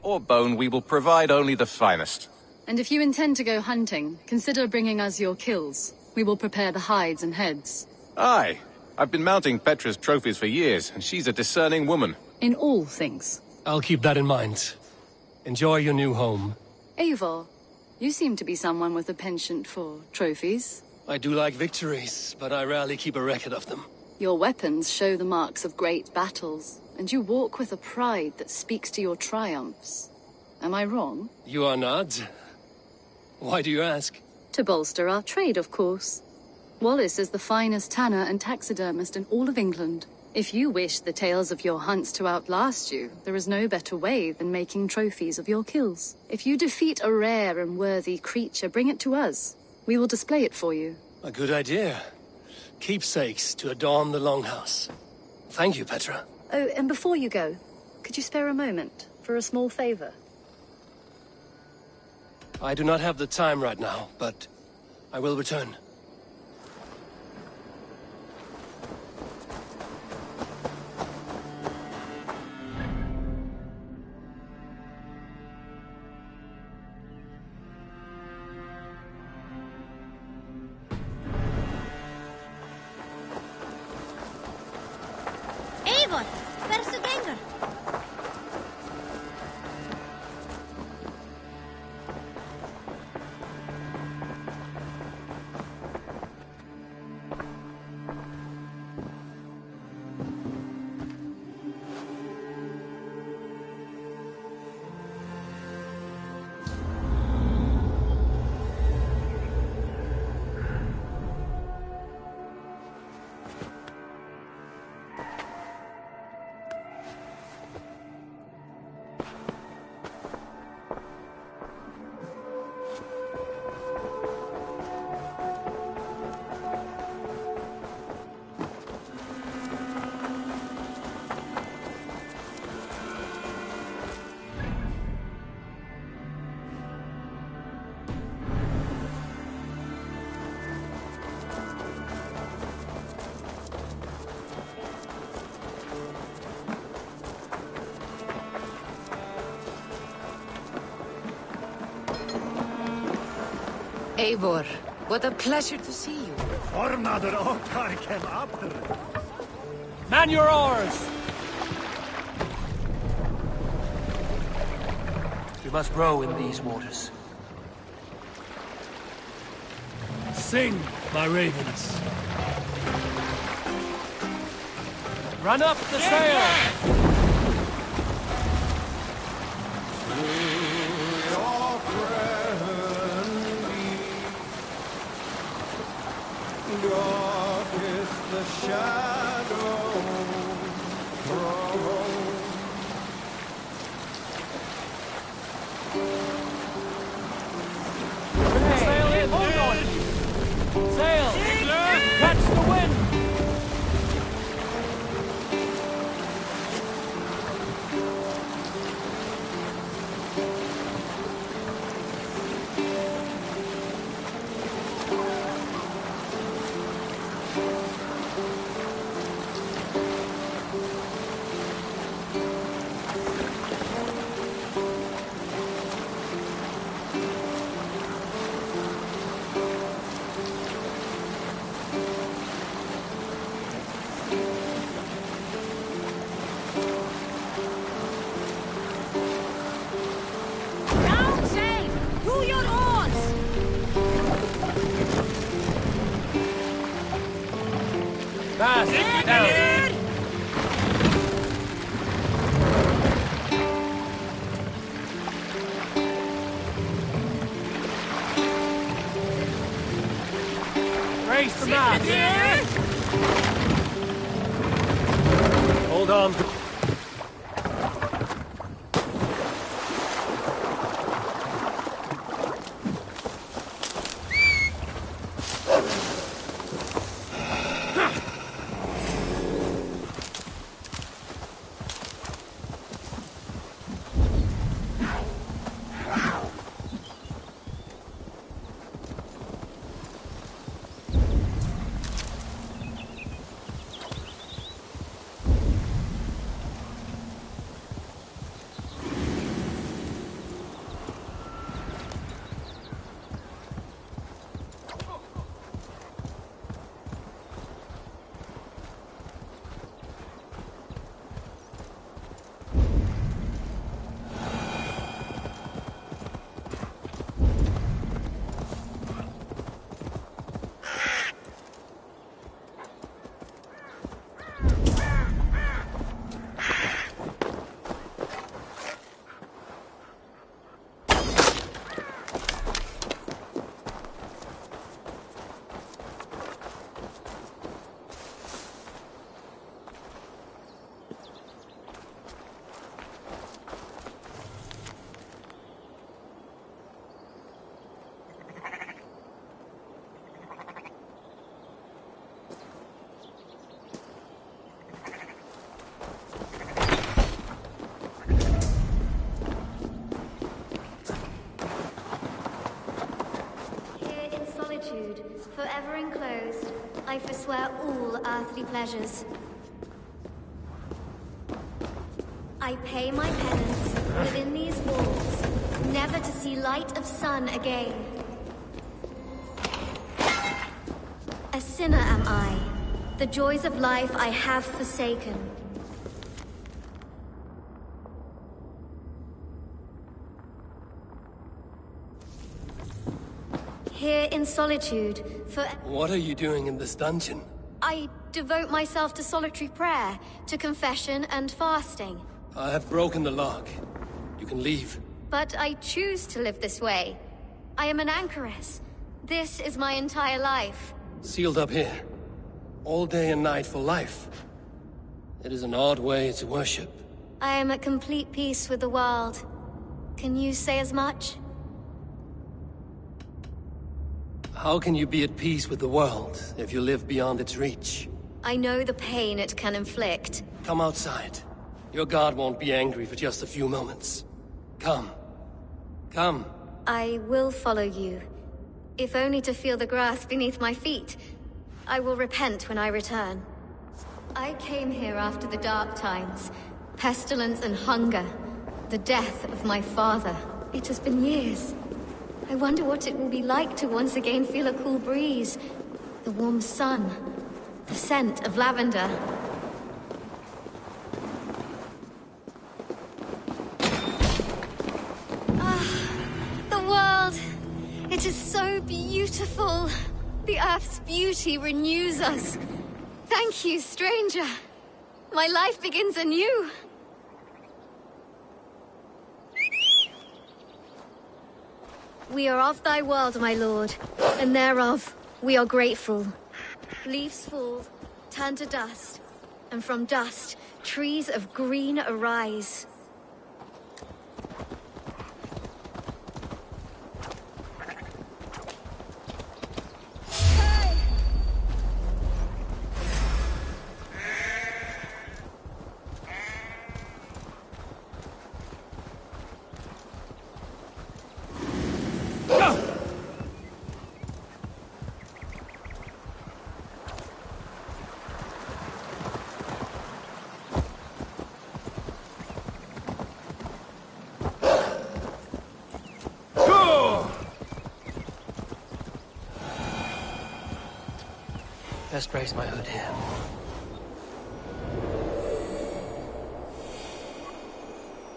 or bone, we will provide only the finest. And if you intend to go hunting, consider bringing us your kills. We will prepare the hides and heads. Aye. I've been mounting Petra's trophies for years, and she's a discerning woman. In all things. I'll keep that in mind. Enjoy your new home. Eivor, you seem to be someone with a penchant for trophies. I do like victories, but I rarely keep a record of them. Your weapons show the marks of great battles, and you walk with a pride that speaks to your triumphs. Am I wrong? You are not. Why do you ask? To bolster our trade, of course. Wallace is the finest tanner and taxidermist in all of England. If you wish the tales of your hunts to outlast you, there is no better way than making trophies of your kills. If you defeat a rare and worthy creature, bring it to us. We will display it for you. A good idea. Keepsakes to adorn the longhouse. Thank you, Petra. Oh, and before you go, could you spare a moment for a small favor? I do not have the time right now, but I will return. Eivor, verstu gengur? Eivor, what a pleasure to see you. Ornader Otar came after. Man your oars! We must row in these waters. Sing, my ravens. Run up the sail! God is the shadow Sail in! Hold on! Sail! Catch the wind! Down sail! To your oars! Fast! Down! Raise the mast! Hold on. enclosed, I forswear all earthly pleasures. I pay my penance within these walls, never to see light of sun again. A sinner am I. The joys of life I have forsaken. Here in solitude, for What are you doing in this dungeon? I devote myself to solitary prayer, to confession and fasting. I have broken the lock. You can leave. But I choose to live this way. I am an anchoress. This is my entire life. Sealed up here. All day and night for life. It is an odd way to worship. I am at complete peace with the world. Can you say as much? How can you be at peace with the world if you live beyond its reach? I know the pain it can inflict. Come outside. Your god won't be angry for just a few moments. Come. Come. I will follow you, if only to feel the grass beneath my feet. I will repent when I return. I came here after the dark times, pestilence and hunger, the death of my father. It has been years. I wonder what it will be like to once again feel a cool breeze, the warm sun, the scent of lavender. The world! It is so beautiful! The Earth's beauty renews us. Thank you, stranger. My life begins anew. We are of thy world, my lord, and thereof we are grateful. Leaves fall, turn to dust, and from dust trees of green arise. Best brace my hood here.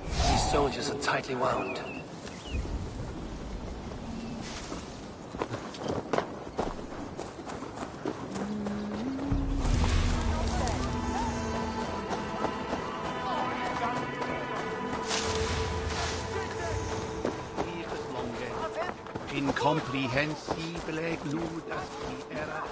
These soldiers are tightly wound. Incomprehensibile gludas era.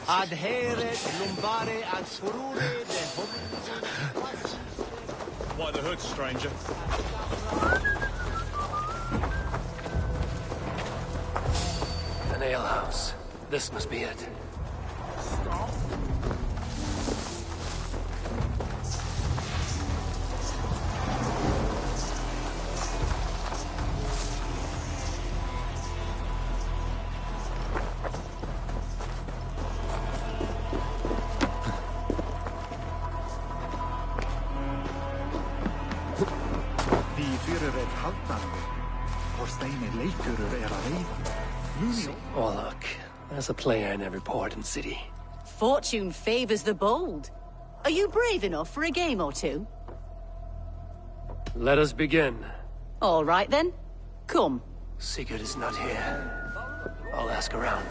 Adhere lumbare ad furore de hominis. Why the hood, stranger? An alehouse. This must be it. Oh, look. There's a player in every port and city. Fortune favors the bold. Are you brave enough for a game or two? Let us begin. All right, then. Come. Sigurd is not here. I'll ask around.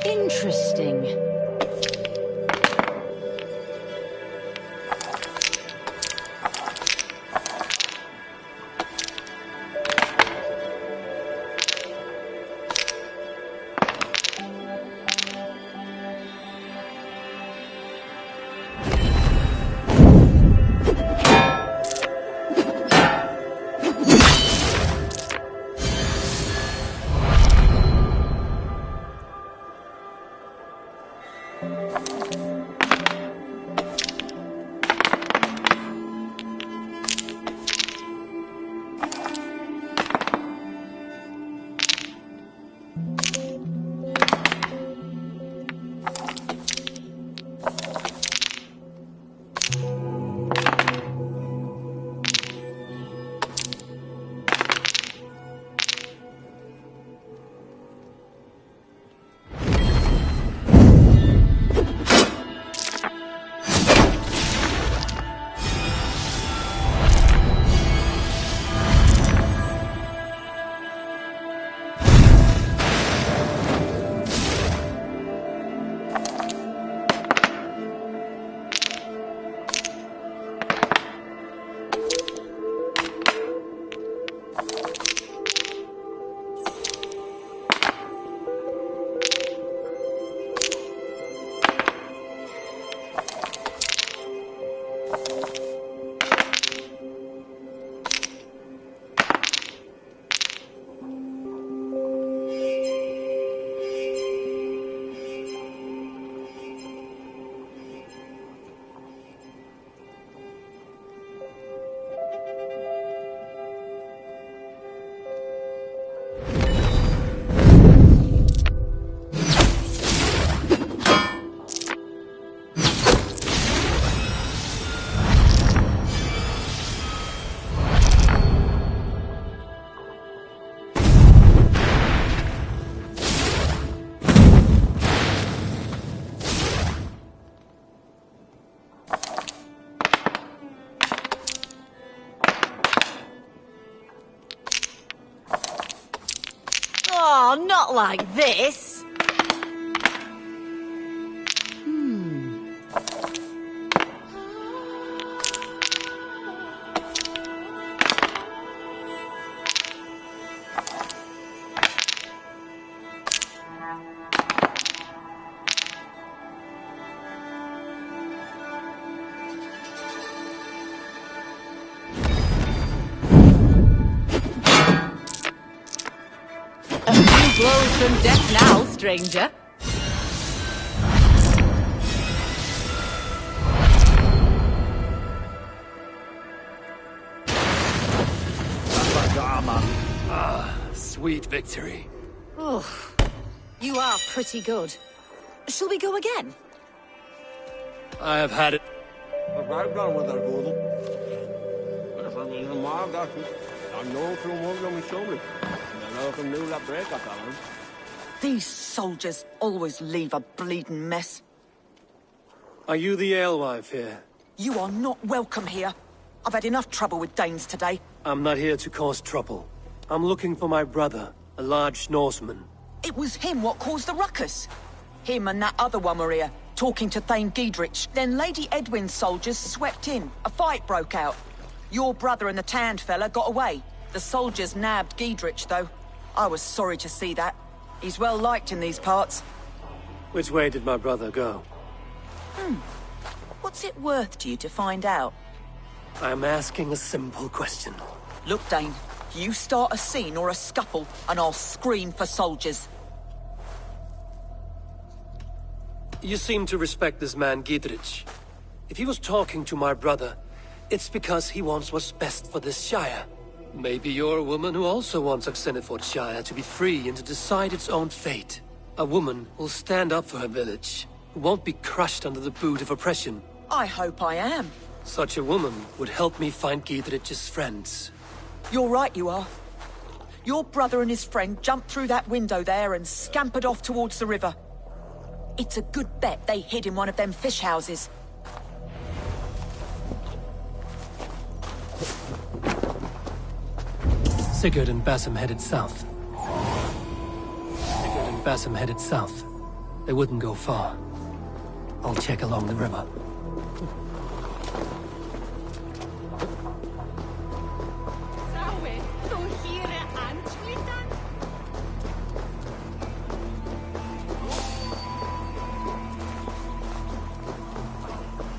Interesting. Oh, not like this! Blows from death now, stranger. Sweet victory. Oh, you are pretty good. Shall we go again? I have had it. These soldiers always leave a bleeding mess. Are you the alewife here? You are not welcome here. I've had enough trouble with Danes today. I'm not here to cause trouble. I'm looking for my brother, a large Norseman. It was him what caused the ruckus. Him and that other one were here, talking to Thane Giedrich. Then Lady Edwin's soldiers swept in. A fight broke out. Your brother and the tanned fella got away. The soldiers nabbed Giedrich, though. I was sorry to see that. He's well liked in these parts. Which way did my brother go? What's it worth to you to find out? I'm asking a simple question. Look, Dane, you start a scene or a scuffle, and I'll scream for soldiers. You seem to respect this man, Giedrich. If he was talking to my brother, it's because he wants what's best for this Shire. Maybe you're a woman who also wants Oxenfordshire to be free and to decide its own fate. A woman who'll stand up for her village, who won't be crushed under the boot of oppression. I hope I am. Such a woman would help me find Giedrich's friends. You're right, you are. Your brother and his friend jumped through that window there and scampered off towards the river. It's a good bet they hid in one of them fish houses. Sigurd and Basim headed south. They wouldn't go far. I'll check along the river.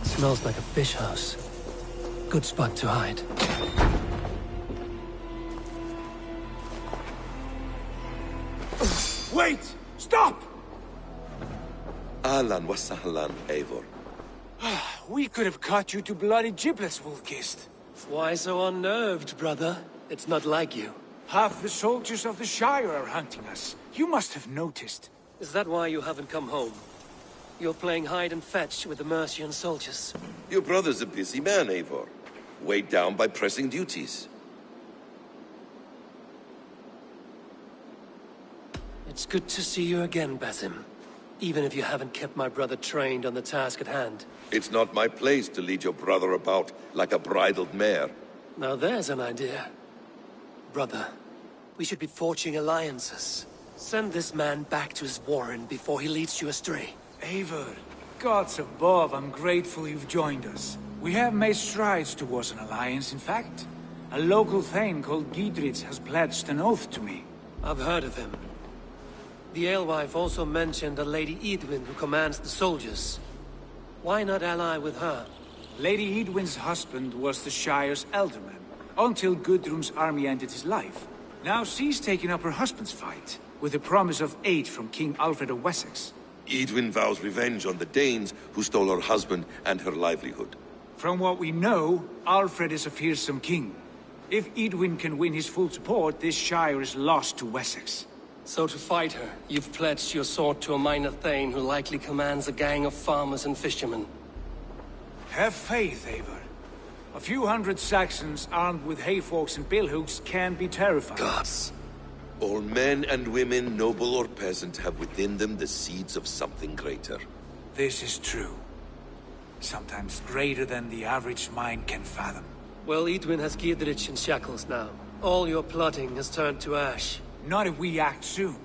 Smells like a fish house. Good spot to hide. Wait! Stop! Ahlan wa sahlan, Eivor. We could have cut you to bloody giblets, Wolf-Kissed. Why so unnerved, brother? It's not like you. Half the soldiers of the Shire are hunting us. You must have noticed. Is that why you haven't come home? You're playing hide and fetch with the Mercian soldiers. Your brother's a busy man, Eivor. Weighed down by pressing duties. It's good to see you again, Basim. Even if you haven't kept my brother trained on the task at hand. It's not my place to lead your brother about like a bridled mare. Now there's an idea. Brother, we should be forging alliances. Send this man back to his warren before he leads you astray. Eivor, gods above, I'm grateful you've joined us. We have made strides towards an alliance, in fact. A local thane called Giedrich has pledged an oath to me. I've heard of him. The alewife also mentioned a Lady Edwin who commands the soldiers. Why not ally with her? Lady Edwin's husband was the Shire's elderman, until Gudrun's army ended his life. Now she's taking up her husband's fight, with the promise of aid from King Alfred of Wessex. Edwin vows revenge on the Danes who stole her husband and her livelihood. From what we know, Alfred is a fearsome king. If Edwin can win his full support, this Shire is lost to Wessex. So to fight her, you've pledged your sword to a minor thane who likely commands a gang of farmers and fishermen. Have faith, Eivor. A few hundred Saxons armed with hayforks and billhooks can be terrifying. Gods. All men and women, noble or peasant, have within them the seeds of something greater. This is true. Sometimes greater than the average mind can fathom. Well, Edwin has Giedrich in shackles now. All your plotting has turned to ash. Not if we act soon.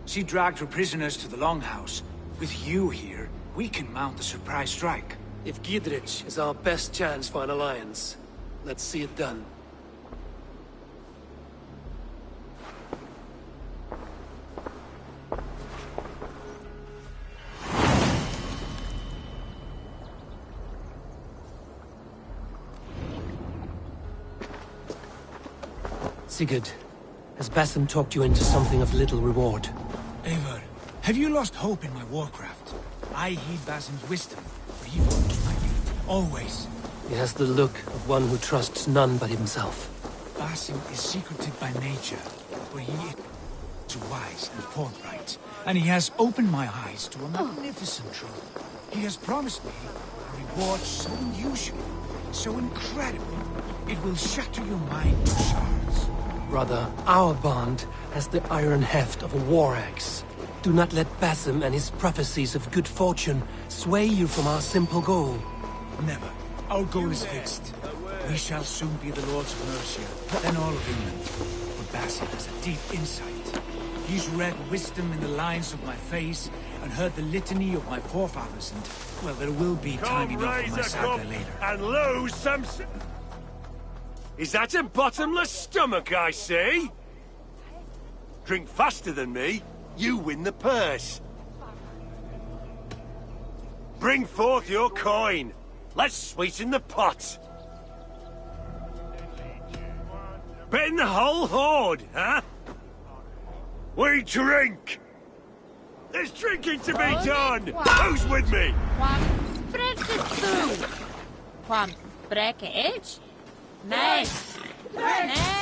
She dragged her prisoners to the Longhouse. With you here, we can mount a surprise strike. If Giedrich is our best chance for an alliance, let's see it done. Sigurd, has Basim talked you into something of little reward? Eivor, have you lost hope in my warcraft? I heed Basim's wisdom, but he follows my lead, always. He has the look of one who trusts none but himself. Basim is secretive by nature, but he is wise and forthright, and he has opened my eyes to a magnificent truth. He has promised me a reward so unusual, so incredible, it will shatter your mind to shards. Brother, our bond has the iron heft of a war axe. Do not let Basim and his prophecies of good fortune sway you from our simple goal. Never. Our goal is fixed. We shall soon be the lords of Mercia, then all of England. But Basim has a deep insight. He's read wisdom in the lines of my face and heard the litany of my forefathers, and, well, there will be time enough for my saga later. And lose some... Is that a bottomless stomach I see? Drink faster than me, you win the purse. Bring forth your coin. Let's sweeten the pot. Bet the whole hoard, huh? We drink! There's drinking to be done! Who's with me? Nee. Nee.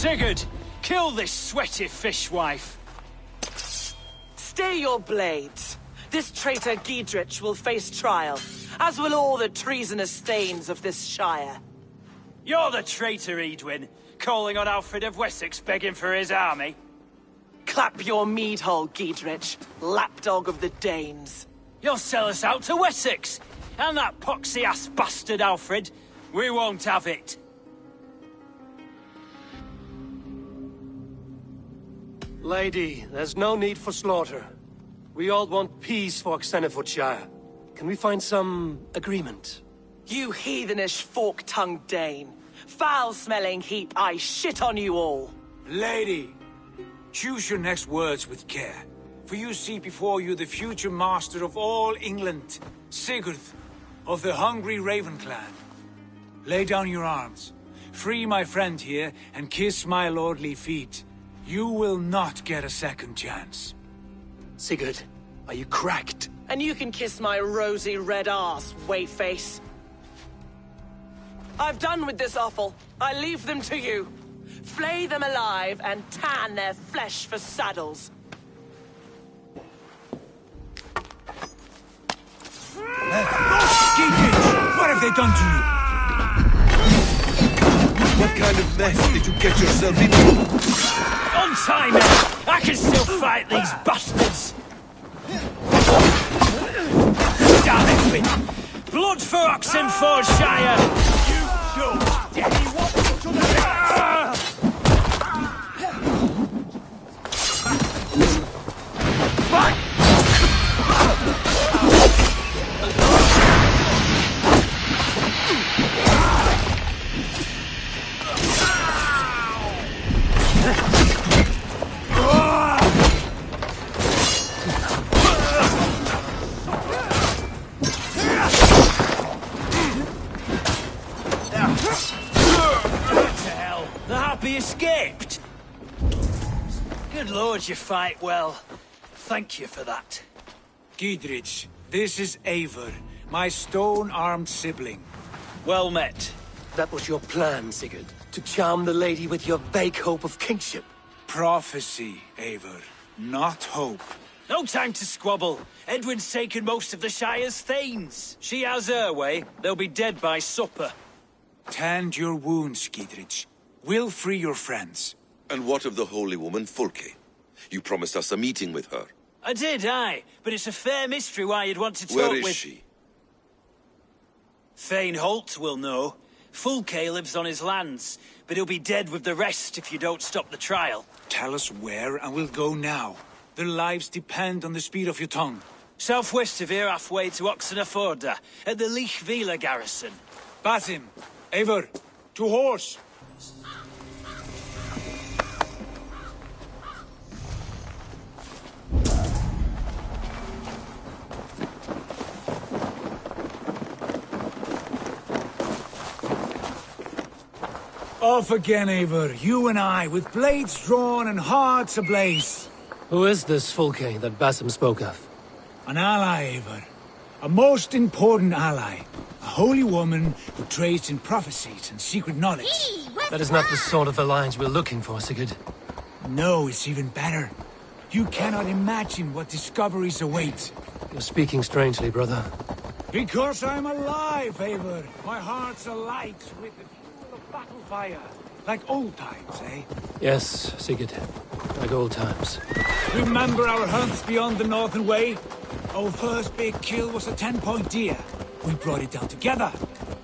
Sigurd, kill this sweaty fishwife. Stay your blades. This traitor Giedrich will face trial, as will all the treasonous thanes of this shire. You're the traitor, Edwin, calling on Alfred of Wessex begging for his army. Clap your mead hole, Giedrich, lapdog of the Danes. You'll sell us out to Wessex, and that poxy-ass bastard Alfred. We won't have it. Lady, there's no need for slaughter. We all want peace for Xenofordshire. Can we find some agreement? You heathenish fork-tongued Dane. Foul-smelling heap, I shit on you all. Lady, choose your next words with care, for you see before you the future master of all England, Sigurd, of the hungry Raven clan. Lay down your arms, free my friend here, and kiss my lordly feet. You will not get a second chance. Sigurd, are you cracked? And you can kiss my rosy red arse, wayface. I've done with this offal. I leave them to you. Flay them alive and tan their flesh for saddles. What have they done to you? What kind of mess did you get yourself into? Untie me! I can still fight these bastards! Damn it, Win! Blood for Oxenfordshire! You don't! Daddy, what to the escaped! Good lord, you fight well. Thank you for that. Giedrich, this is Eivor, my stone-armed sibling. Well met. That was your plan, Sigurd. To charm the lady with your vague hope of kingship. Prophecy, Eivor, not hope. No time to squabble. Edwin's taken most of the Shire's thanes. She has her way. They'll be dead by supper. Tend your wounds, Giedrich. We'll free your friends. And what of the holy woman, Fulke? You promised us a meeting with her. I did, aye. But it's a fair mystery why you'd want to talk with... Where is she? Thane Holt will know. Fulke lives on his lands, but he'll be dead with the rest if you don't stop the trial. Tell us where, and we'll go now. Their lives depend on the speed of your tongue. Southwest of here, halfway to Oxenaforda, at the Lichvila garrison. Basim, Eivor, to horse! Off again, Eivor. You and I, with blades drawn and hearts ablaze. Who is this Fulke that Basim spoke of? An ally, Eivor. A most important ally. A holy woman who trades in prophecies and secret knowledge. That is not the sort of alliance we're looking for, Sigurd. No, it's even better. You cannot imagine what discoveries await. You're speaking strangely, brother. Because I'm alive, Eivor. My heart's alight with the fuel of battle fire. Like old times, eh? Yes, Sigurd. Like old times. Remember our hunts beyond the Northern Way? Our first big kill was a 10-point deer. We brought it down together.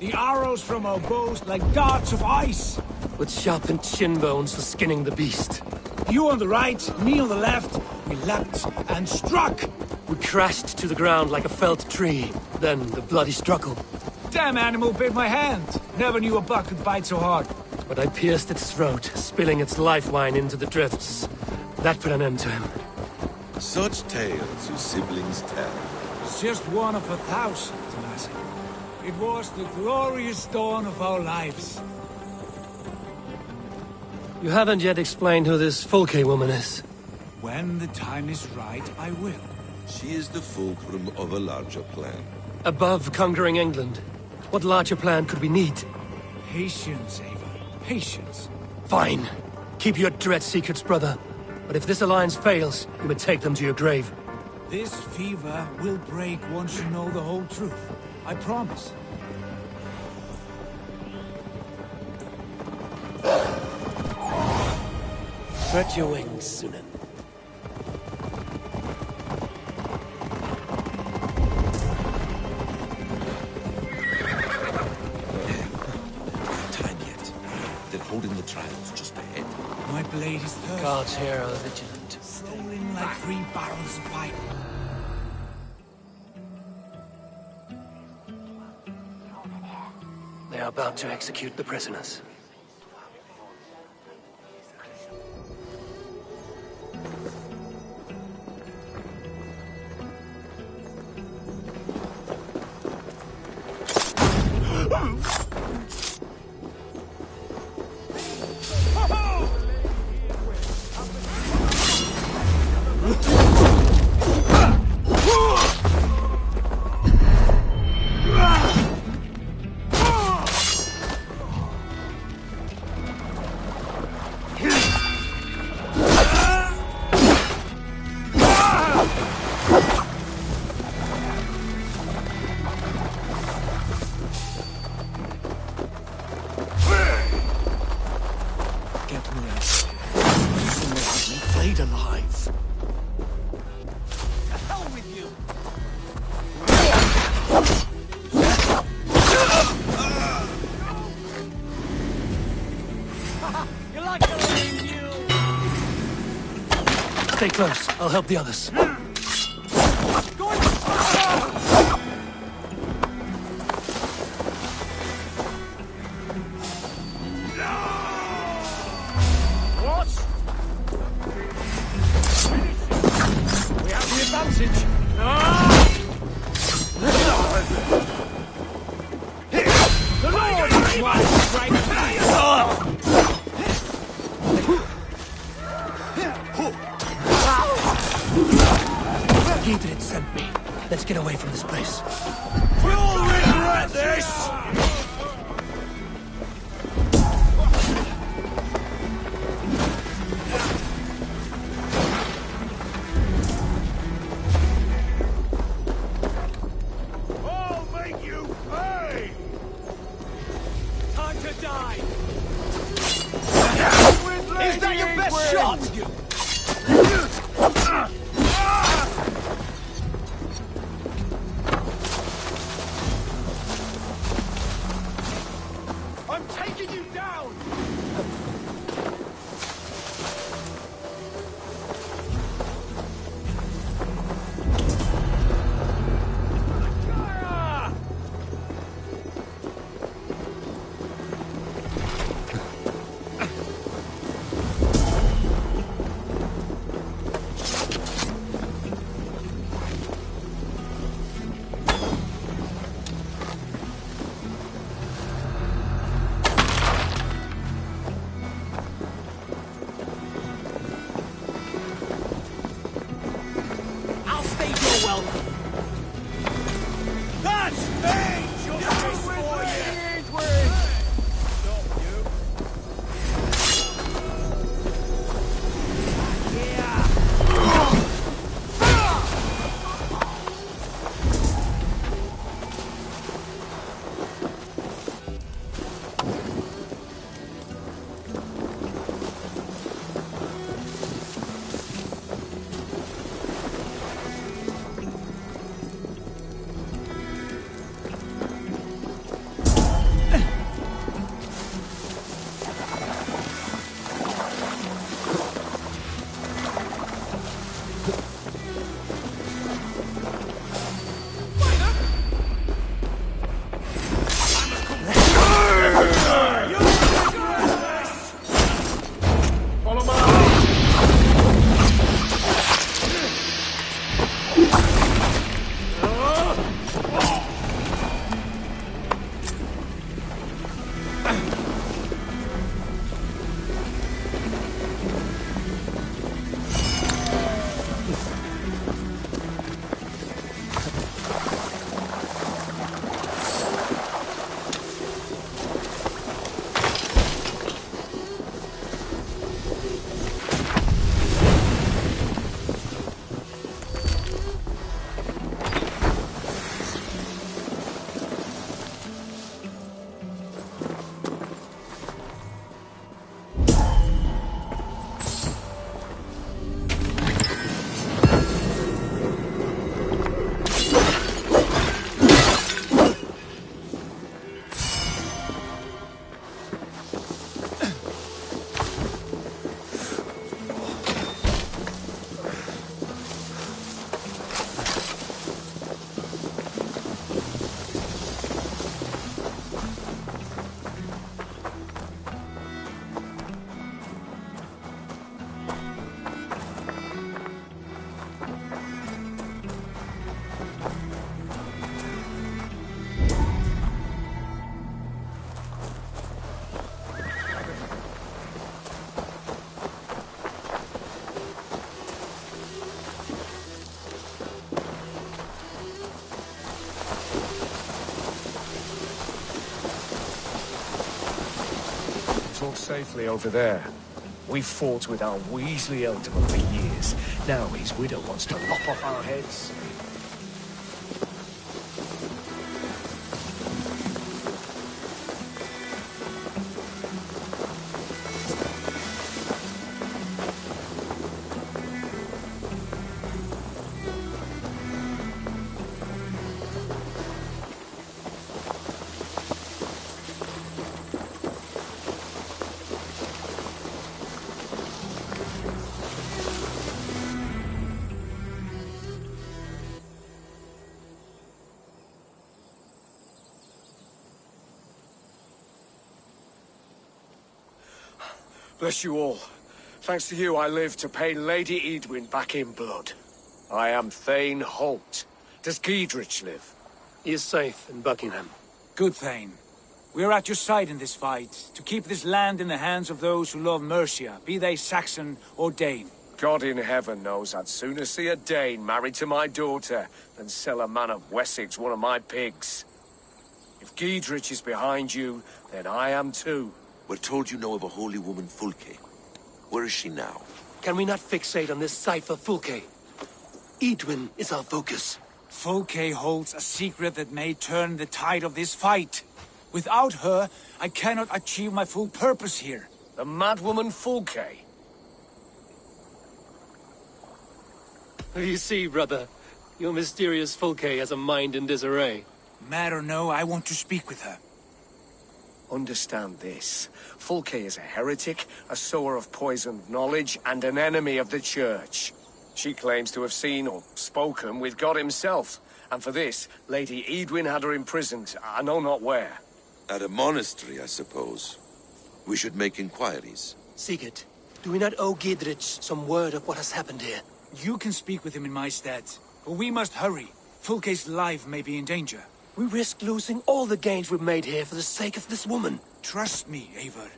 The arrows from our bows like darts of ice. With sharpened shin bones for skinning the beast. You on the right, me on the left. We leapt and struck. We crashed to the ground like a felled tree. Then the bloody struggle. Damn animal bit my hand. Never knew a buck could bite so hard. But I pierced its throat, spilling its life wine into the drifts. That put an end to him. Such tales you siblings tell. It's just one of 1,000, lassie. It was the glorious dawn of our lives. You haven't yet explained who this Folke woman is. When the time is right, I will. She is the fulcrum of a larger plan. Above conquering England, what larger plan could we need? Patience, Eivor. Patience. Fine. Keep your dread secrets, brother. But if this alliance fails, you may take them to your grave. This fever will break once you know the whole truth. I promise. Spread your wings, Sunan. Time yet. They're holding the trials just ahead. My blade is thirsty. Guards here are vigilant. Stolen like 3 barrels of fire. They are about to execute the prisoners. Stay close. I'll help the others. What? We have the advantage. The Lord is right. Gidrid sent me. Let's get away from this place. We'll regret this! I'll make you pay! Time to die! Is that your best shot? I'm taking you down! Talk safely over there. We fought with our Weasley Ultimate for years. Now his widow wants to lop off our heads. Bless you all. Thanks to you, I live to pay Lady Edwin back in blood. I am Thane Holt. Does Giedrich live? He is safe in Buckingham. Good, Thane. We are at your side in this fight, to keep this land in the hands of those who love Mercia, be they Saxon or Dane. God in heaven knows I'd sooner see a Dane married to my daughter than sell a man of Wessex one of my pigs. If Giedrich is behind you, then I am too. We're told you know of a holy woman, Fulke. Where is she now? Can we not fixate on this cipher, Fulke? Edwin is our focus. Fulke holds a secret that may turn the tide of this fight. Without her, I cannot achieve my full purpose here. The madwoman Fulke? You see, brother, your mysterious Fulke has a mind in disarray. Mad or no, I want to speak with her. Understand this. Fulke is a heretic, a sower of poisoned knowledge, and an enemy of the Church. She claims to have seen or spoken with God himself, and for this, Lady Edwin had her imprisoned, I know not where. At a monastery, I suppose. We should make inquiries. Sigurd, do we not owe Giedrich some word of what has happened here? You can speak with him in my stead, but we must hurry. Fulke's life may be in danger. We risk losing all the gains we've made here for the sake of this woman. Trust me, Eivor.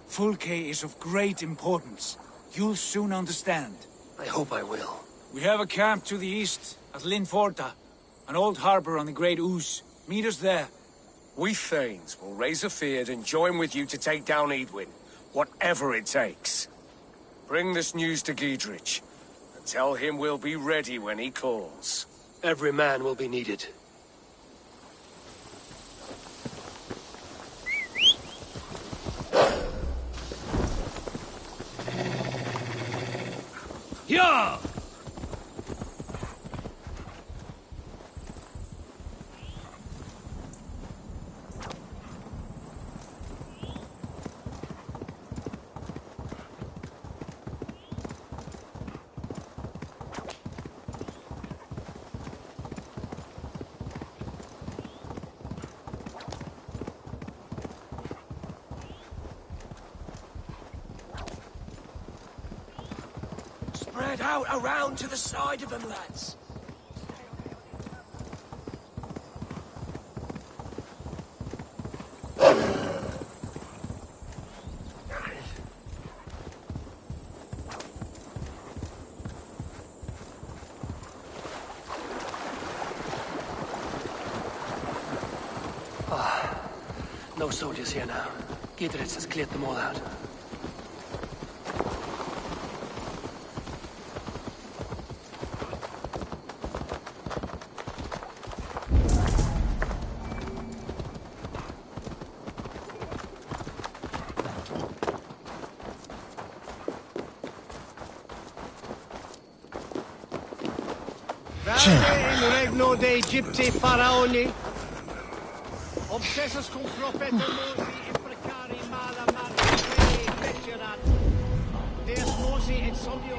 Fulke is of great importance. You'll soon understand. I hope I will. We have a camp to the east, at Linforta. An old harbor on the Great Ouse. Meet us there. We Thanes will raise a feard and join with you to take down Edwin, whatever it takes. Bring this news to Giedrich, and tell him we'll be ready when he calls. Every man will be needed. Yeah! Spread out around to the side of them, lads. No soldiers here now. Gidritz has cleared them all out. In regno de Egypti faraoni, obsessus cum profeta Mosi imprecari mala marque vecerat, Deus Mosi et solio.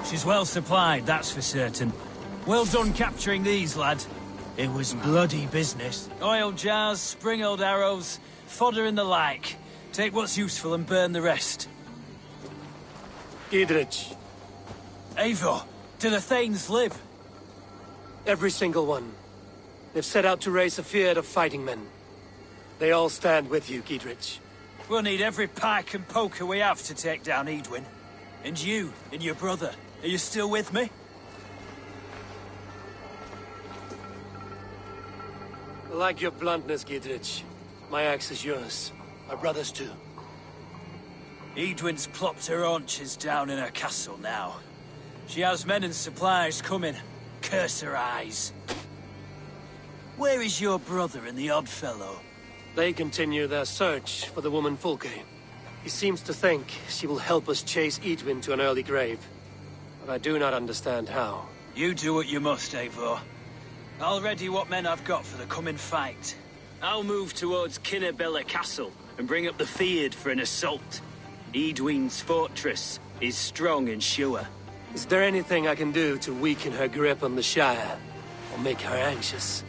She's well supplied, that's for certain. Well done capturing these, lad. It was bloody business. Oil jars, spring-oiled arrows, fodder and the like. Take what's useful and burn the rest. Gidritch. Eivor, do the Thanes live? Every single one. They've set out to raise a fear of fighting men. They all stand with you, Gidritch. We'll need every pike and poker we have to take down Edwin. And you, and your brother, are you still with me? I like your bluntness, Gidritch. My axe is yours. My brother's too. Edwin's plopped her haunches down in her castle now. She has men and supplies coming. Curse her eyes. Where is your brother and the odd fellow? They continue their search for the woman Fulke. He seems to think she will help us chase Edwin to an early grave. But I do not understand how. You do what you must, Eivor. I'll ready what men I've got for the coming fight. I'll move towards Kinnabella Castle and bring up the Fyrd for an assault. Edwin's fortress is strong and sure. Is there anything I can do to weaken her grip on the Shire? Or make her anxious?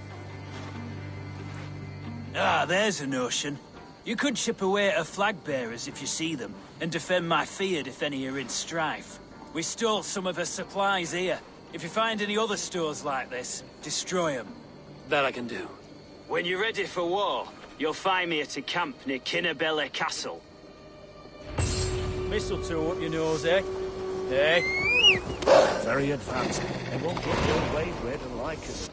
Ah, there's a notion. You could chip away at her flag bearers if you see them, and defend my Fyrd if any are in strife. We stole some of her supplies here. If you find any other stores like this, destroy them. That I can do. When you're ready for war, you'll find me at a camp near Kinnabella Castle. Mistletoe up your nose, eh? Eh? Very advanced. They won't get your way bred and like us.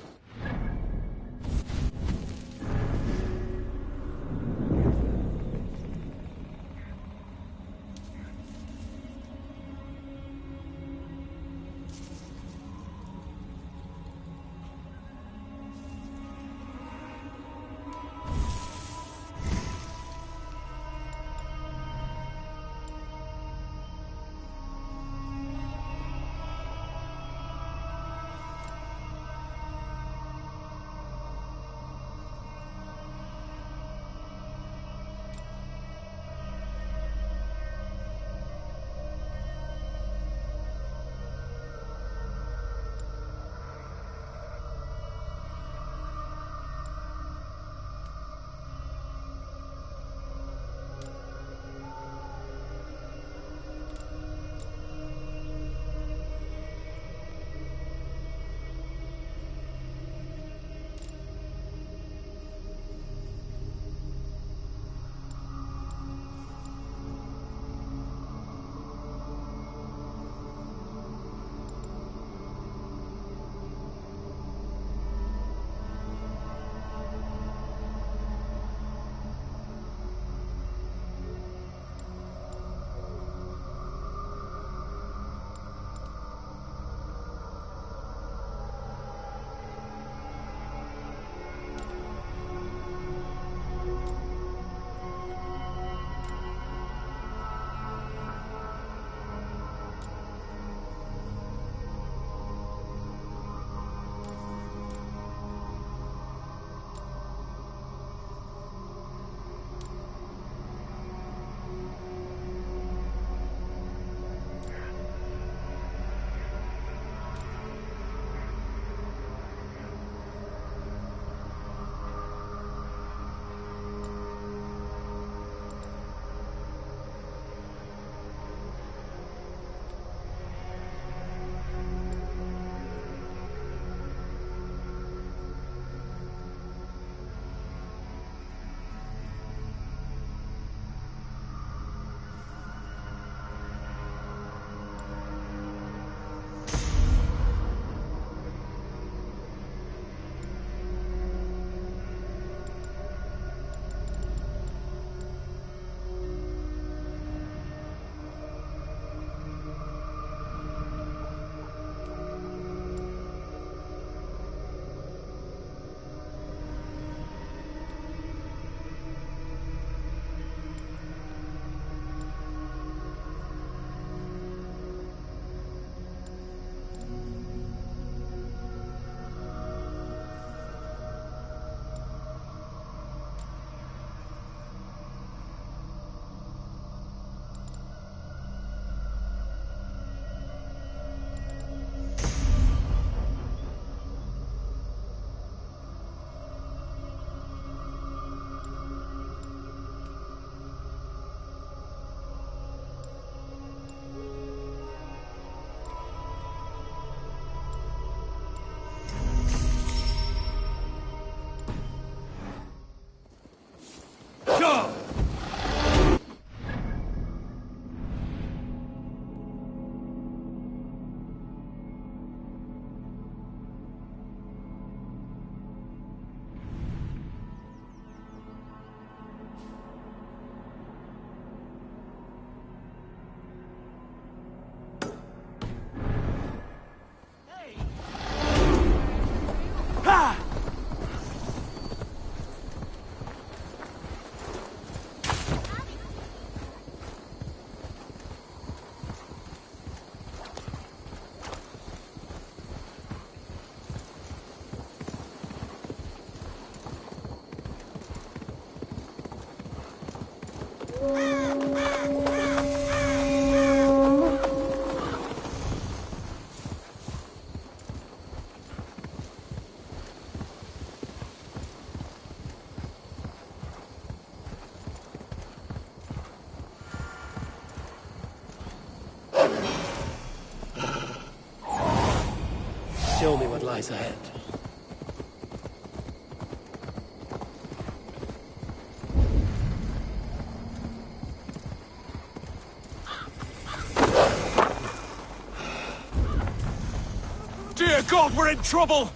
Show me what lies ahead. Dear God, we're in trouble!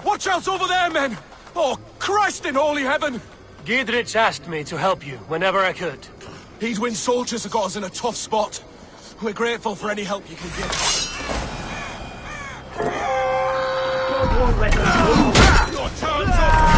Watch out over there, men! Oh, Christ in holy heaven! Giedrich asked me to help you whenever I could. Heedwin soldiers have got us in a tough spot. We're grateful for any help you can give. Your turn's up!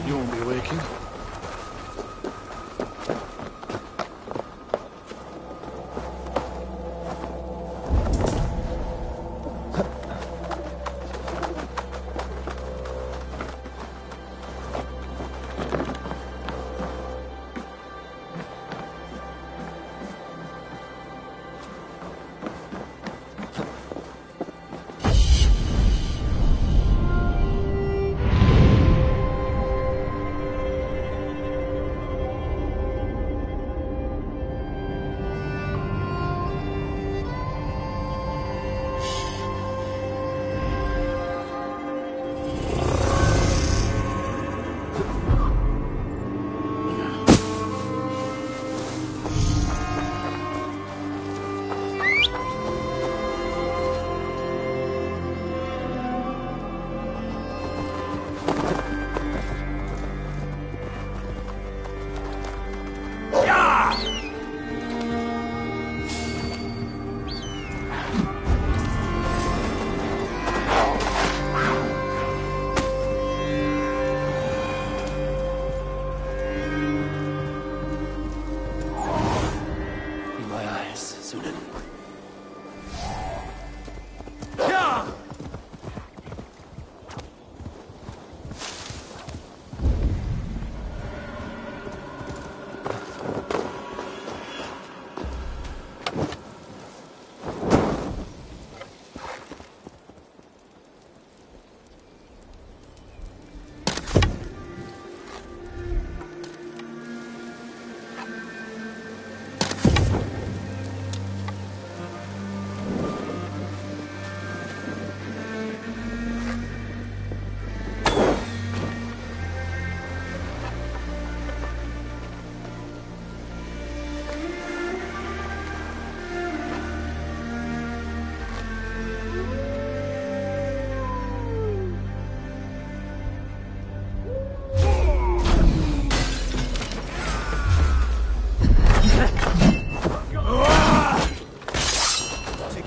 You won't be waking.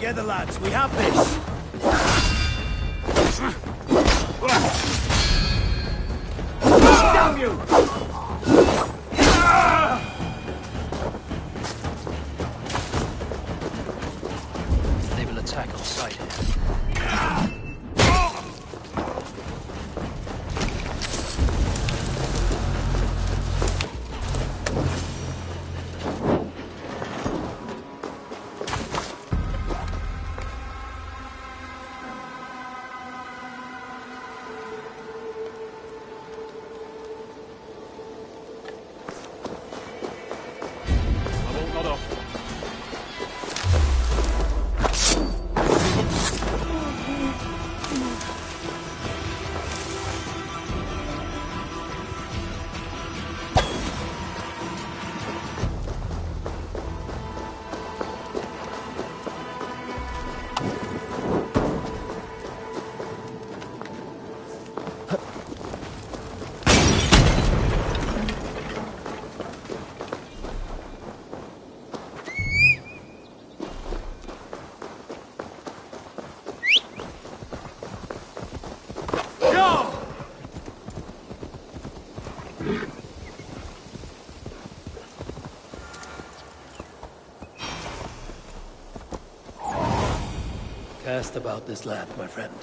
Together, lads, we have this! Damn you! They will attack. back on site here. Cast about this land, my friend.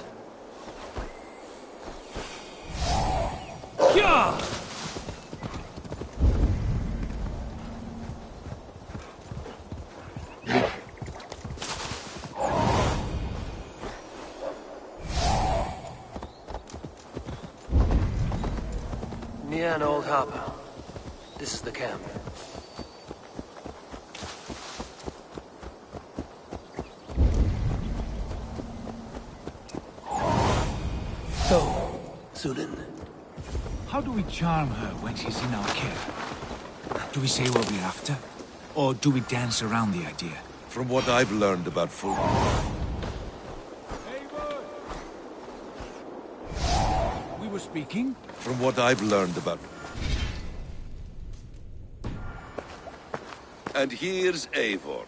Yeah! Near an old harbor. This is the camp. So, Zulin. How do we charm her when she's in our care? Do we say what we're after? Or do we dance around the idea? From what I've learned about folk... We were speaking? From what I've learned about... And here's Eivor.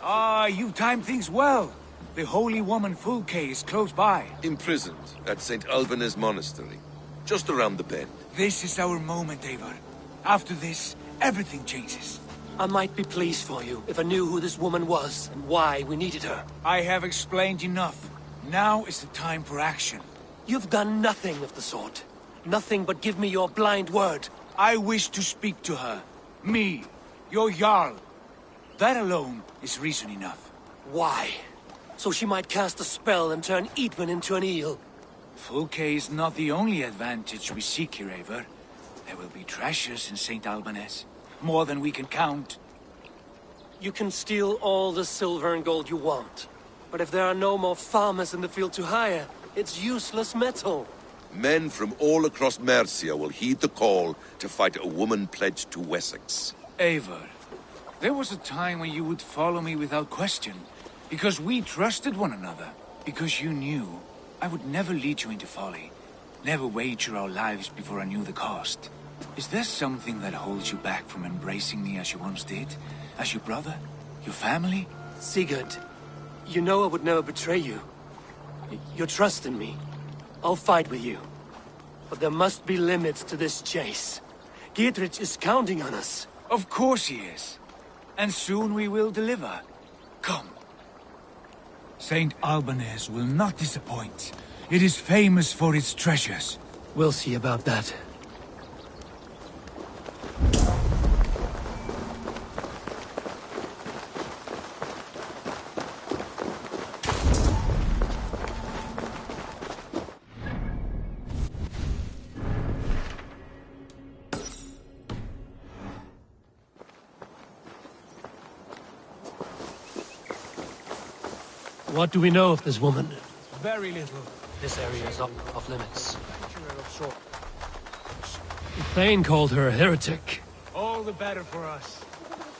Ah, you timed things well. The holy woman Fulke is close by. Imprisoned at St. Alban's Monastery. Just around the bend. This is our moment, Eivor. After this, everything changes. I might be pleased for you if I knew who this woman was and why we needed her. I have explained enough. Now is the time for action. You've done nothing of the sort. Nothing but give me your blind word. I wish to speak to her. Me, your Jarl. That alone is reason enough. Why? So she might cast a spell and turn Eadwyn into an eel. Fulke is not the only advantage we seek here, Eivor. There will be treasures in St. Alban's. More than we can count. You can steal all the silver and gold you want. But if there are no more farmers in the field to hire, it's useless metal. Men from all across Mercia will heed the call to fight a woman pledged to Wessex. Eivor, there was a time when you would follow me without question. Because we trusted one another. Because you knew I would never lead you into folly. Never wager our lives before I knew the cost. Is there something that holds you back from embracing me as you once did? As your brother? Your family? Sigurd, you know I would never betray you. Your trust in me. I'll fight with you. But there must be limits to this chase. Giedrich is counting on us. Of course he is. And soon we will deliver. Come. St. Alban's will not disappoint. It is famous for its treasures. We'll see about that. What do we know of this woman? Very little. This area is off limits. Thane called her a heretic. All the better for us.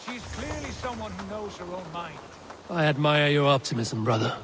She's clearly someone who knows her own mind. I admire your optimism, brother.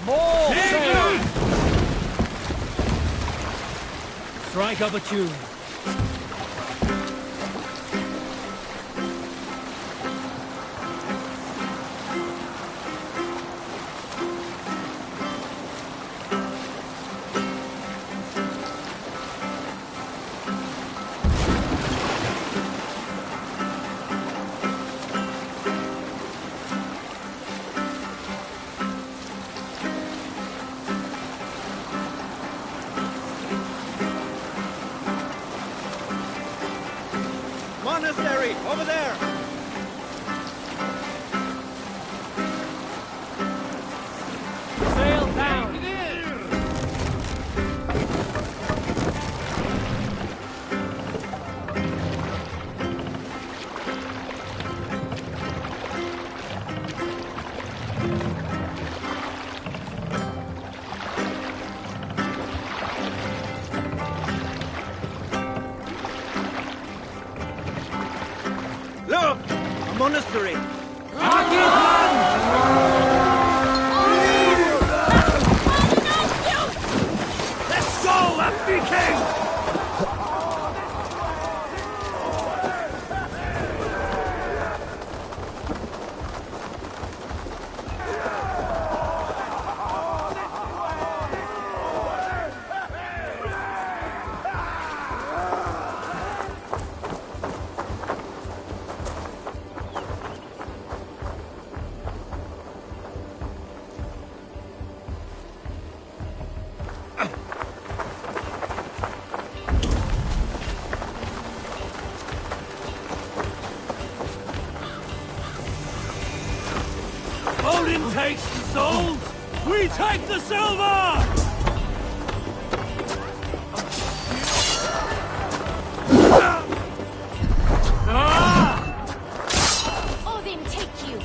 More sail! Strike up a tune. Monastery, over there! Sail down! Look! A monastery! Let's go, Lefty King! Odin takes the souls, we take the silver! Odin, take you!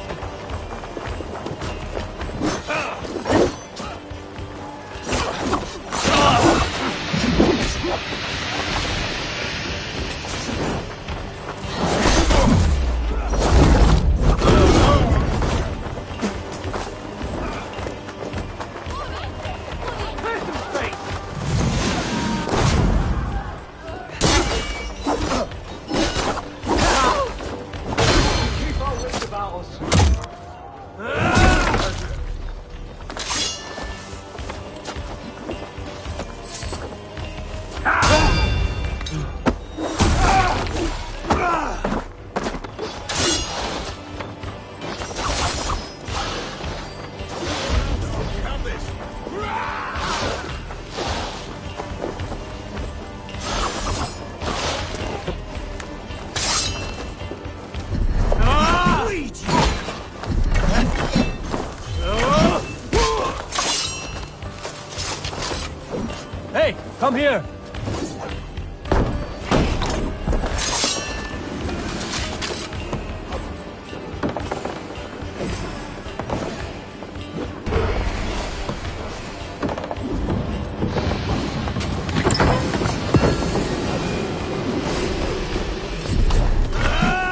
Hey, come here!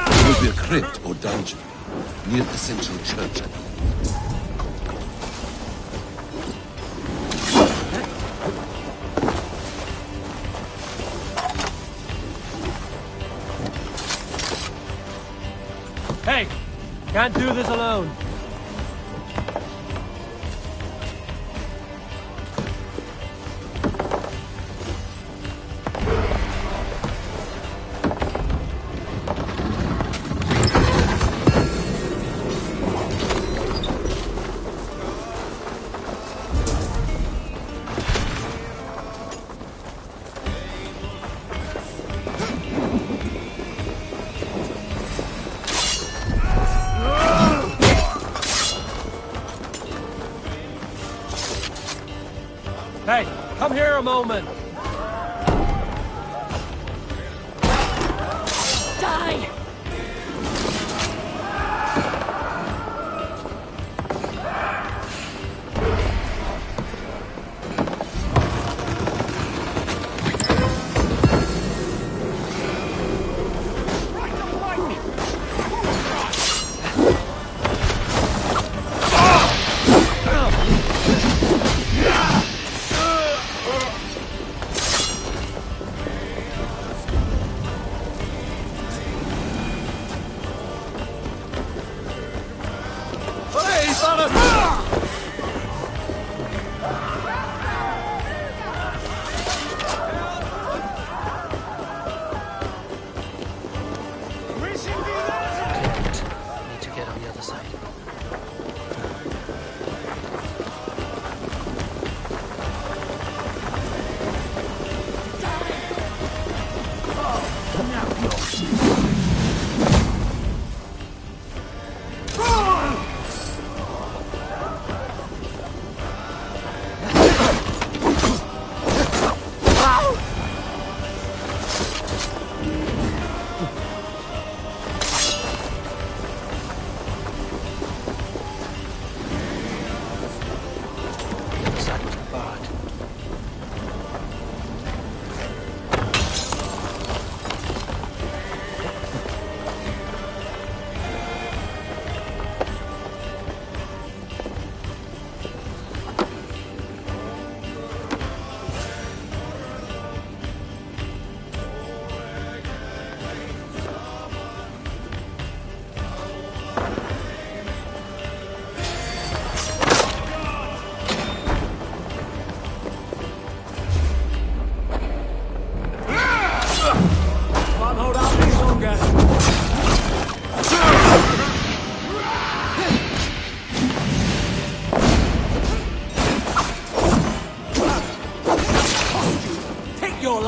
There will be a crypt or dungeon near the central church. Hey! Can't do this alone. Hey, come here a moment. Die!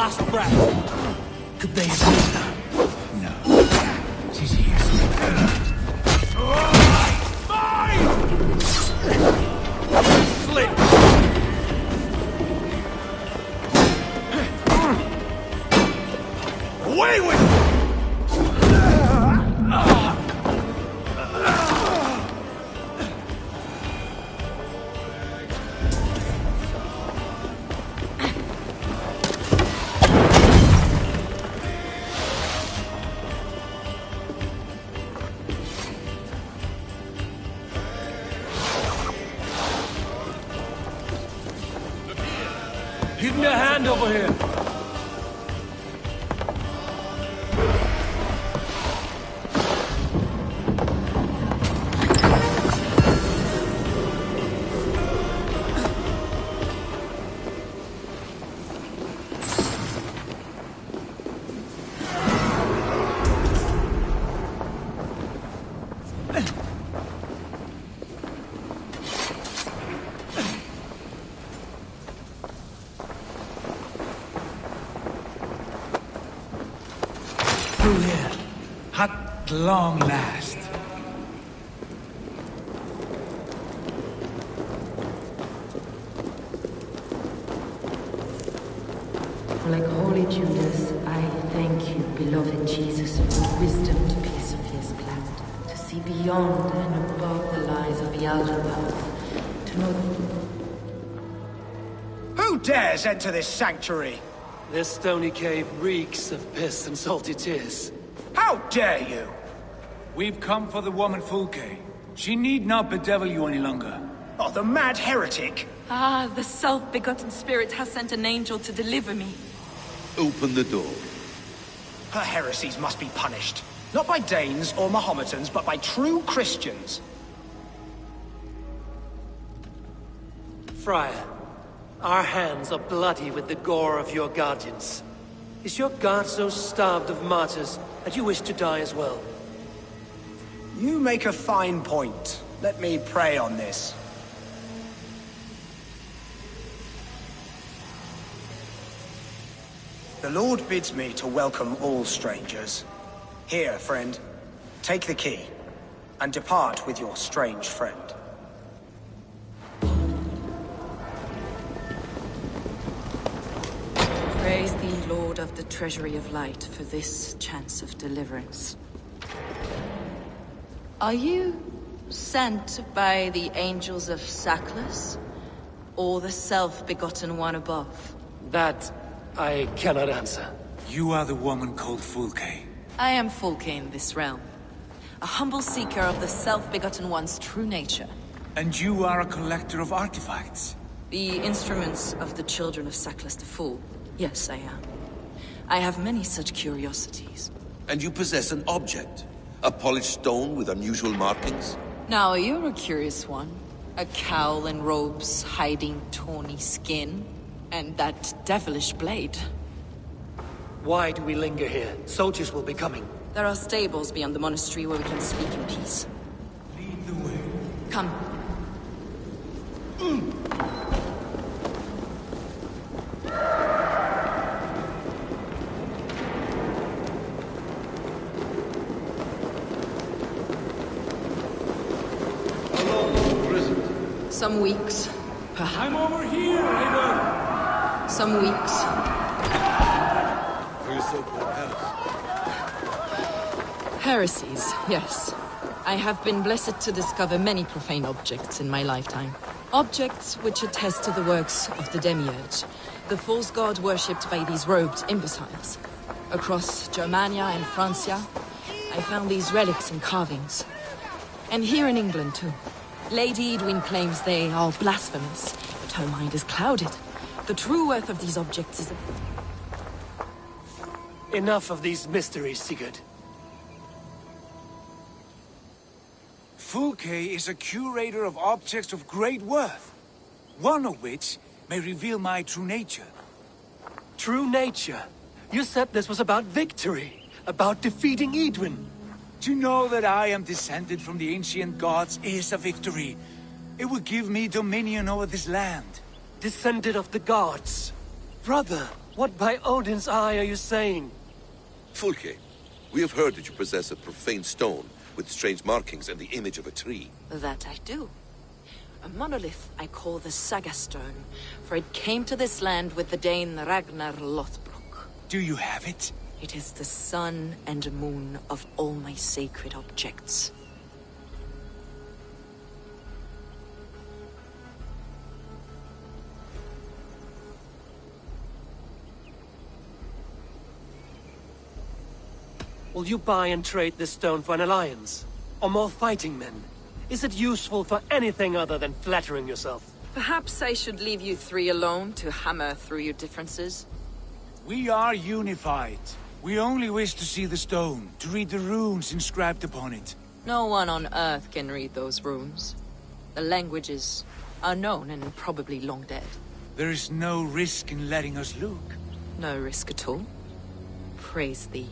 last breath. Could they have done that? No. She's here. Mine! Slip! Away with it! Give me a hand over here. Through here. At long last. Like holy Judas, I thank you, beloved Jesus, for wisdom to piece of his plan, to see beyond and above the lies of the outer path, to know Who dares enter this sanctuary? This stony cave reeks of piss and salty tears. How dare you? We've come for the woman Fulke. She need not bedevil you any longer. Oh, the mad heretic! Ah, the self-begotten spirit has sent an angel to deliver me. Open the door. Her heresies must be punished. Not by Danes or Mahometans, but by true Christians. Friar, our hands are bloody with the gore of your guardians. Is your God so starved of martyrs that you wish to die as well? You make a fine point. Let me pray on this. The Lord bids me to welcome all strangers. Here, friend, take the key, and depart with your strange friend. Praise thee, Lord of the Treasury of Light, for this chance of deliverance. Are you sent by the angels of Saklas, or the self-begotten one above? That I cannot answer. You are the woman called Fulke. I am Fulke in this realm, a humble seeker of the self-begotten one's true nature. And you are a collector of artifacts. The instruments of the children of Saklas the Fool. Yes, I am. I have many such curiosities. And you possess an object? A polished stone with unusual markings? Now, you're a curious one. A cowl and robes hiding tawny skin. And that devilish blade. Why do we linger here? Soldiers will be coming. There are stables beyond the monastery where we can speak in peace. Lead the way. Come. Some weeks, perhaps. I'm over here, Raven! Some weeks. For your so-called Heresies, yes. I have been blessed to discover many profane objects in my lifetime. Objects which attest to the works of the Demiurge, the false god worshipped by these robed imbeciles. Across Germania and Francia, I found these relics and carvings. And here in England, too. Lady Edwin claims they are blasphemous, but her mind is clouded. The true worth of these objects is... Enough of these mysteries, Sigurd. Fulke is a curator of objects of great worth, one of which may reveal my true nature. True nature? You said this was about victory, about defeating Edwin. To know that I am descended from the ancient gods is a victory. It will give me dominion over this land. Descended of the gods. Brother, What by Odin's eye are you saying? Fulke, we have heard that you possess a profane stone with strange markings and the image of a tree. That I do. A monolith I call the Saga Stone, for it came to this land with the Dane Ragnar Lothbrok. Do you have it? It is the sun and moon of all my sacred objects. Will you buy and trade this stone for an alliance? Or more fighting men? Is it useful for anything other than flattering yourself? Perhaps I should leave you three alone to hammer through your differences? We are unified. We only wish to see the stone, to read the runes inscribed upon it. No one on Earth can read those runes. The languages are known and probably long dead. There is no risk in letting us look. No risk at all. Praise thee,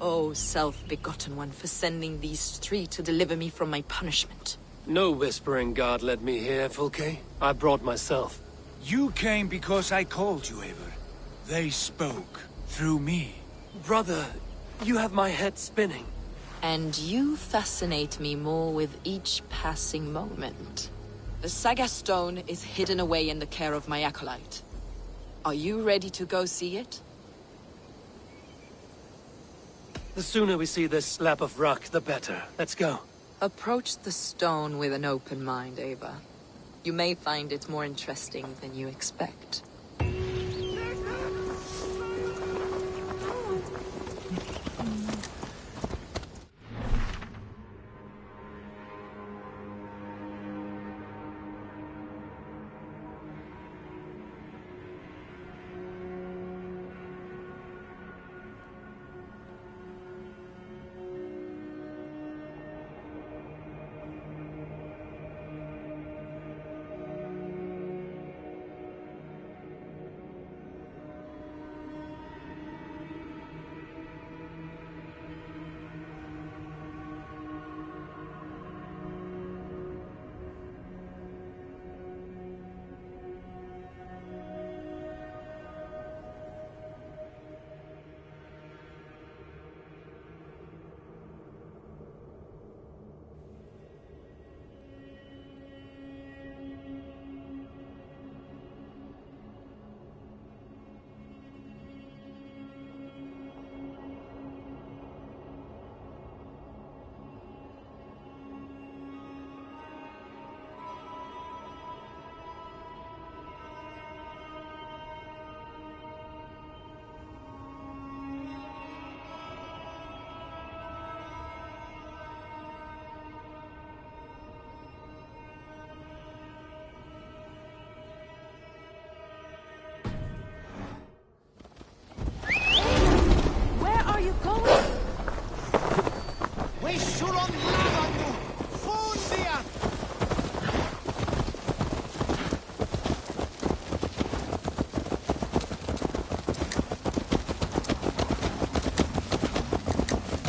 O self-begotten one, for sending these three to deliver me from my punishment. No whispering God led me here, Fulke. I brought myself. You came because I called you, Eivor. They spoke through me. Brother, you have my head spinning. And you fascinate me more with each passing moment. The Saga Stone is hidden away in the care of my acolyte. Are you ready to go see it? The sooner we see this slab of rock, the better. Let's go. Approach the stone with an open mind, Eivor. You may find it more interesting than you expect.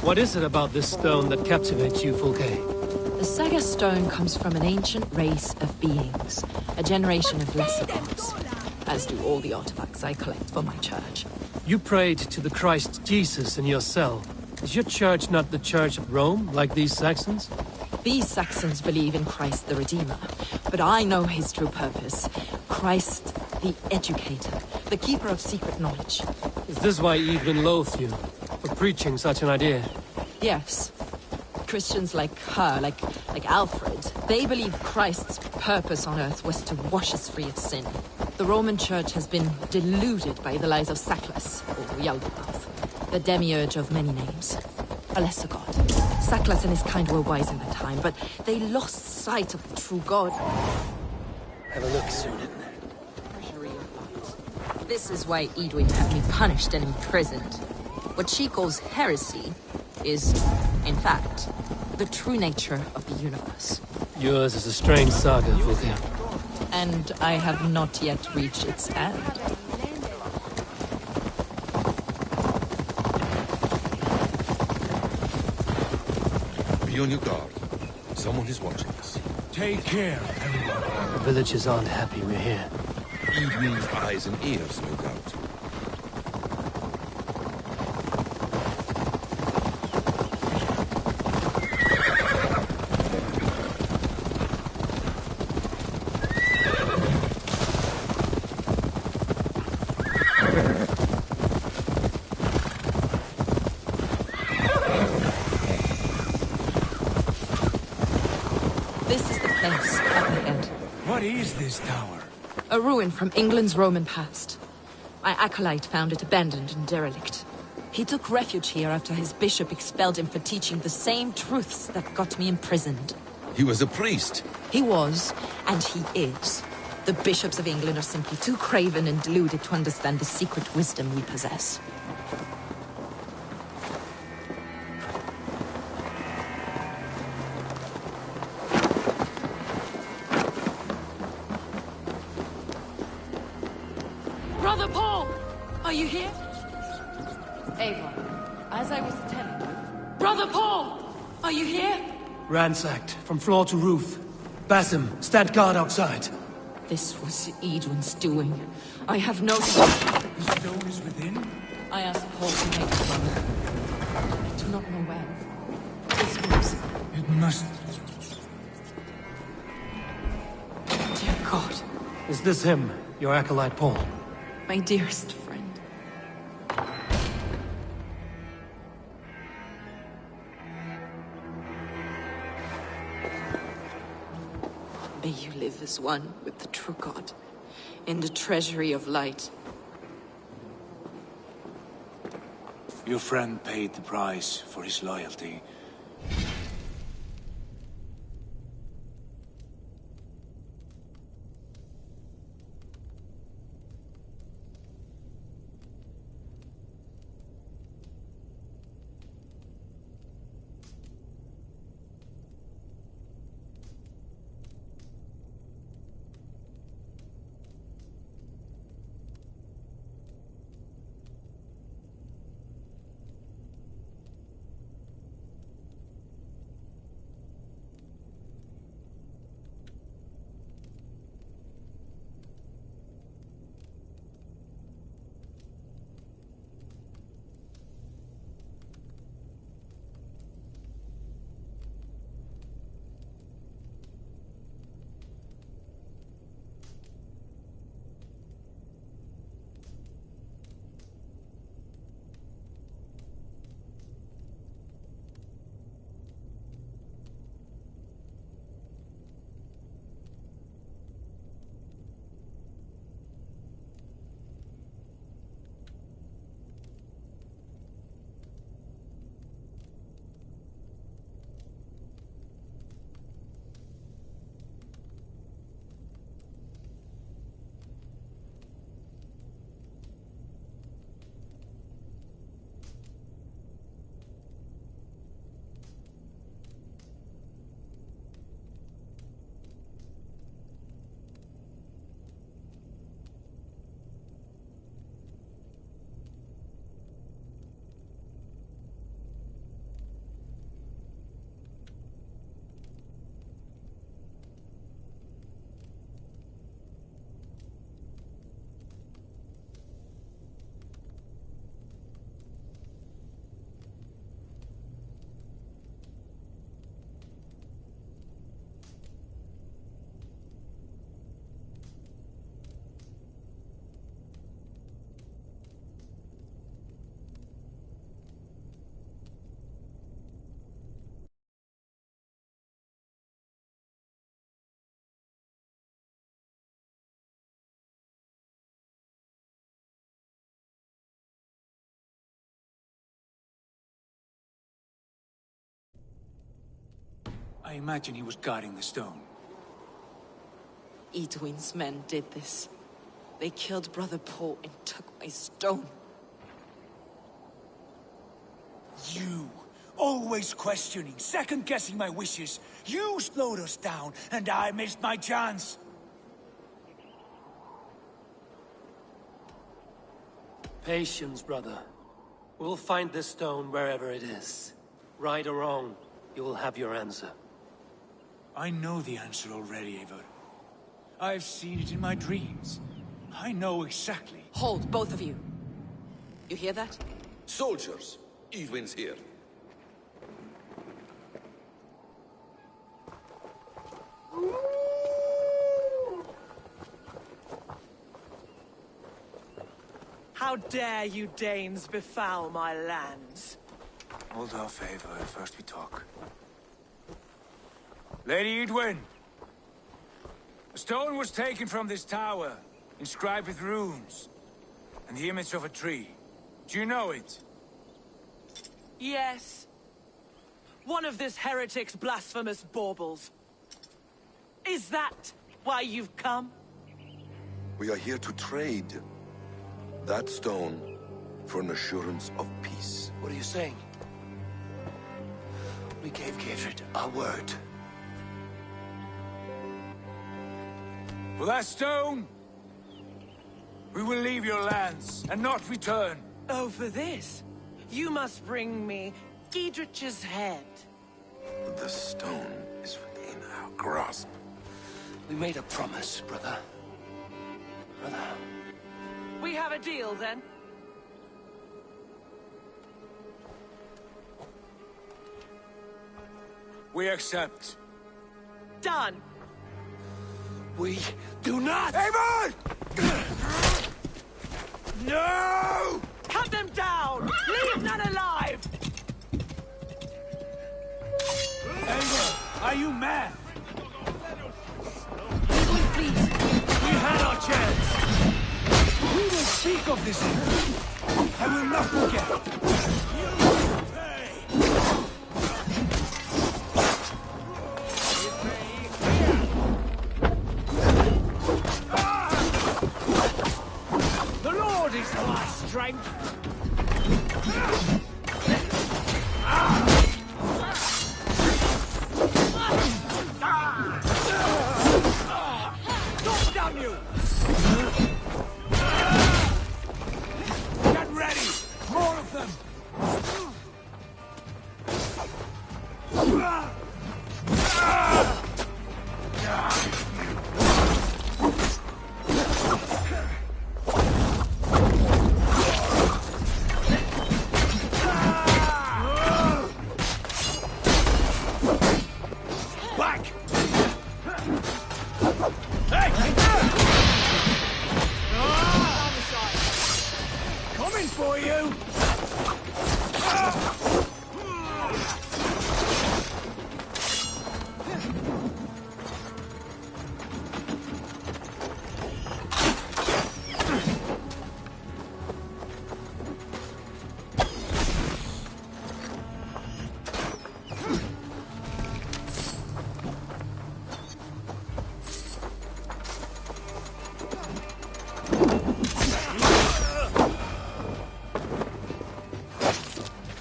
What is it about this stone that captivates you, Fulke? The Saga Stone comes from an ancient race of beings, a generation of lesser gods, as do all the artifacts I collect for my church. You prayed to the Christ Jesus in your cell. Is your church not the Church of Rome, like these Saxons? These Saxons believe in Christ the Redeemer, but I know his true purpose. Christ the Educator, the keeper of secret knowledge. Is this why Edwin loathed you, for preaching such an idea? Yes. Christians like her, like Alfred, they believe Christ's purpose on earth was to wash us free of sin. The Roman Church has been deluded by the lies of Saklas, or Yaldabaoth, the demiurge of many names. A lesser god. Saklas and his kind were wise in their time, but they lost sight of the true god. Have a look, Sunan. This is why Edwin had me punished and imprisoned. What she calls heresy is, in fact, the true nature of the universe. Yours is a strange saga, Fulke. And I have not yet reached its end. Be on your guard. Someone is watching us. Take care, everyone. The villagers aren't happy we're here. Edwin's eyes and ears, no doubt. What is this tower? A ruin from England's Roman past. My acolyte found it abandoned and derelict. He took refuge here after his bishop expelled him for teaching the same truths that got me imprisoned. He was a priest. He was, and he is. The bishops of England are simply too craven and deluded to understand the secret wisdom we possess. Brother Paul! Are you here? Avon, as I was telling you... Brother Paul! Are you here? Ransacked, from floor to roof. Basim, stand guard outside. This was Edwin's doing. I have no... The stone is within? I asked Paul to make it run. I do not know where. This moves. It must... Dear God. Is this him, your acolyte Paul? My dearest friend. May you live as one with the true God, in the treasury of light. Your friend paid the price for his loyalty. I imagine he was guarding the stone. Edwin's men did this. They killed Brother Paul and took my stone. You! Always questioning, second-guessing my wishes. You slowed us down, and I missed my chance. Patience, brother. We'll find this stone wherever it is. Right or wrong, you will have your answer. I know the answer already, Eivor. I've seen it in my dreams. I know exactly. Hold, both of you. You hear that? Soldiers, Edwin's here. How dare you Danes befoul my lands? Hold off, Eivor. First we talk. Lady Edwin! A stone was taken from this tower, inscribed with runes, and the image of a tree. Do you know it? Yes. One of this heretic's blasphemous baubles. Is that why you've come? We are here to trade that stone for an assurance of peace. What are you saying? We gave Gatred our word. For that stone, we will leave your lands and not return. Oh, for this? You must bring me Giedrich's head. The stone is within our grasp. We made a promise, brother. Brother. We have a deal, then? We accept. Done. We do not! Eivor! No! Cut them down! Leave none alive! Eivor, are you mad? Please, we had our chance. We will speak of this. I will not forget. strength. Don't down you! Get ready! More of them!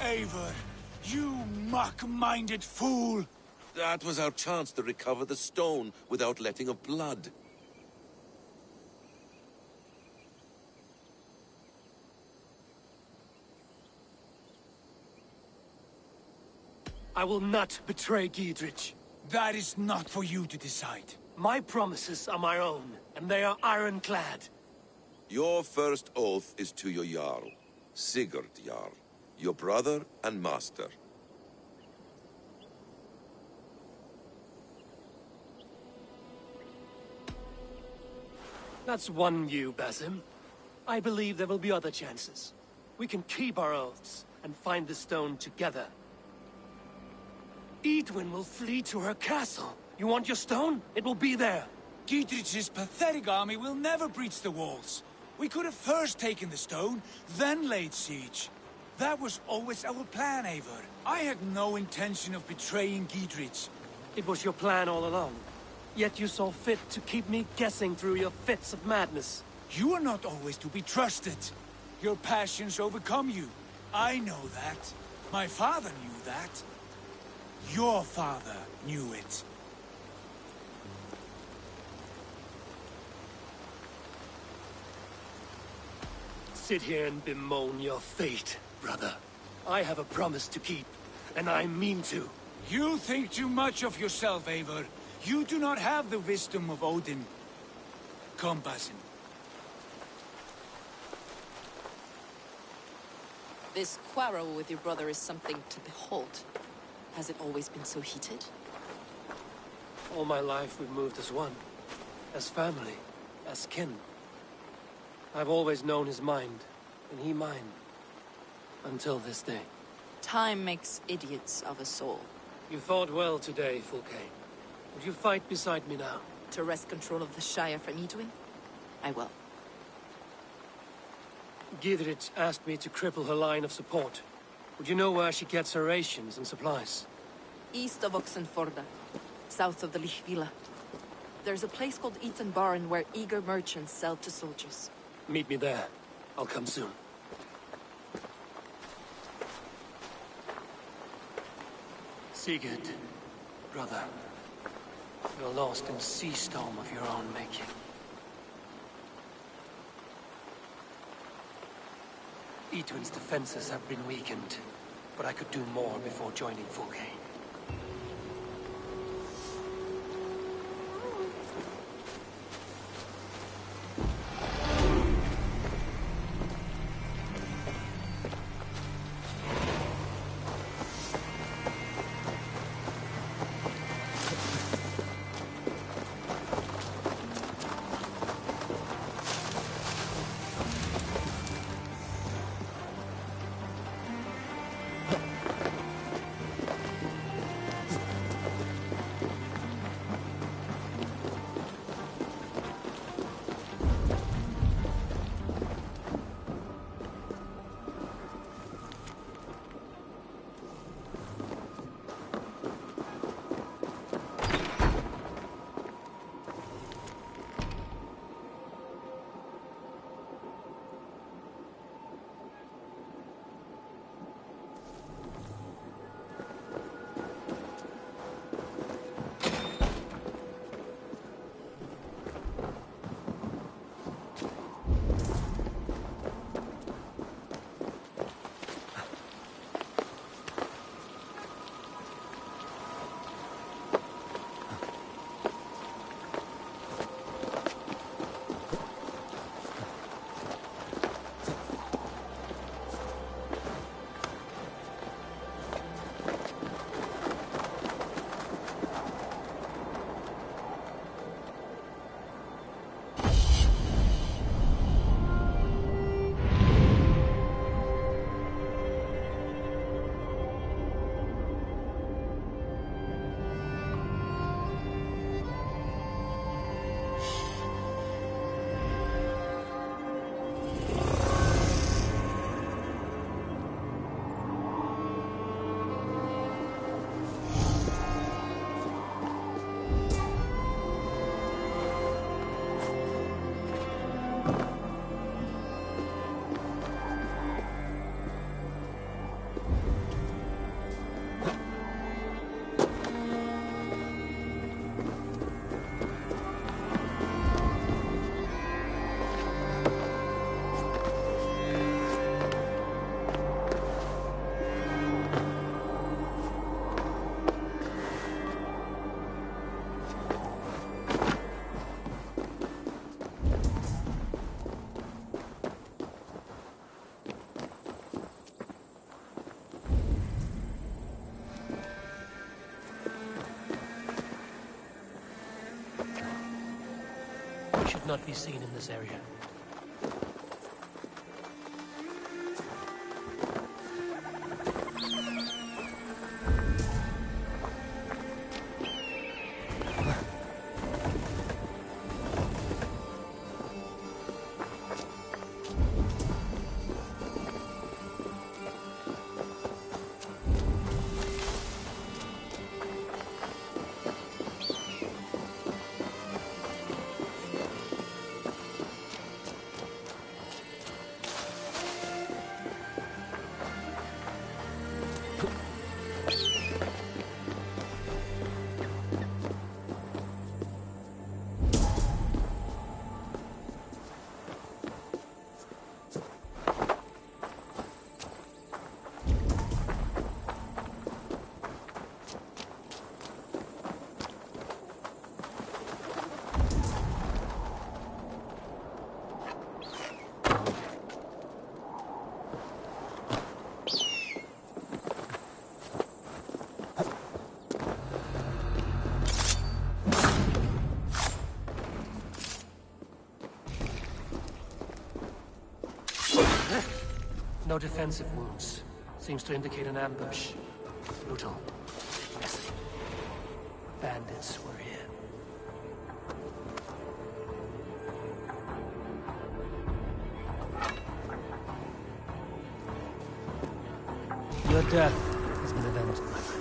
Eivor, you mock-minded fool! That was our chance to recover the stone without letting of blood. I will not betray Giedrich. That is not for you to decide. My promises are my own, and they are ironclad. Your first oath is to your Jarl, Sigurd Jarl, your brother and master. That's one you, Basim. I believe there will be other chances. We can keep our oaths and find the stone together. Edwin will flee to her castle. You want your stone? It will be there. Giedrich's pathetic army will never breach the walls. We could have first taken the stone, then laid siege. That was always our plan, Eivor. I had no intention of betraying Giedrich. It was your plan all along. Yet you saw fit to keep me guessing through your fits of madness. You are not always to be trusted. Your passions overcome you. I know that. My father knew that. Your father knew it. Sit here and bemoan your fate, brother. I have a promise to keep, and I mean to. You think too much of yourself, Eivor. You do not have the wisdom of Odin. Come, Basim. This quarrel with your brother is something to behold. Has it always been so heated? All my life we've moved as one. As family. As kin. I've always known his mind, and he mine. Until this day. Time makes idiots of us all. You fought well today, Fulke. Would you fight beside me now? to wrest control of the Shire from Edwin, I will. Gidrich asked me to cripple her line of support. Would you know where she gets her rations and supplies? East of Oxenforda, south of the Lichvila. There's a place called Eaton Barn where eager merchants sell to soldiers. Meet me there. I'll come soon. Sigurd, brother, you're lost in a sea storm of your own making. Edwin's defenses have been weakened, but I could do more before joining Fulke. Should not be seen in this area. No defensive wounds. Seems to indicate an ambush. Brutal. Messy. Bandits were here. Your death has been avenged, my friend.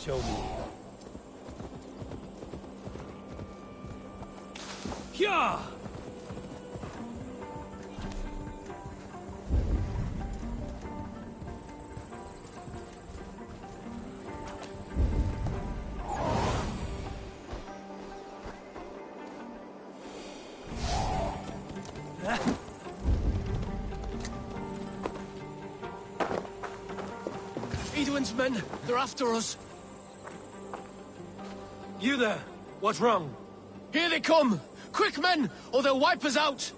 Show me. Yeah! Edwin's men, they're after us. You there, what's wrong? Here they come! Quick, men, or they'll wipe us out!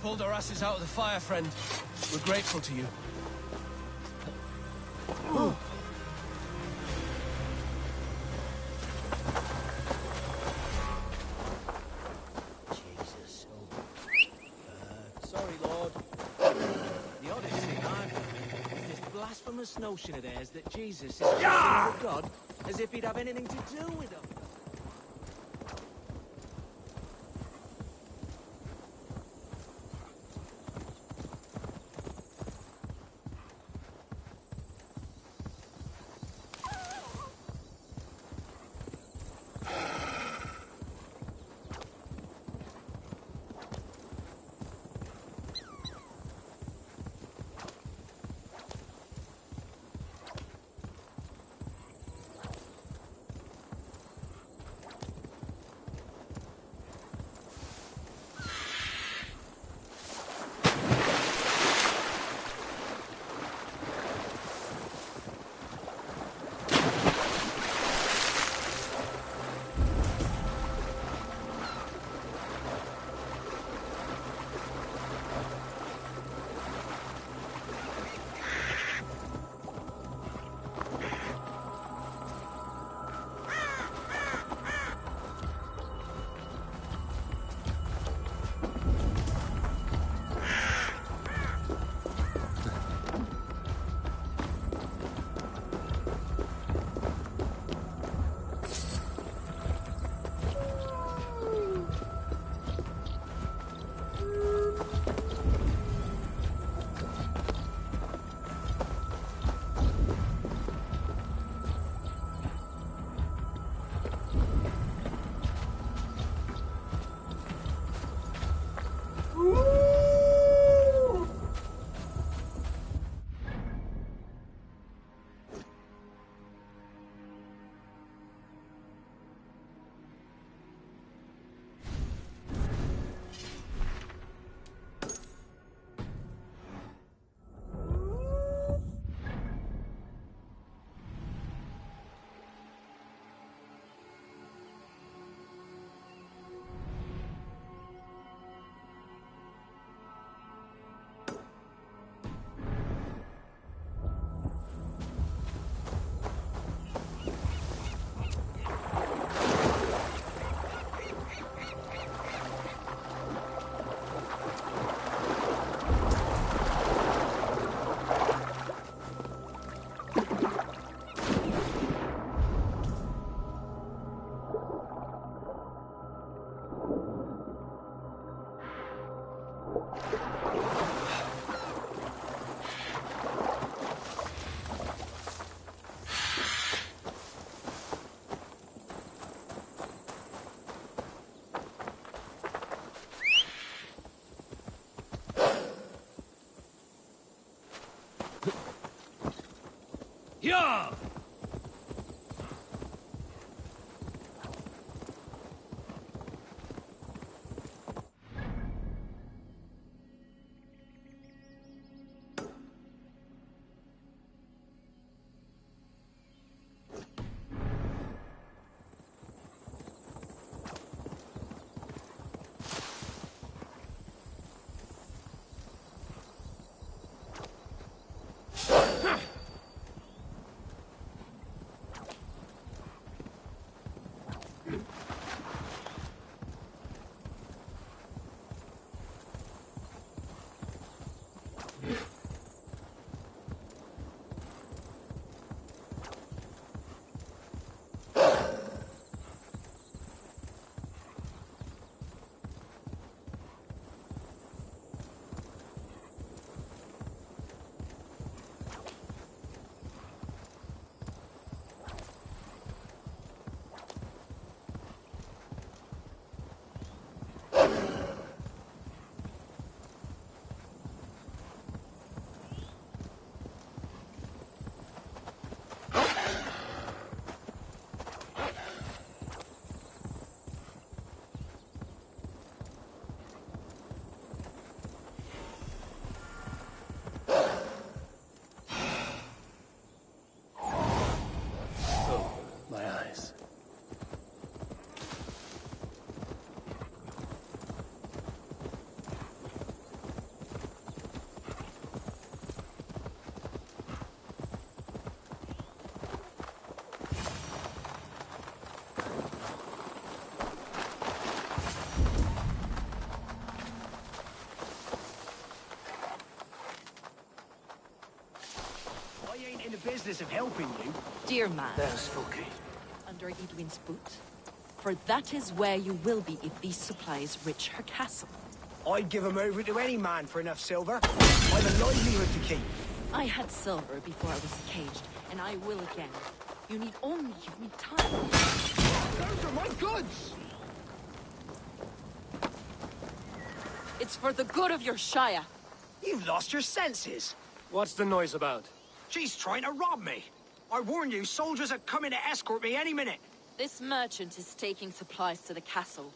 Pulled our asses out of the fire, friend. We're grateful to you. Jesus. Sorry, Lord. The oddest thing I've heard is this blasphemous notion of theirs that Jesus is the Son of God, as if he'd have anything to do with them. Yeah! In the business of helping you. Dear man. There's Fulke. Under Edwin's boot. For that is where you will be if these supplies reach her castle. I'd give them over to any man for enough silver. I've a livelihood to keep. I had silver before I was caged, and I will again. You need only give me time. Those are my goods! It's for the good of your Shire. You've lost your senses. What's the noise about? She's trying to rob me. I warn you, soldiers are coming to escort me any minute. This merchant is taking supplies to the castle.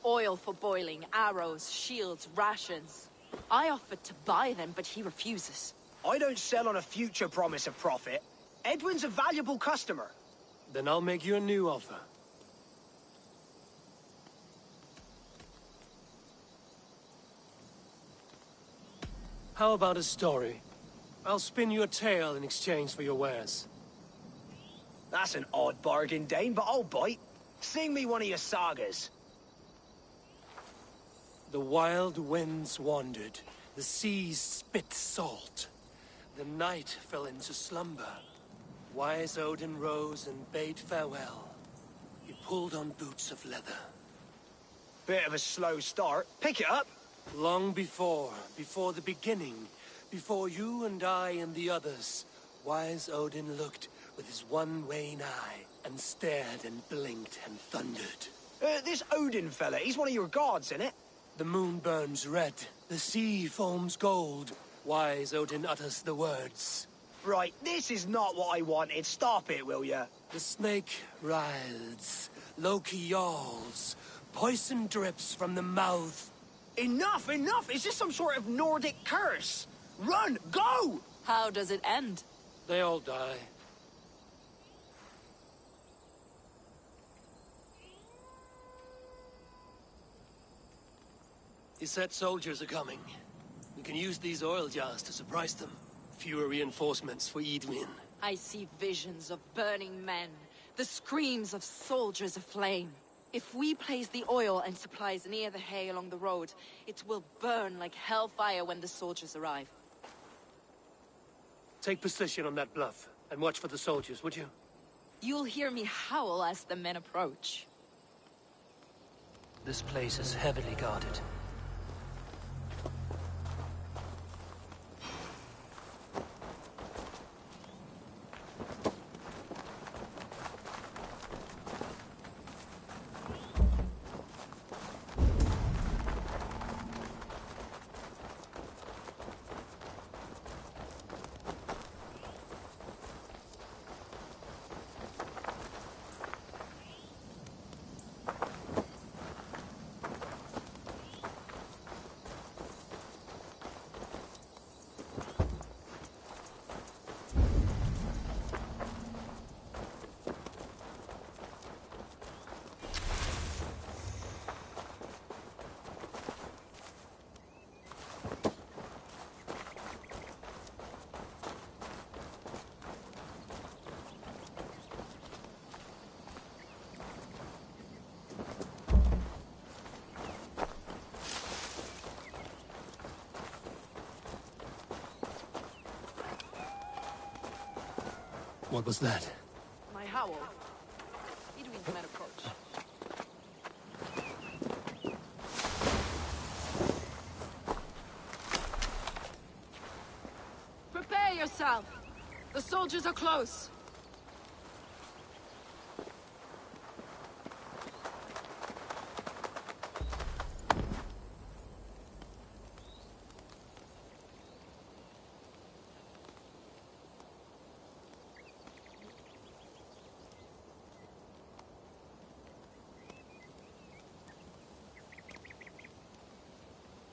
Oil for boiling, arrows, shields, rations. I offered to buy them, but he refuses. I don't sell on a future promise of profit. Edwin's a valuable customer. Then I'll make you a new offer. How about a story? I'll spin you a tale in exchange for your wares. That's an odd bargain, Dane, but I'll bite. Sing me one of your sagas. The wild winds wandered, the seas spit salt. The night fell into slumber. Wise Odin rose and bade farewell. He pulled on boots of leather. Bit of a slow start. Pick it up. Long before the beginning, before you and I and the others, wise Odin looked with his one wan eye and stared and blinked and thundered. This Odin fella, he's one of your gods, isn't it? The moon burns red, the sea foams gold. Wise Odin utters the words. Right, this is not what I wanted. Stop it, will ya? The snake writhes, Loki yawls, poison drips from the mouth. Enough, enough! Is this some sort of Nordic curse? Run! Go! How does it end? They all die. He said soldiers are coming. We can use these oil jars to surprise them. Fewer reinforcements for Edwin. I see visions of burning men, the screams of soldiers aflame. If we place the oil and supplies near the hay along the road, it will burn like hellfire when the soldiers arrive. Take position on that bluff, and watch for the soldiers, would you? You'll hear me howl as the men approach. This place is heavily guarded. What was that? My howl. Bedouins might approach. Prepare yourself! The soldiers are close!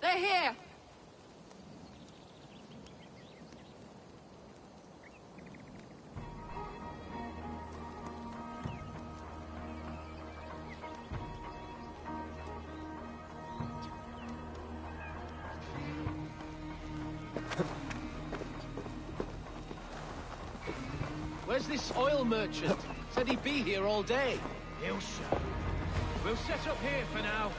They're here! Where's this oil merchant? Said he'd be here all day. He'll show. We'll set up here for now.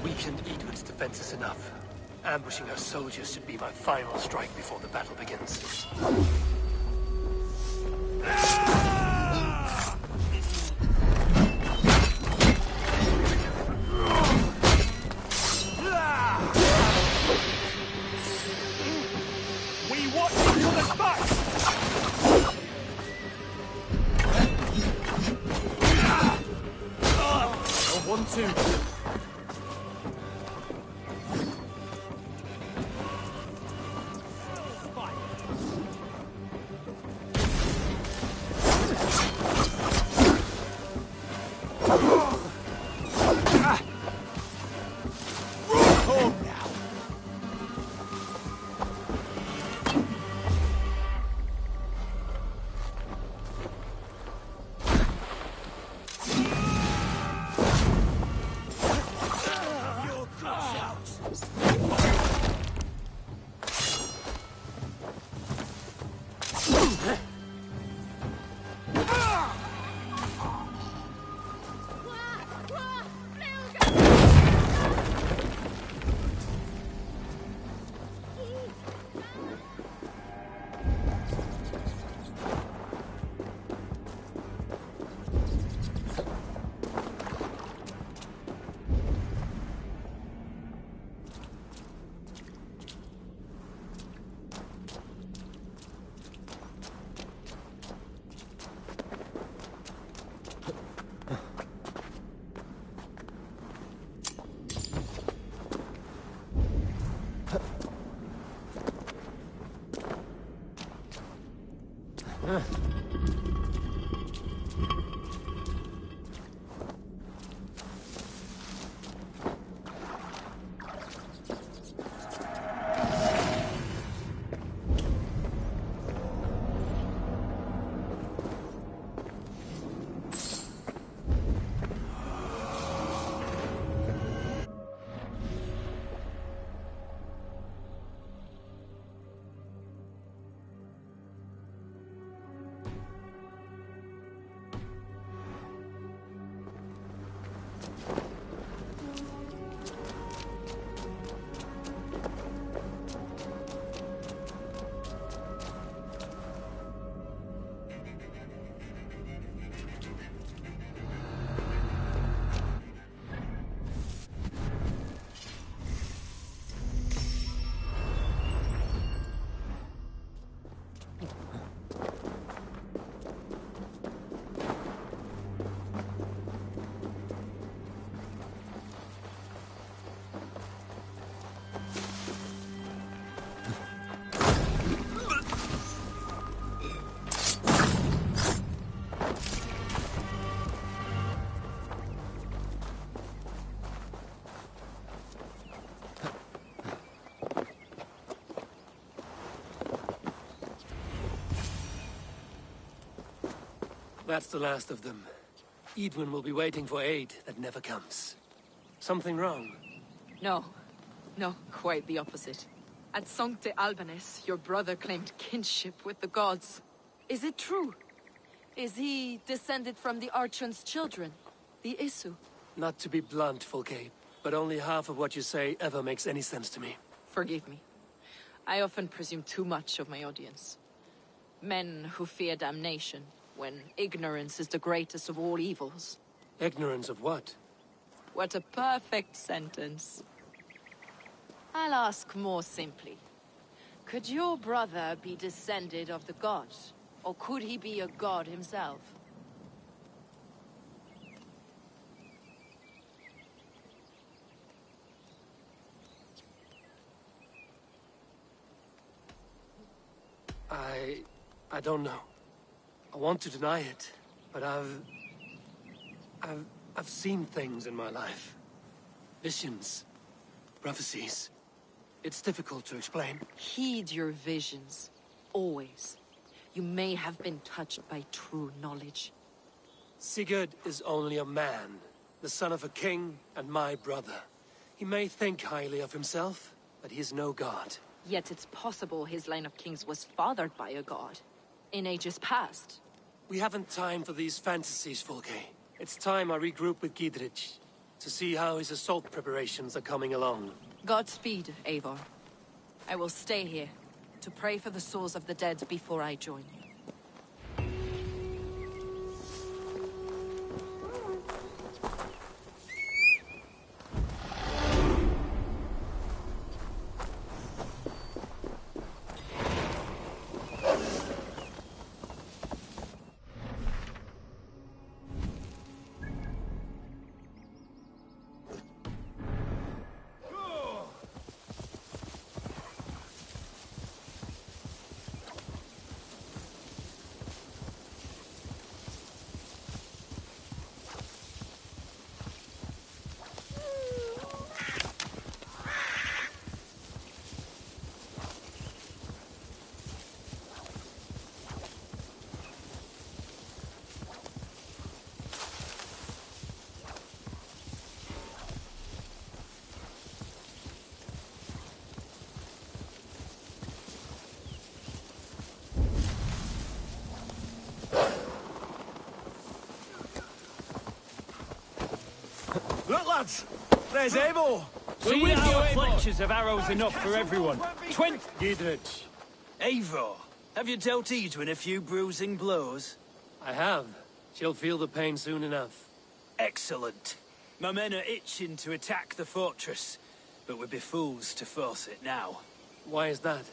Weakened Edward's defenses enough. Ambushing her soldiers should be my final strike before the battle begins. We watch each other's backs! 1-2. That's the last of them. Edwin will be waiting for aid that never comes. Something wrong? No. No, quite the opposite. At Sancte Albanus, your brother claimed kinship with the gods. Is it true? Is he descended from the Archon's children, the Isu? Not to be blunt, Fulke, but only half of what you say ever makes any sense to me. Forgive me. I often presume too much of my audience. Men who fear damnation, when ignorance is the greatest of all evils. Ignorance of what? What a perfect sentence. I'll ask more simply. Could your brother be descended of the gods? Or could he be a god himself? I don't know. I want to deny it, but I've seen things in my life. Visions. Prophecies. It's difficult to explain. Heed your visions. Always. You may have been touched by true knowledge. Sigurd is only a man, the son of a king and my brother. He may think highly of himself, but he is no god. Yet it's possible his line of kings was fathered by a god. In ages past. We haven't time for these fantasies, Fulke. It's time I regroup with Giedrich, to see how his assault preparations are coming along. Godspeed, Eivor. I will stay here, to pray for the souls of the dead before I join you. Look, lads! There's Eivor! So we have fletchers of arrows enough for everyone. 20... Giedrich. Eivor, have you dealt Edwin a few bruising blows? I have. She'll feel the pain soon enough. Excellent. My men are itching to attack the fortress, but we'd be fools to force it now. Why is that?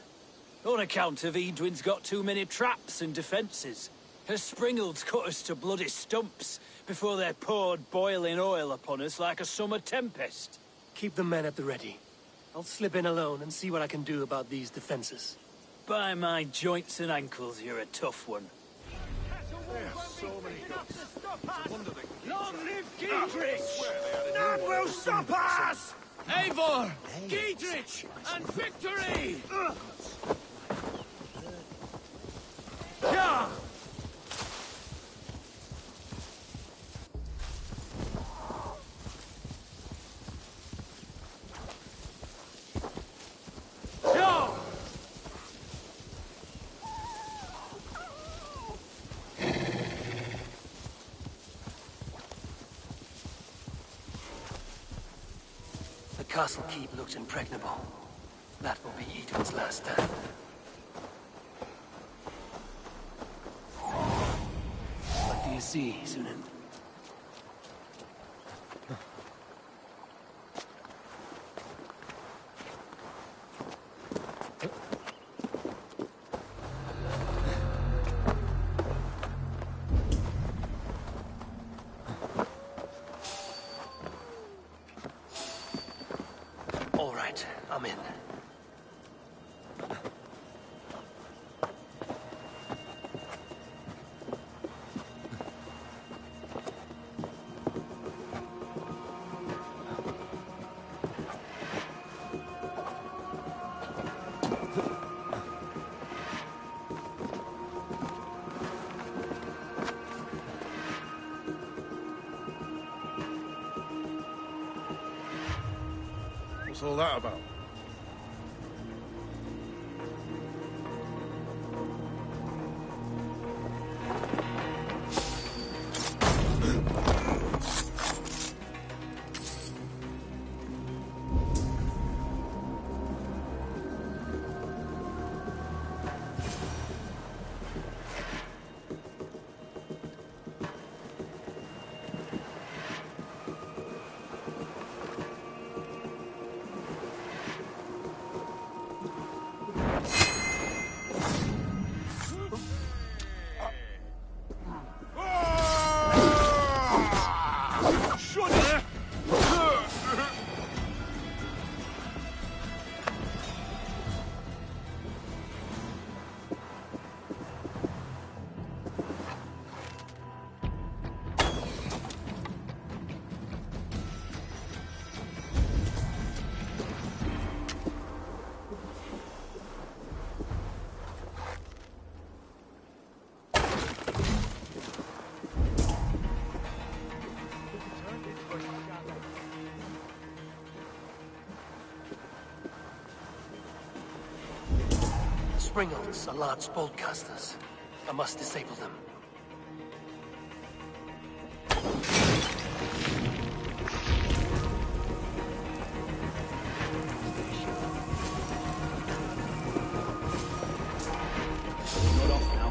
On account of Edwin's got too many traps and defences. Her springalds cut us to bloody stumps before they poured boiling oil upon us like a summer tempest. Keep the men at the ready. I'll slip in alone and see what I can do about these defences. By my joints and ankles, you're a tough one. Long live Giedrich! None will stop us! Eivor! Giedrich! And victory! Yeah! The castle keep looks impregnable. That will be Edwin's last stand. What do you see, Sunan? All right, I'm in. all that about? Springolds are large boltcasters. I must disable them. Not off now.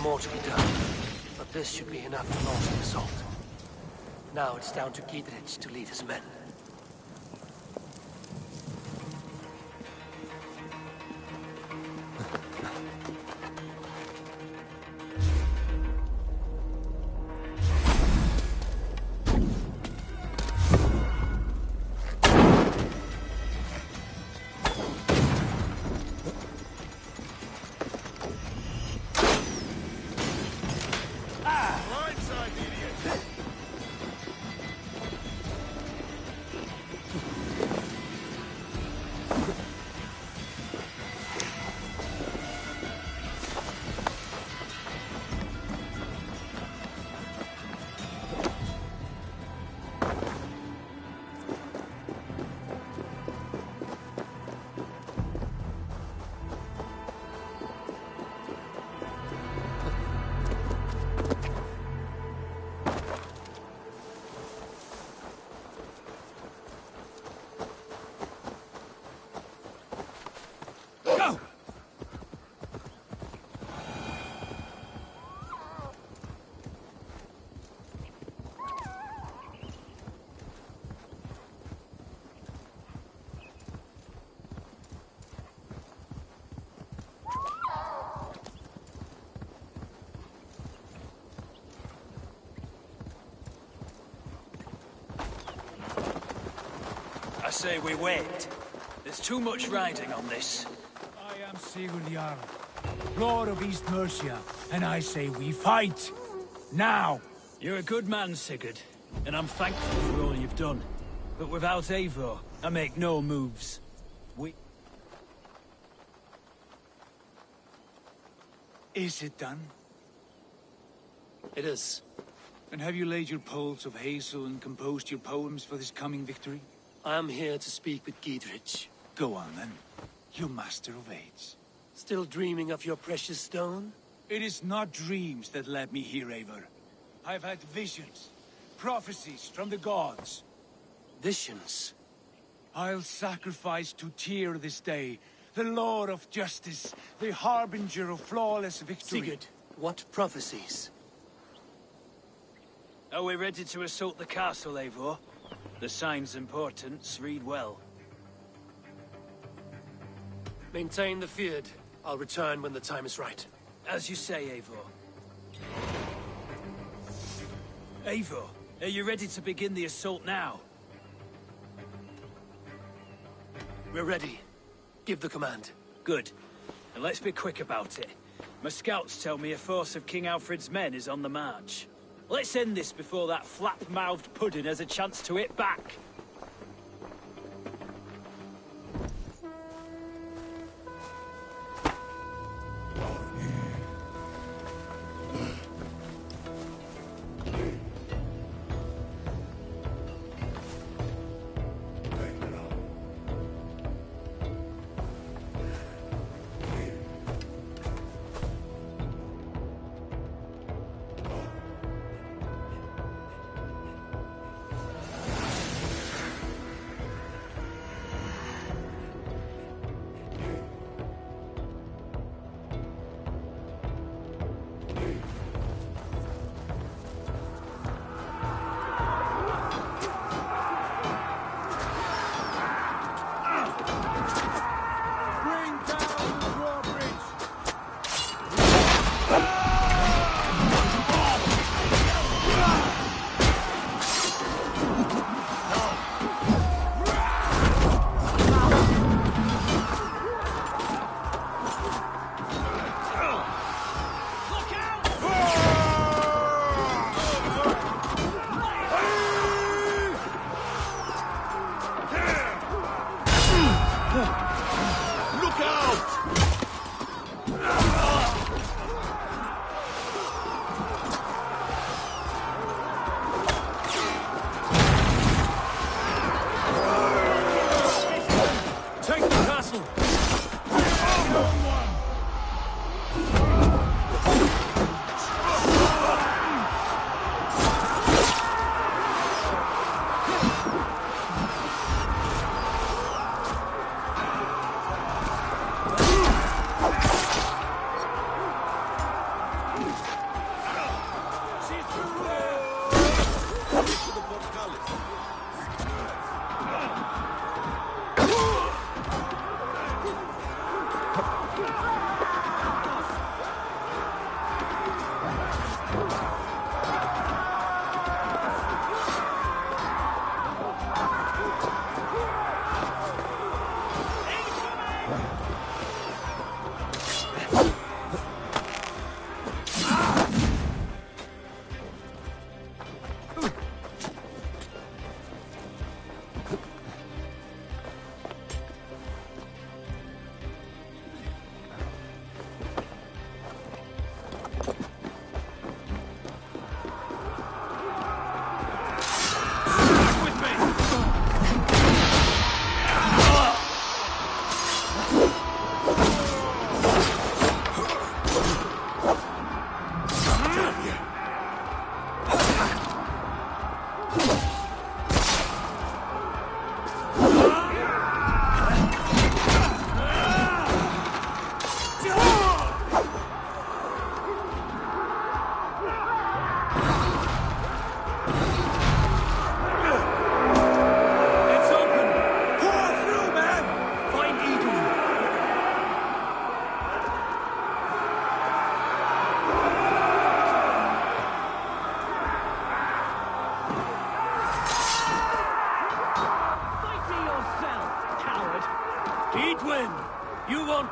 more to be done, but this should be enough to launch the assault. Now it's down to Giedrich to lead his men. I say we wait. There's too much riding on this. I am Sigurd Jarl, Lord of East Mercia, and I say we fight! Now! You're a good man, Sigurd, and I'm thankful for all you've done. But without Eivor, I make no moves. Is it done? It is. And have you laid your poles of hazel and composed your poems for this coming victory? I am here to speak with Giedrich. Go on, then. You master of aids. Still dreaming of your precious stone? It is not dreams that led me here, Eivor. I've had visions, prophecies from the gods. Visions? I'll sacrifice to Tyr this day, the Lord of Justice, the harbinger of flawless victory. Sigurd, what prophecies? Are we ready to assault the castle, Eivor? The sign's importance, read well. Maintain the field. I'll return when the time is right. As you say, Eivor. Eivor, are you ready to begin the assault now? We're ready. Give the command. Good. And let's be quick about it. My scouts tell me a force of King Alfred's men is on the march. Let's end this before that flap-mouthed pudding has a chance to hit back.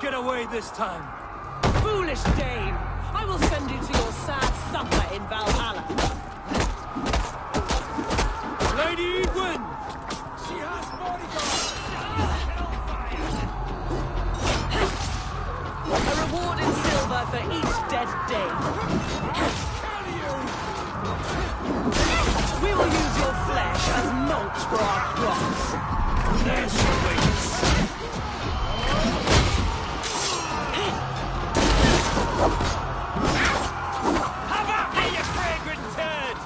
Get away this time. Foolish Dane! I will send you to your sad supper in Valhalla. Lady Edwin! She has bodyguards! A reward in silver for each dead Dane. We will use your flesh as mulch for our crops. There's your wings. Have at me, you fragrant turd!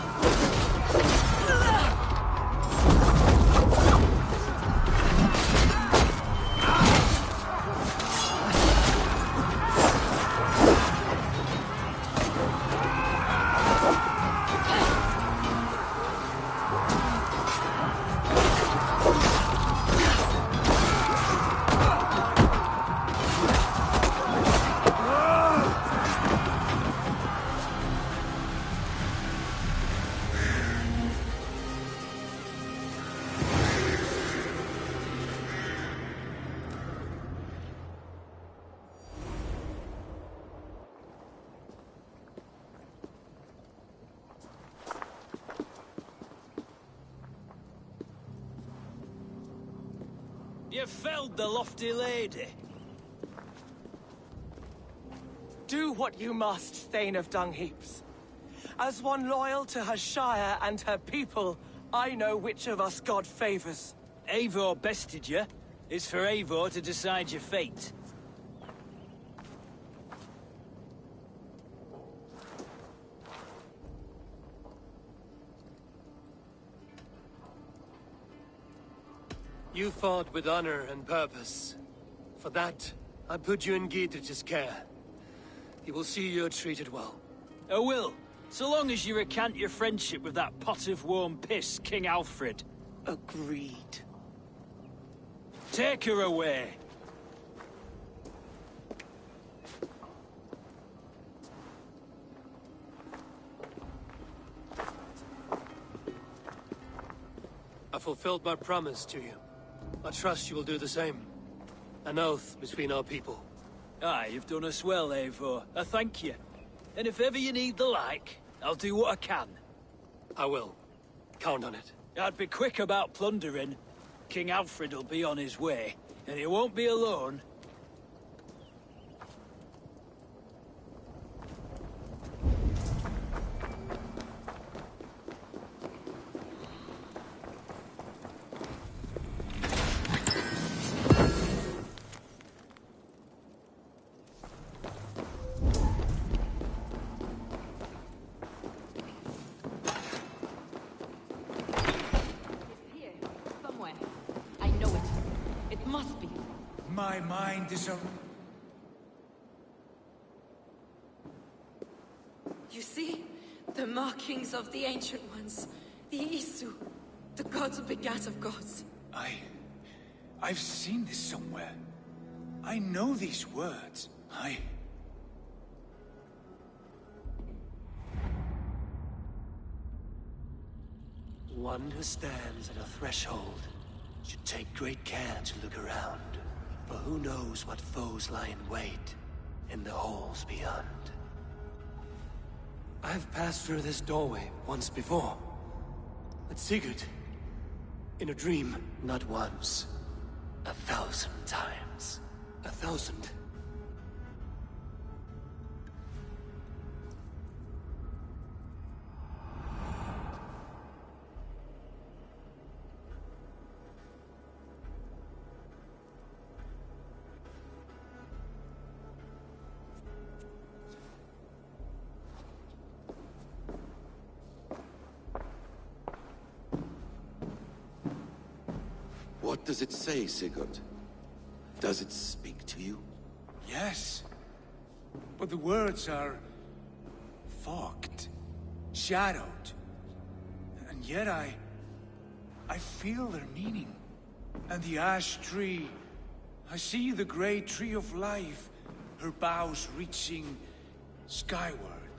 You felled the lofty lady. Do what you must, Thane of Dungheaps. As one loyal to her shire and her people, I know which of us God favors. Eivor bested you. It's for Eivor to decide your fate. You fought with honor and purpose. For that, I put you in Gietrich's care. He will see you're treated well. I will, so long as you recant your friendship with that pot of warm piss, King Alfred. Agreed. Take her away. I fulfilled my promise to you. I trust you will do the same. An oath between our people. Aye, you've done us well, Eivor. I thank you. And if ever you need the like, I'll do what I can. I will. Count on it. I'd be quick about plundering. King Alfred will be on his way, and he won't be alone. My mind is a... You see? The markings of the Ancient Ones. The Isu. The gods begat of gods. I've seen this somewhere. I know these words. One who stands at a threshold should take great care to look around, for who knows what foes lie in wait in the halls beyond. I've passed through this doorway once before, with Sigurd, in a dream, not once, 1,000 times. 1,000. What does it say, Sigurd? Does it speak to you? Yes. But the words are... fogged. Shadowed. And yet I feel their meaning. And the ash tree... I see the great tree of life, her boughs reaching skyward,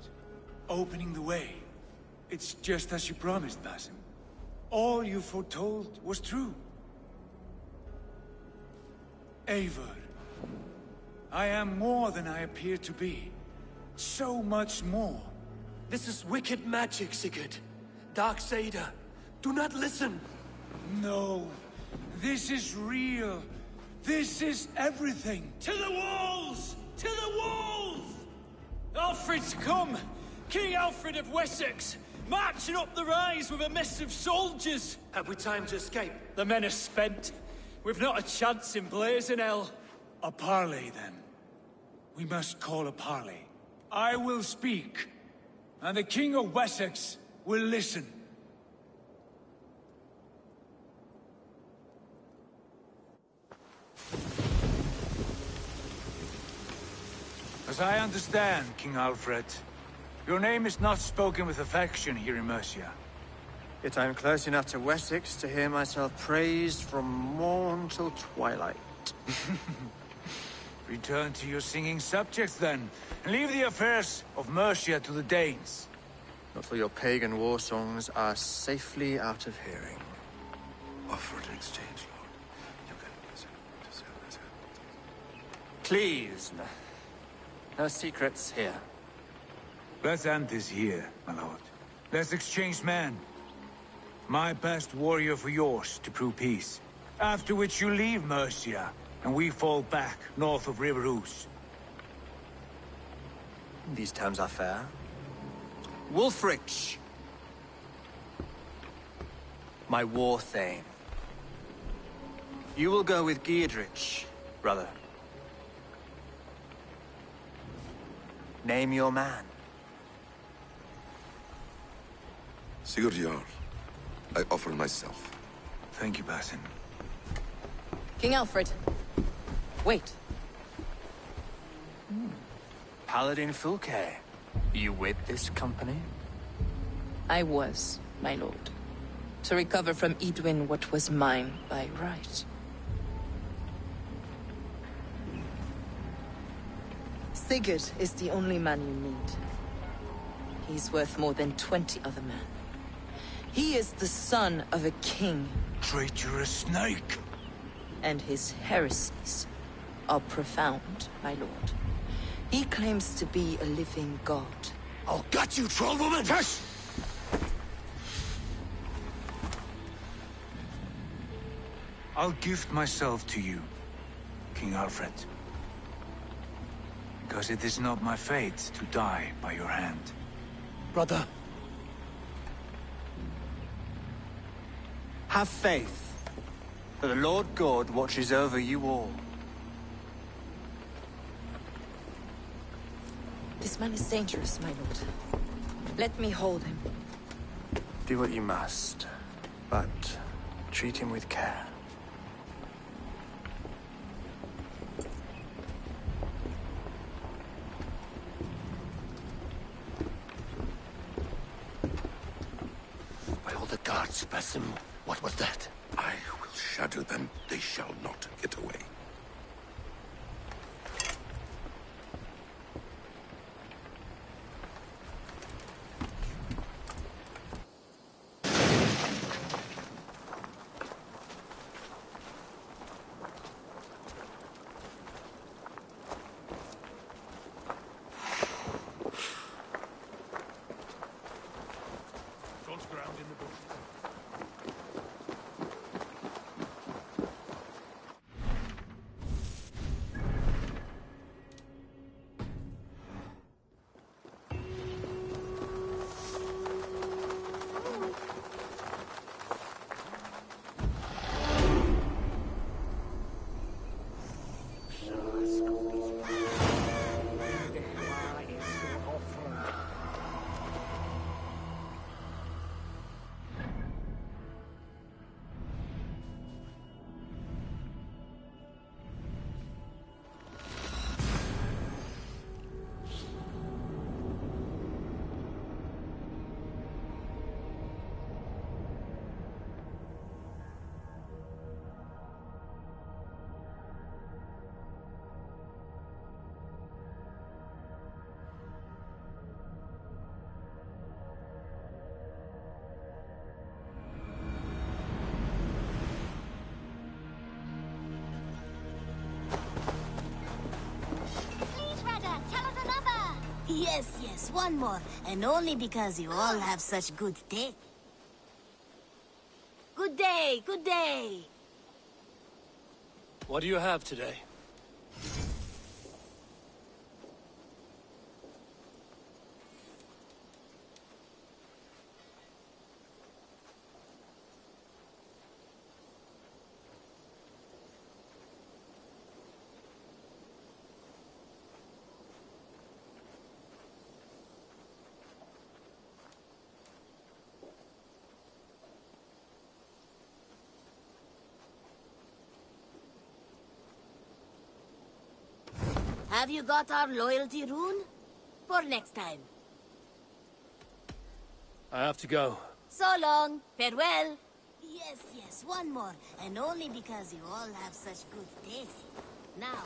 opening the way. It's just as you promised, Basim. All you foretold was true. Eivor, I am more than I appear to be. So much more. This is wicked magic, Sigurd. Darksader, do not listen. No, this is real. This is everything. To the walls! To the walls! Alfred's come! King Alfred of Wessex! Marching up the rise with a mess of soldiers! Have we time to escape? The men are spent. We've not a chance in blazing hell. A parley, then. We must call a parley. I will speak, and the King of Wessex will listen. As I understand, King Alfred, your name is not spoken with affection here in Mercia. Yet I am close enough to Wessex to hear myself praised from morn till twilight. Return to your singing subjects, then, and leave the affairs of Mercia to the Danes. Not till your pagan war songs are safely out of hearing. Offer to exchange, Lord. Please, no secrets here. Let's end this here, my lord. Let's exchange men. My best warrior for yours to prove peace. After which you leave Mercia, and we fall back north of River Ouse. These terms are fair. Wulfrich! My war thane. You will go with Giedrich, brother. Name your man. Sigurd Jarl, I offer myself. Thank you, Basim. King Alfred. Wait. Paladin Fulke. You with this company? I was, my lord. To recover from Edwin what was mine by right. Sigurd is the only man you need. He's worth more than 20 other men. He is the son of a king. Traitorous snake! And his heresies are profound, my lord. He claims to be a living god. I'll gut you, troll woman! Hush! I'll gift myself to you, King Alfred. Because it is not my fate to die by your hand. Brother. Have faith that the Lord God watches over you all. This man is dangerous, my lord. Let me hold him. Do what you must, but treat him with care. guards, Basim. What was that? I will shatter them. They shall not get away. Yes, one more. And only because you all have such good taste. Good day, good day. What do you have today? Have you got our loyalty rune? For next time. I have to go. So long. Farewell. Yes, one more. And only because you all have such good taste. Now,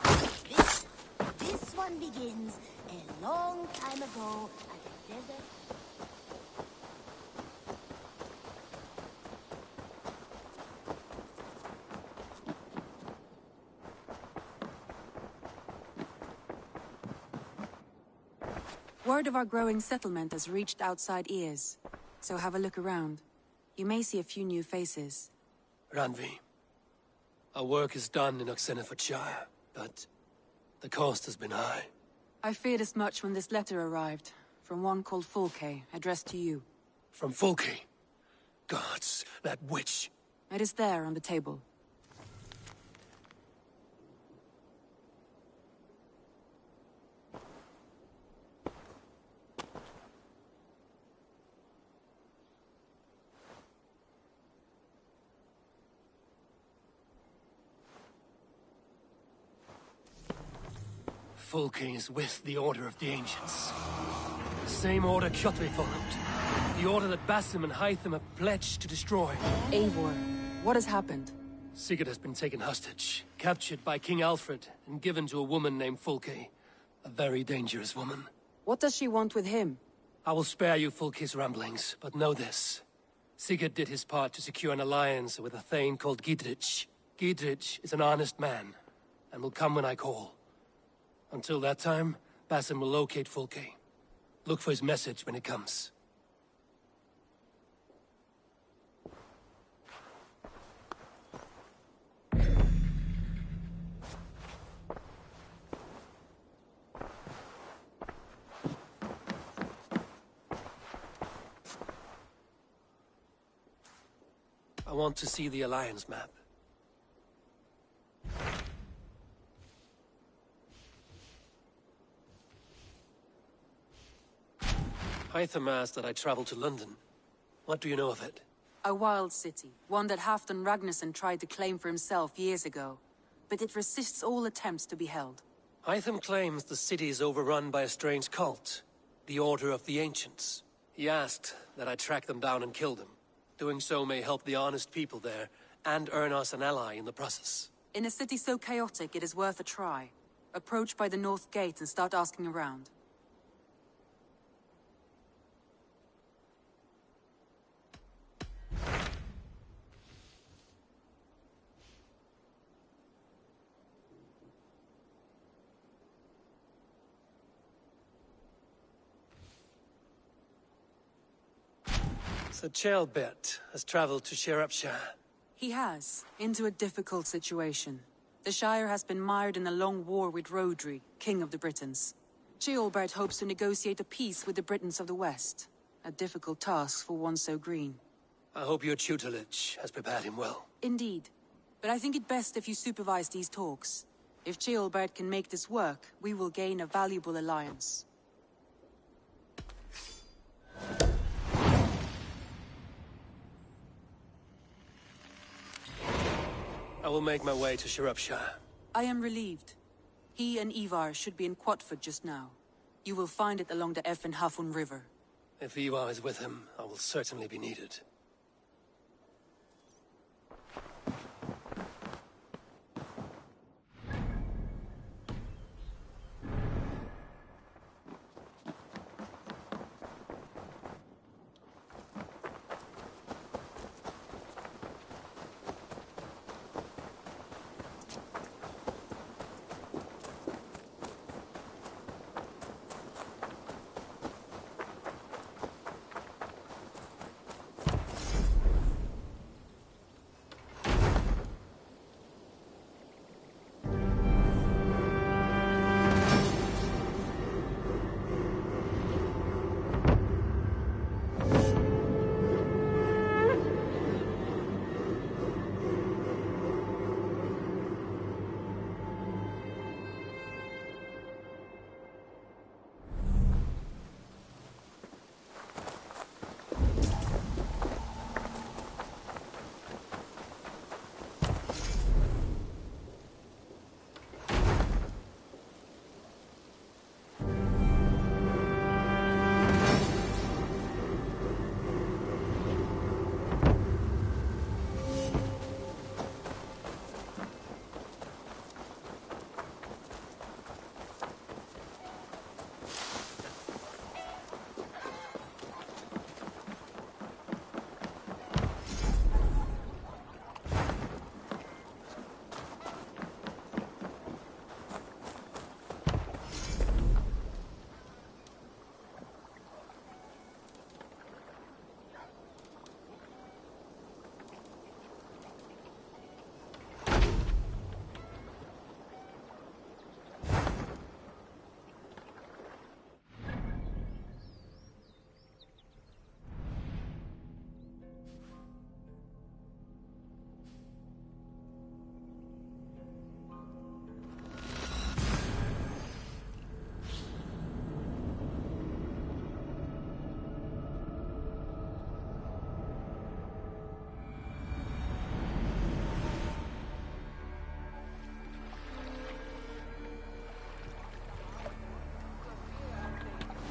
this one begins a long time ago at a desert. Word of our growing settlement has reached outside ears, so have a look around. You may see a few new faces. Ranvi, our work is done in Oxenfordshire, but the cost has been high. I feared as much when this letter arrived, from one called Fulke, addressed to you. From Fulke? Gods, that witch! It is there on the table. Fulke is with the Order of the Ancients. The same order Kjotve followed. The order that Basim and Hytham have pledged to destroy. Eivor, what has happened? Sigurd has been taken hostage, captured by King Alfred, and given to a woman named Fulke. A very dangerous woman. What does she want with him? I will spare you Fulke's ramblings, but know this. Sigurd did his part to secure an alliance with a thane called Gidrich. Gidrich is an honest man, and will come when I call. Until that time, Basim will locate Fulke. Look for his message when it comes. I want to see the Alliance map. Hytham asked that I travel to London. What do you know of it? A wild city, one that Halfdan Ragnarsson tried to claim for himself years ago. But it resists all attempts to be held. Hytham claims the city is overrun by a strange cult, the Order of the Ancients. He asked that I track them down and kill them. Doing so may help the honest people there, and earn us an ally in the process. In a city so chaotic, it is worth a try. Approach by the north gate and start asking around. So Ceolbert has traveled to Shropshire. He has, into a difficult situation. The Shire has been mired in a long war with Rodri, King of the Britons. Ceolbert hopes to negotiate a peace with the Britons of the West. A difficult task for one so green. I hope your tutelage has prepared him well. Indeed. But I think it best if you supervise these talks. If Ceolbert can make this work, we will gain a valuable alliance. I will make my way to Shropshire. I am relieved. He and Ivar should be in Quatford just now. You will find it along the Effen Hafun River. If Ivar is with him, I will certainly be needed.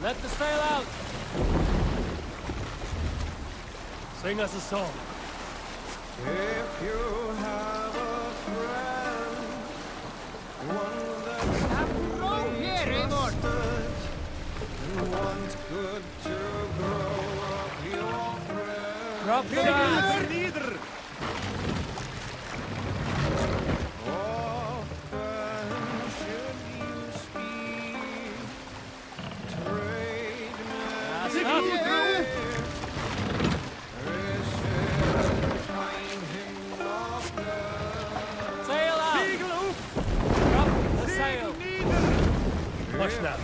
Let the sail out! Sing us a song. If you have a friend, one that's trusted, and one's good to grow up your friend. Drop the knives! Neither! Often should you speak, trade men. Sail out! Drop the sail! Push now.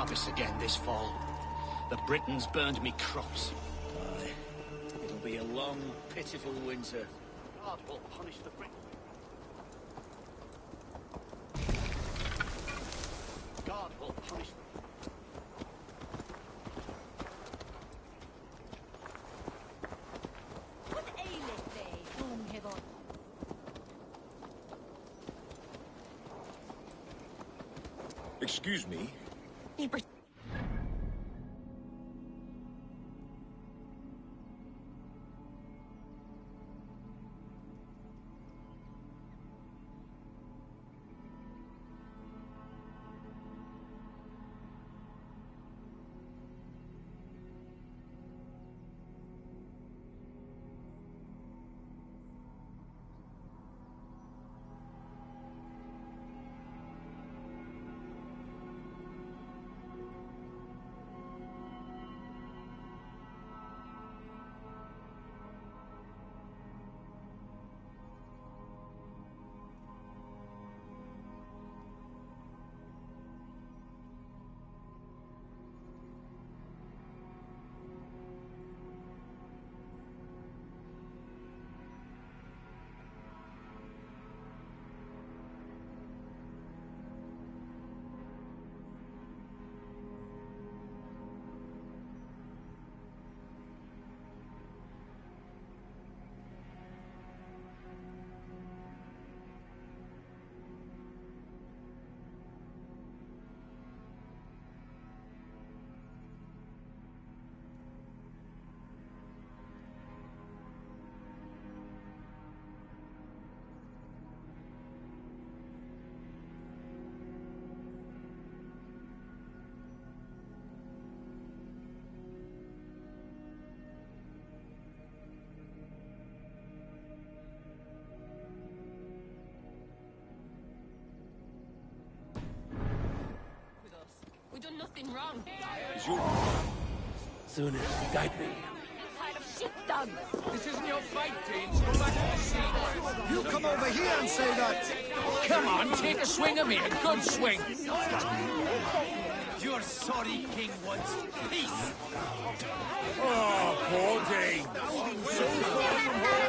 harvest again this fall. The Britons burned me crops. Aye. It'll be a long, pitiful winter. God will punish the Britons. God will punish them. What aileth thee, Doomheaven? Excuse me? We done nothing wrong. Sooner, guide me. Kind of shit done. This isn't your fight, teens. Go back to the seat. You come over here and say that. Come on, take a swing of me, a good swing. Your sorry king wants peace. Oh, poor Dane. So far from home.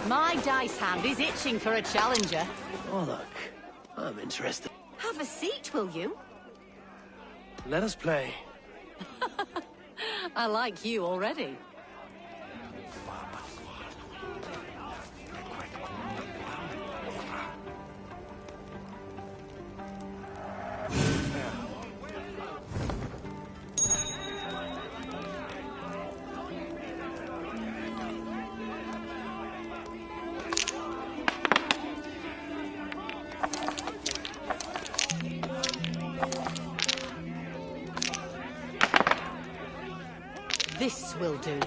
My dice hand is itching for a challenger. Oh, look. I'm interested. Have a seat, will you? Let us play. I like you already. This will do.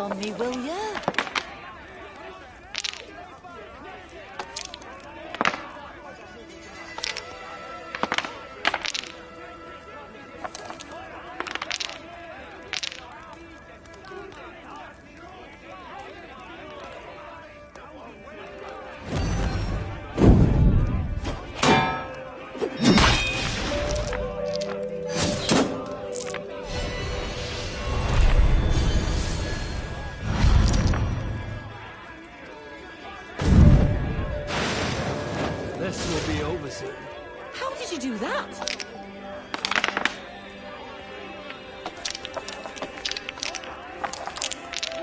on me, will ya? This will be over soon. How did you do that?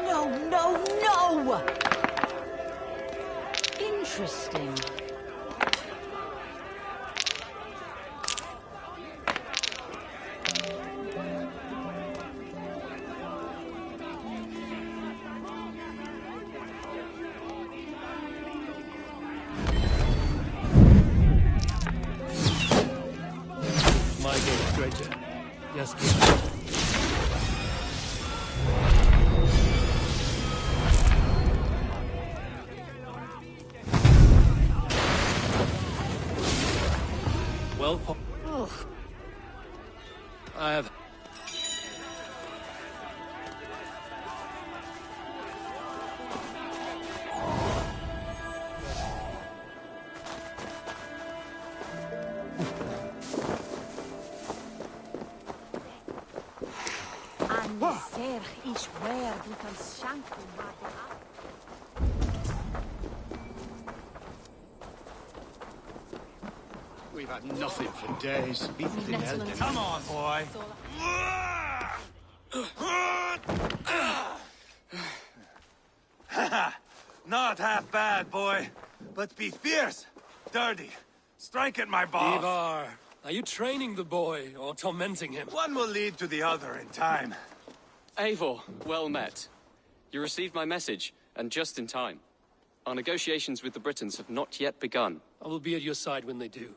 No, no, no! Interesting. My game, stranger. Yes, King. Well, I have... We've had nothing for days. Come on, boy. Not half bad, boy. But be fierce, dirty. Strike at my balls. Ivar, are you training the boy or tormenting him? One will lead to the other in time. Eivor, well met. You received my message, and just in time. Our negotiations with the Britons have not yet begun. I will be at your side when they do.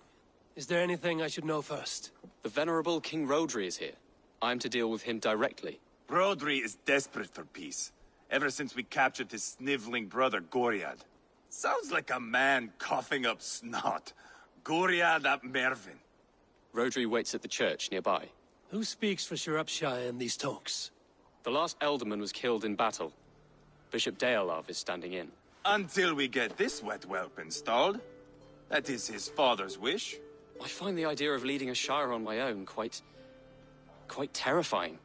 Is there anything I should know first? The venerable King Rodri is here. I am to deal with him directly. Rodri is desperate for peace. Ever since we captured his sniveling brother, Goriad. Sounds like a man coughing up snot. Goriad ap Mervin. Rodri waits at the church nearby. Who speaks for Shropshire in these talks? The last alderman was killed in battle. Bishop Deolav is standing in. Until we get this wet whelp installed. That is his father's wish. I find the idea of leading a shire on my own quite terrifying.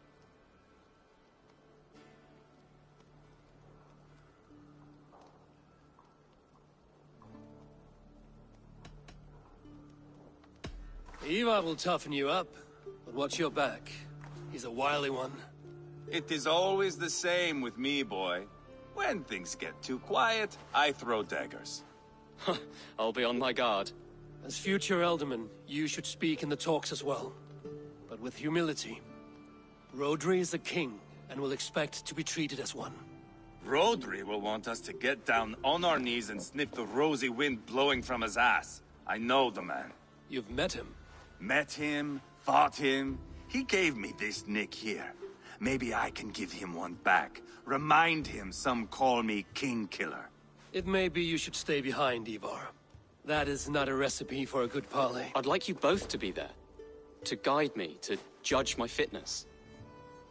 Ivar will toughen you up, but watch your back. He's a wily one. It is always the same with me, boy. When things get too quiet, I throw daggers. I'll be on my guard. As future Elderman, you should speak in the talks as well. But with humility. Rodri is a king, and will expect to be treated as one. Rodri will want us to get down on our knees and sniff the rosy wind blowing from his ass. I know the man. You've met him? Met him, fought him. He gave me this nick here. Maybe I can give him one back. Remind him some call me King Killer. It may be you should stay behind, Ivar. That is not a recipe for a good parley. I'd like you both to be there. To guide me, to judge my fitness.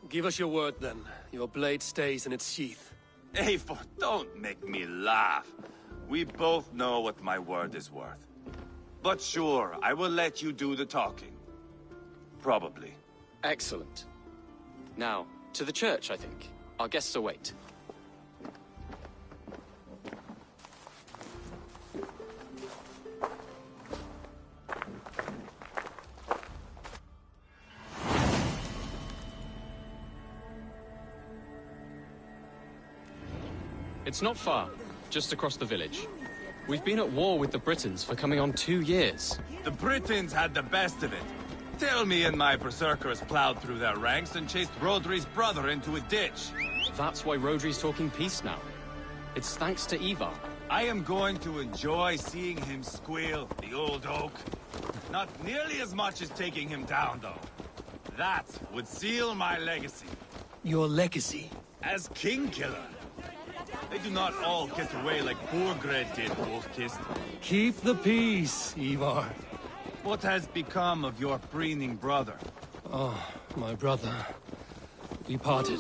Give us your word, then. Your blade stays in its sheath. Eivor, don't make me laugh. We both know what my word is worth. But sure, I will let you do the talking. Probably. Excellent. Now, to the church, I think. Our guests await. It's not far, just across the village. We've been at war with the Britons for coming on 2 years. The Britons had the best of it. Tell me and my berserkers plowed through their ranks and chased Rodri's brother into a ditch. That's why Rodri's talking peace now. It's thanks to Ivar. I am going to enjoy seeing him squeal, the old oak. Not nearly as much as taking him down, though. That would seal my legacy. Your legacy? As King Killer. They do not all get away like Borgred did, Wolf-Kissed. Keep the peace, Ivar. What has become of your preening brother? Oh, my brother. We parted.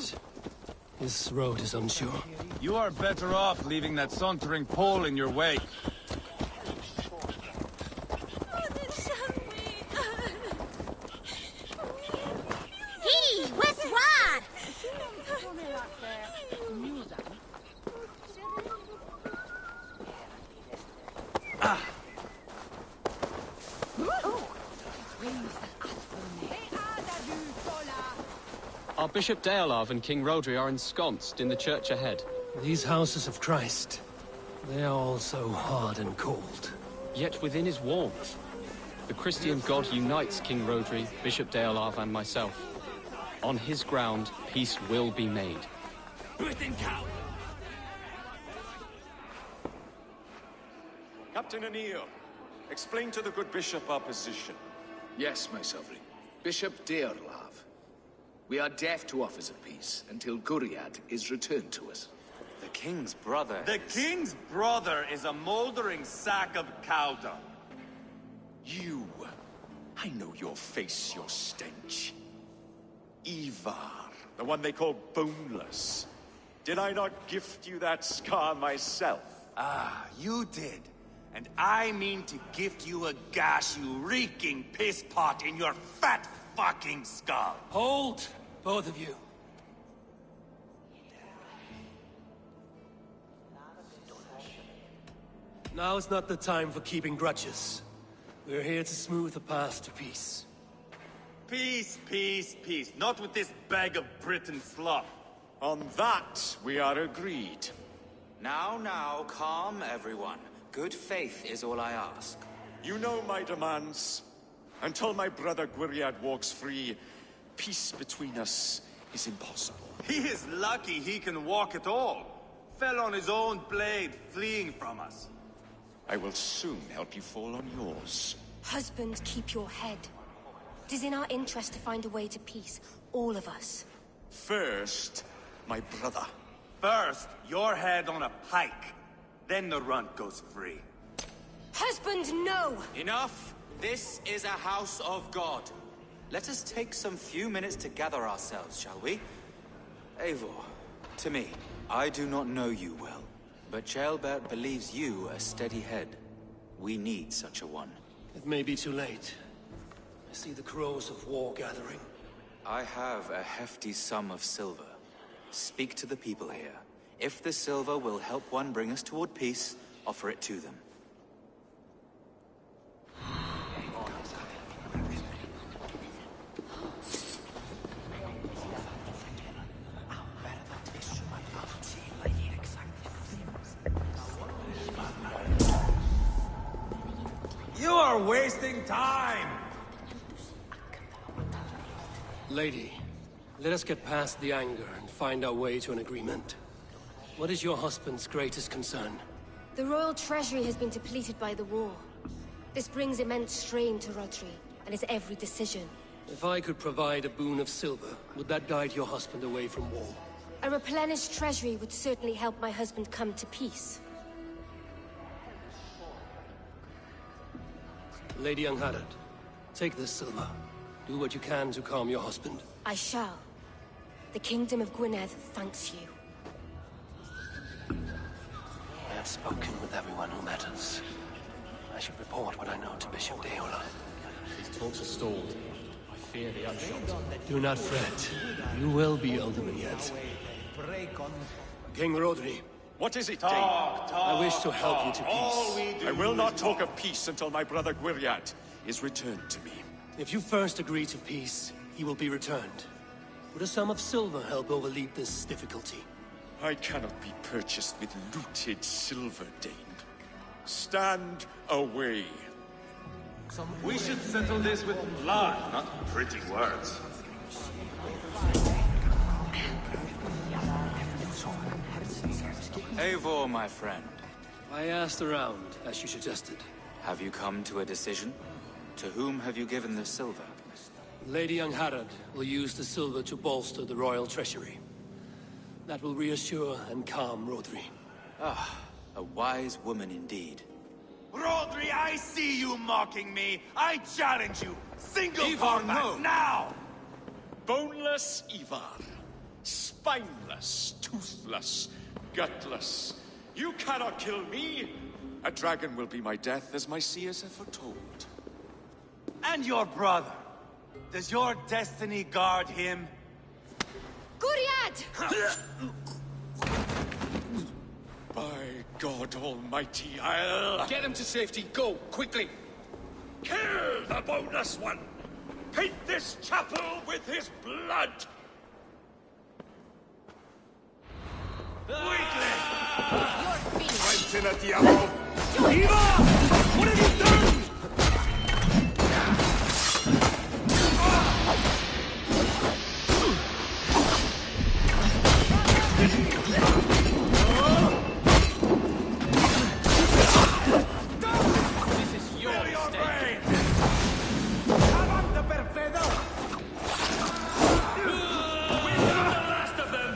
This road is unsure. You are better off leaving that sauntering Pole in your wake. Hey, what's what? Our Bishop Deolav and King Rodri are ensconced in the church ahead. These houses of Christ, they are all so hard and cold. Yet within is warmth. The Christian God unites King Rodri, Bishop Deolav, and myself. On his ground, peace will be made. Britain cow! Captain Anil, explain to the good bishop our position. Yes, my sovereign. Bishop Deolav. We are deaf to offers of peace until Guriad is returned to us. The king's brother The king's brother is a moldering sack of cow dung. You! I know your face, your stench. Ivar, the one they call boneless. Did I not gift you that scar myself? Ah, you did. And I mean to gift you a gash, you reeking piss pot in your fat fucking skull. Hold, both of you. Now is not the time for keeping grudges. We're here to smooth the path to peace. Peace, peace, peace. Not with this bag of Britain slop. On that, we are agreed. Now, calm everyone. Good faith is all I ask. You know my demands. Until my brother Gwiriad walks free, peace between us is impossible. He is lucky he can walk at all. Fell on his own blade, fleeing from us. I will soon help you fall on yours. Husband, keep your head. It is in our interest to find a way to peace, all of us. First, my brother. First, your head on a pike. Then the runt goes free. Husband, no! Enough! This is a house of God. Let us take some few minutes to gather ourselves, shall we? Eivor, to me, I do not know you well, but Ceolbert believes you a steady head. We need such a one. It may be too late. I see the crows of war gathering. I have a hefty sum of silver. Speak to the people here. If the silver will help one bring us toward peace, offer it to them. You are wasting time! Lady, let us get past the anger and find our way to an agreement. What is your husband's greatest concern? The royal treasury has been depleted by the war. This brings immense strain to Rodri, and his every decision. If I could provide a boon of silver, would that guide your husband away from war? A replenished treasury would certainly help my husband come to peace. Lady Angharad, take this silver. Do what you can to calm your husband. I shall. The Kingdom of Gwynedd thanks you. I have spoken with everyone who matters. I should report what I know to Bishop Deolav. These talks are stalled. I fear the upshot. Do not fret. You will be alderman yet. King Rodri. What is it, Talk, Dane? talk, I wish to help you to All peace. we do I will not is talk of peace until my brother Gwiriad is returned to me. If you first agree to peace, he will be returned. Would a sum of silver help overleap this difficulty? I cannot be purchased with looted silver, Dane. Stand away. We should settle this with blood, not pretty words. Eivor, my friend. I asked around, as you suggested. Have you come to a decision? To whom have you given the silver? Lady Angharad will use the silver to bolster the royal treasury. That will reassure and calm Rodri. Ah, a wise woman indeed. Rodri, I see you mocking me. I challenge you. Single Ivar, combat no. now! Boneless Ivar. Spineless, toothless, gutless. You cannot kill me. A dragon will be my death, as my seers have foretold. And your brother. Does your destiny guard him? Guriad! By God Almighty, I'll... Get him to safety. Go, quickly. Kill the boneless one! Paint this chapel with his blood! Right in a diablo! Eva! What have you done? This is your mistake. Avante per fedo! We got the last of them!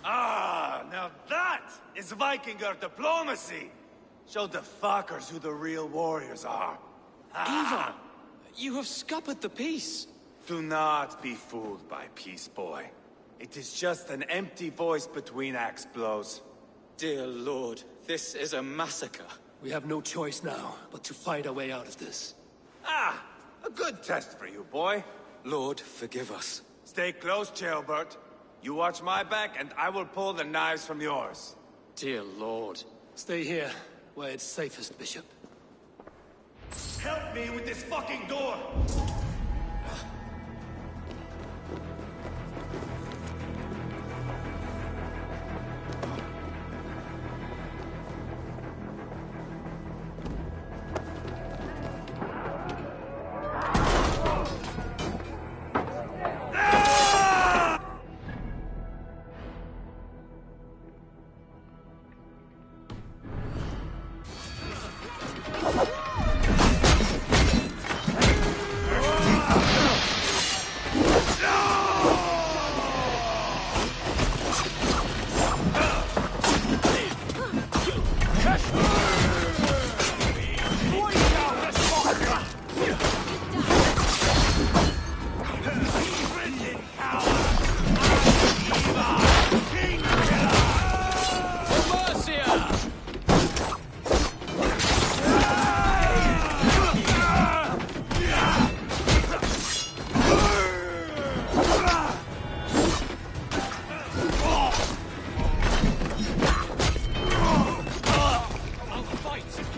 Ah, now that is Vikinger diplomacy! Show the fuckers who the real warriors are. Ivar, you have scuppered the peace. Do not be fooled by peace, boy. It is just an empty voice between axe blows. Dear Lord, this is a massacre. We have no choice now, but to fight our way out of this. Ah, a good test for you, boy. Lord, forgive us. Stay close, Jailbert. You watch my back, and I will pull the knives from yours. Dear Lord. Stay here, where it's safest, Bishop. Help me with this fucking door!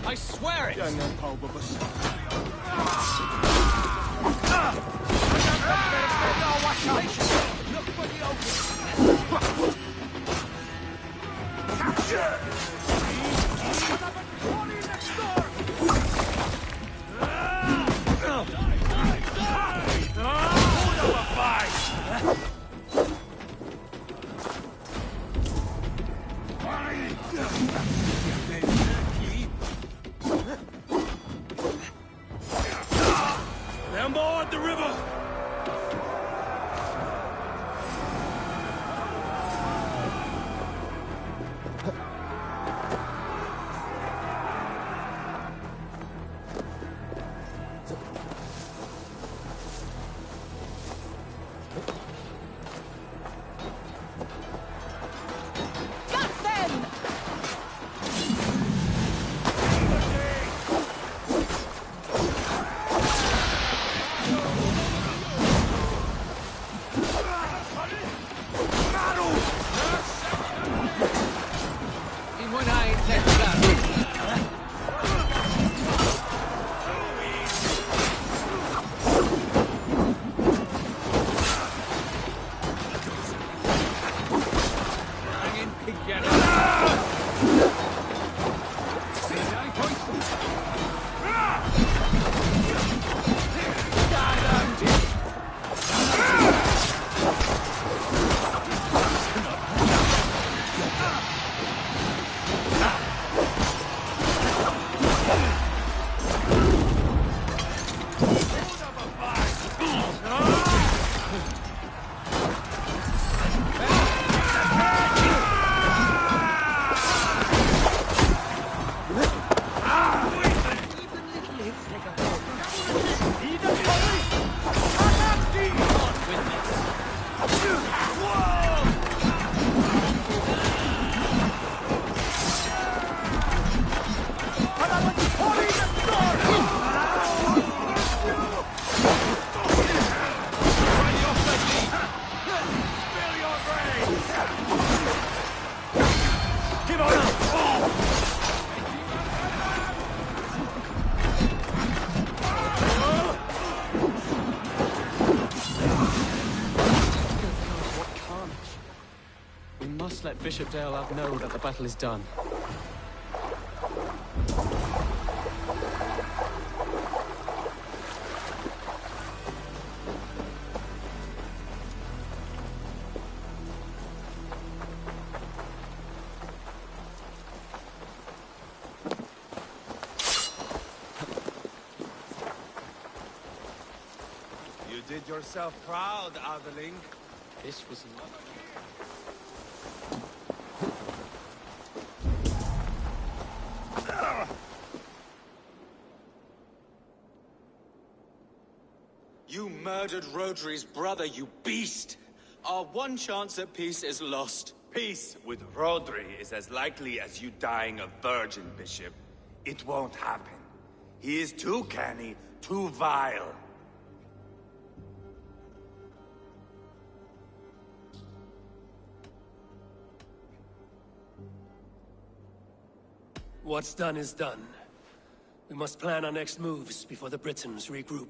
I swear it! Them board the river! Got them! must let Bishop Deolav know that the battle is done. You did yourself proud, Adeling. This was not... You murdered Rodri's brother, you beast! Our one chance at peace is lost. Peace with Rodri is as likely as you dying a virgin, Bishop. It won't happen. He is too canny, too vile. What's done is done. We must plan our next moves before the Britons regroup.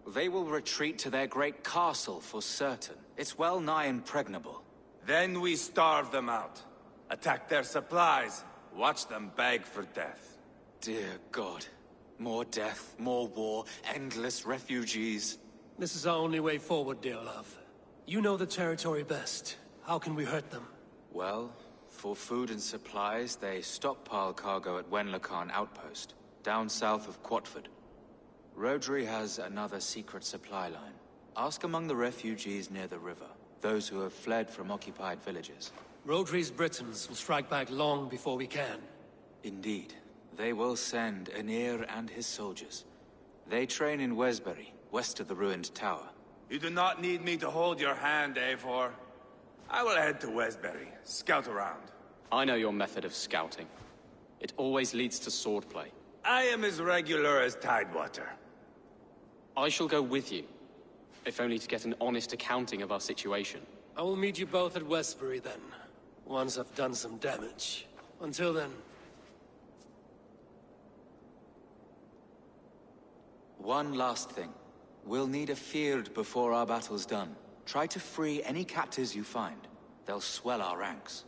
They will retreat to their great castle for certain. It's well nigh impregnable. Then we starve them out. Attack their supplies. Watch them beg for death. Dear God. More death, more war, endless refugees. This is our only way forward, Deolav. You know the territory best. How can we hurt them? Well, for food and supplies, they stockpile cargo at Wenlocan Outpost, down south of Quatford. Rodri has another secret supply line. Ask among the refugees near the river, those who have fled from occupied villages. Rodri's Britons will strike back long before we can. Indeed. They will send Aenir and his soldiers. They train in Wesbury, west of the ruined tower. You do not need me to hold your hand, Eivor. I will head to Wesbury, scout around. I know your method of scouting. It always leads to swordplay. I am as regular as Tidewater. I shall go with you, if only to get an honest accounting of our situation. I will meet you both at Westbury then, once I've done some damage. Until then... One last thing. We'll need a field before our battle's done. Try to free any captives you find. They'll swell our ranks.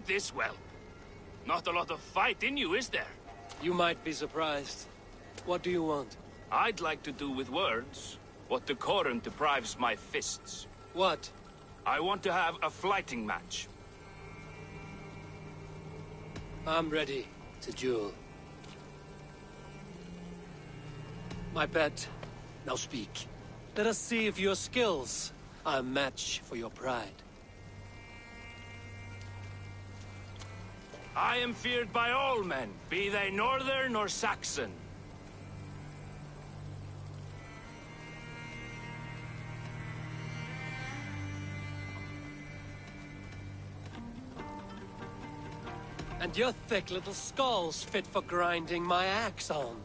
get this, well, not a lot of fight in you, is there? You might be surprised. What do you want? I'd like to do with words what the Corran deprives my fists. What? I want to have a fighting match. I'm ready to duel. My bet. Now speak. Let us see if your skills are a match for your pride. I am feared by all men, be they Northern or Saxon. And your thick little skull's fit for grinding my axe on.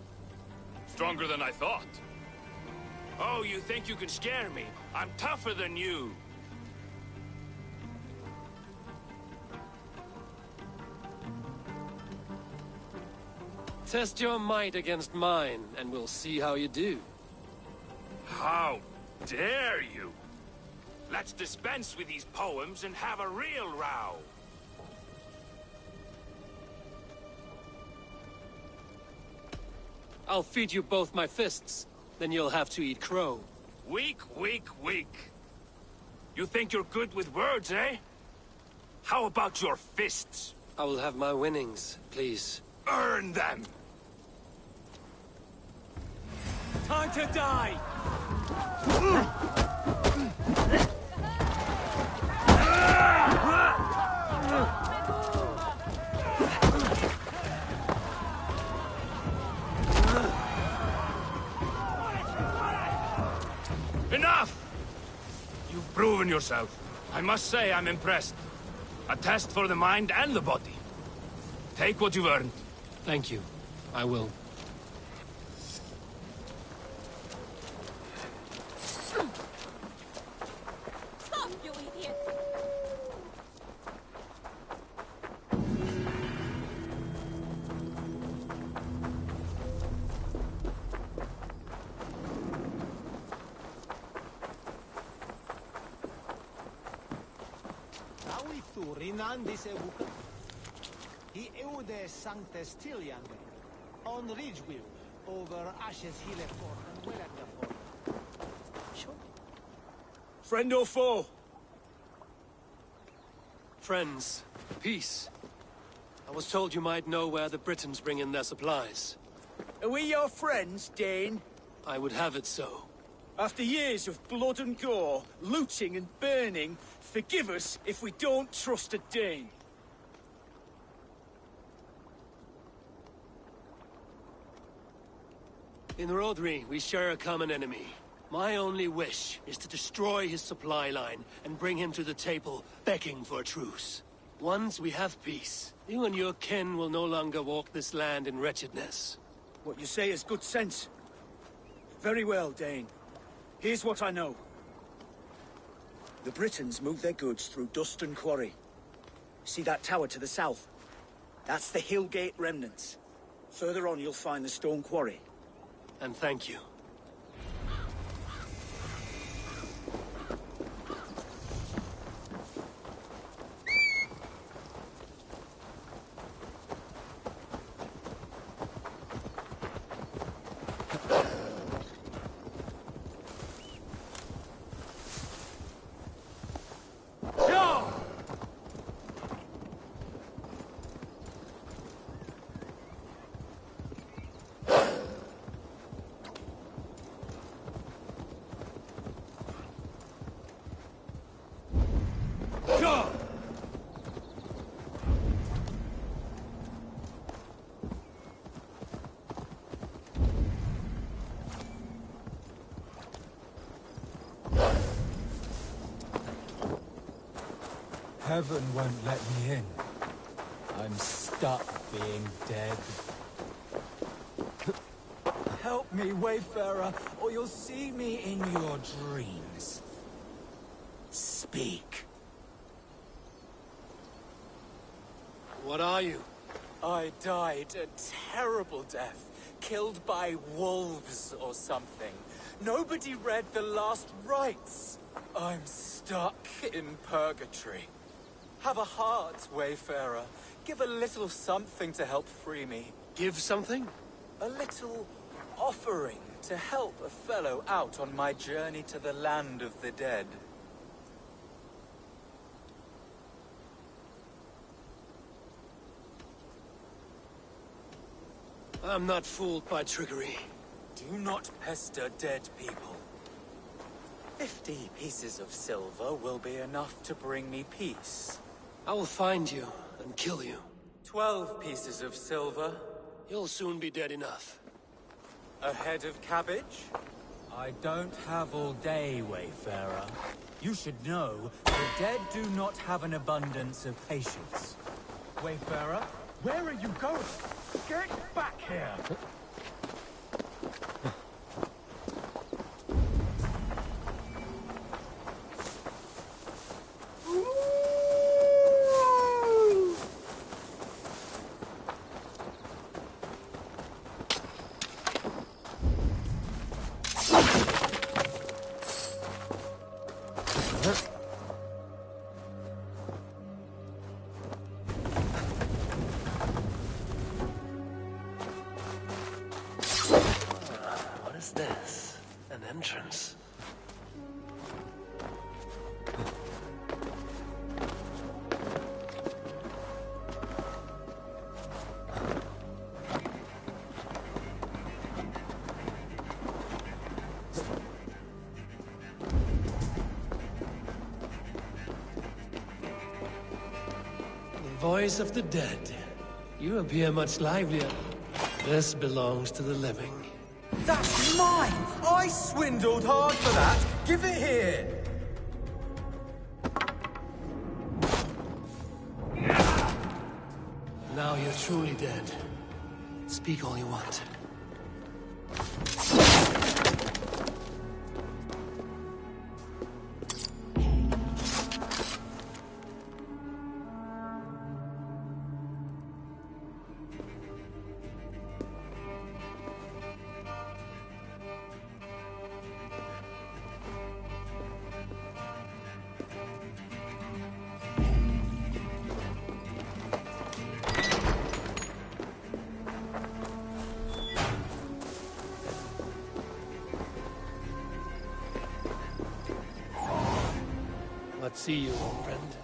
Stronger than I thought. Oh, you think you can scare me? I'm tougher than you. Test your might against mine, and we'll see how you do. How dare you? Let's dispense with these poems and have a real row. I'll feed you both my fists. Then you'll have to eat crow. Weak, weak, weak. You think you're good with words, eh? How about your fists? I will have my winnings, please. Earn them! Time to die! Enough! You've proven yourself. I must say I'm impressed. A test for the mind and the body. Take what you've earned. Thank you. I will. Stop, you idiot! He eude sanctes tiliande on Ridgewill over Ashes Hillefort and Wellandafort. Friend or foe? Friends, peace. I was told you might know where the Britons bring in their supplies. Are we your friends, Dane? I would have it so. After years of blood and gore, looting and burning, forgive us if we don't trust a Dane. In Rodri, we share a common enemy. My only wish is to destroy his supply line and bring him to the table, begging for a truce. Once we have peace, you and your kin will no longer walk this land in wretchedness. What you say is good sense. Very well, Dane. Here's what I know. The Britons move their goods through Dustin Quarry. See that tower to the south? That's the Hillgate remnants. Further on, you'll find the stone quarry. And thank you. Heaven won't let me in. I'm stuck being dead. Help me, Wayfarer, or you'll see me in your dreams. Speak. What are you? I died a terrible death. Killed by wolves or something. Nobody read the last rites. I'm stuck in purgatory. Have a heart, Wayfarer. Give a little something to help free me. Give something? A little offering to help a fellow out on my journey to the land of the dead. I'm not fooled by trickery. Do not pester dead people. 50 pieces of silver will be enough to bring me peace. I will find you and kill you. 12 pieces of silver. You'll soon be dead enough. A head of cabbage? I don't have all day, Wayfarer. You should know, the dead do not have an abundance of patience. Wayfarer, where are you going? Get back here! What is this? An entrance? The voice of the dead. You appear much livelier. This belongs to the living. That's mine! I swindled hard for that! Give it here! Now you're truly dead. Speak all you want. Let's see you, old friend.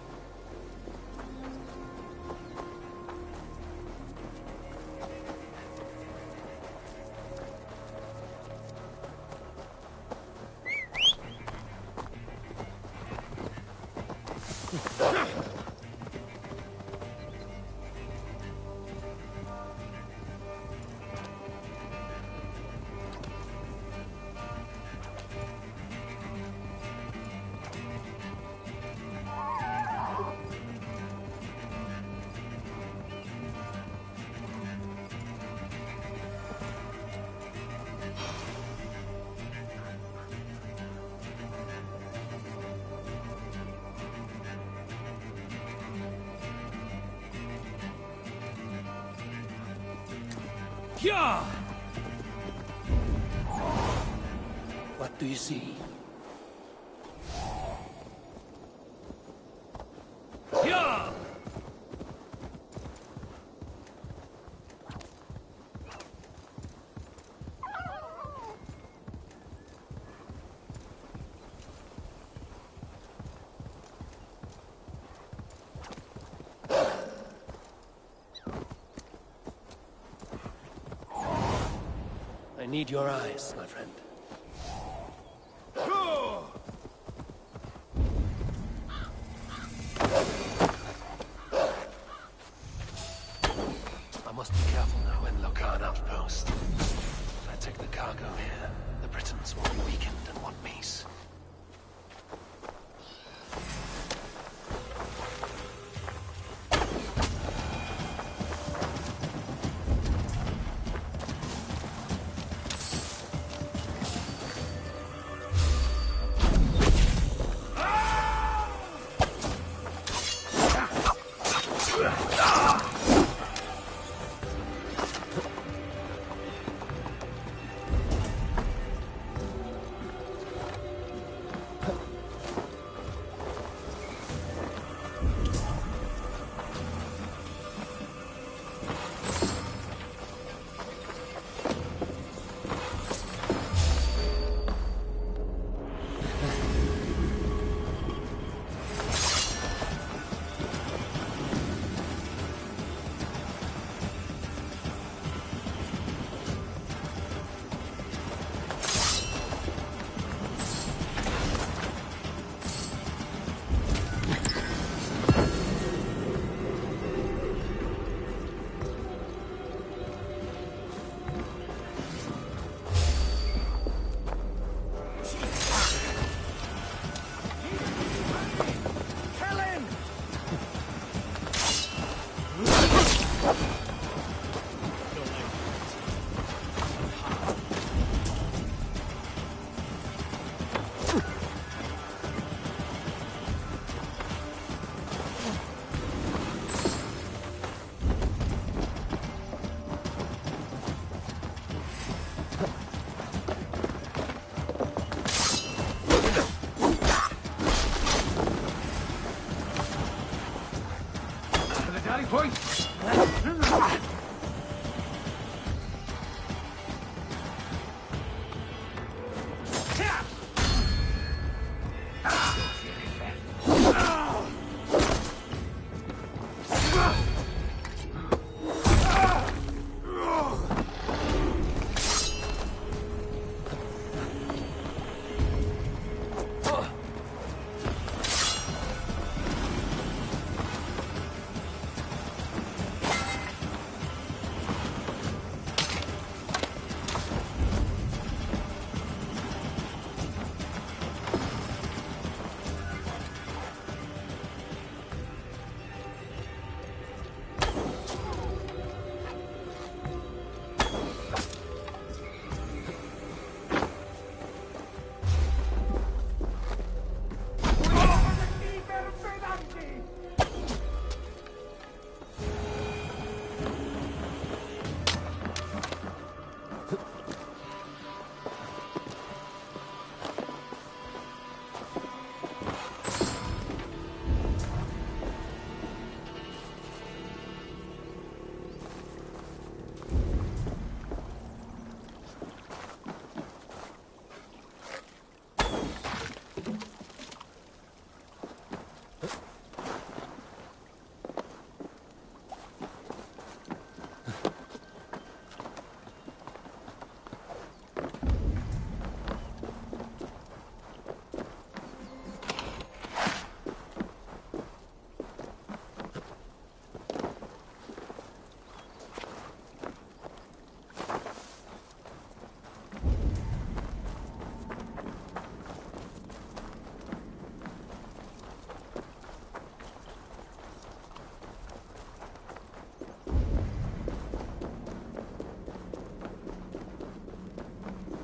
Yeah! What do you see? Yeah! I need your eyes, my friend. I must be careful now in Locarn Outpost. If I take the cargo here, the Britons will be weakened and want peace.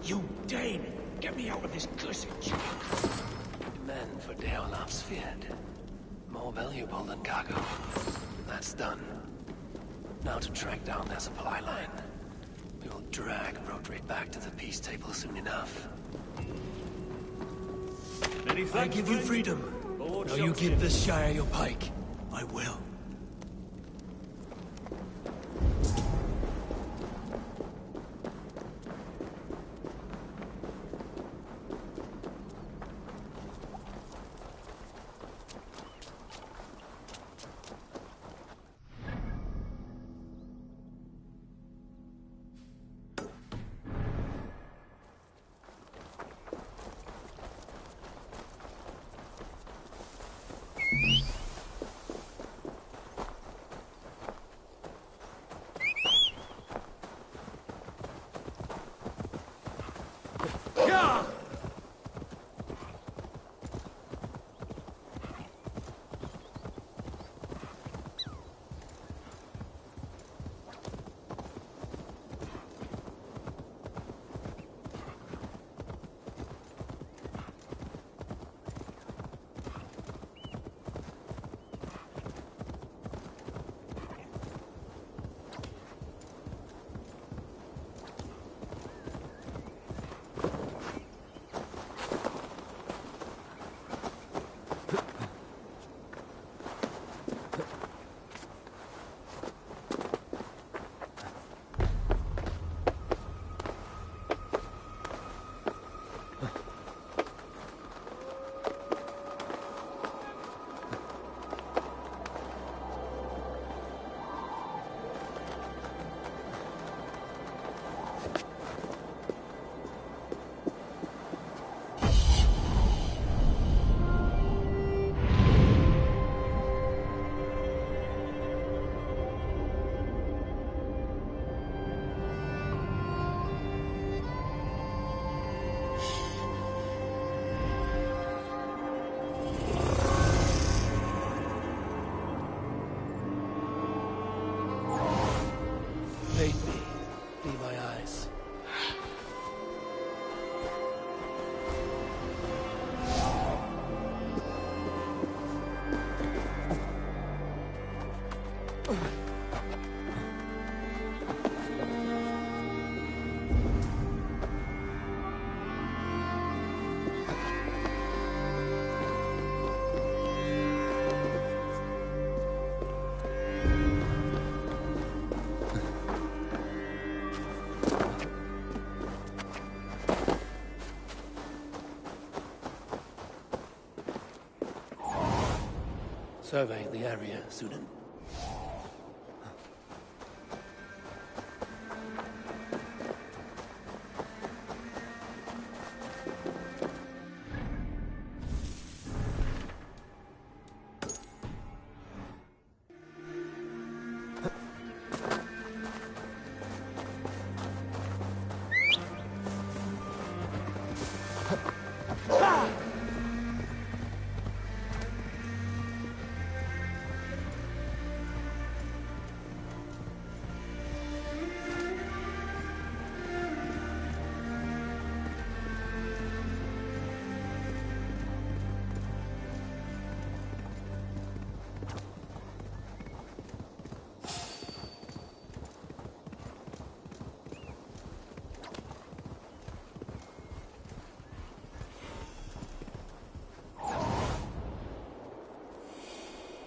You Dane! Get me out of this cursed jail! Men for Deolaf's Fjord. More valuable than cargo. That's done. Now to track down their supply line. We will drag Rodri back to the peace table soon enough. I give you freedom. Now you give this Shire your pike. I will. survey the area, Sunan.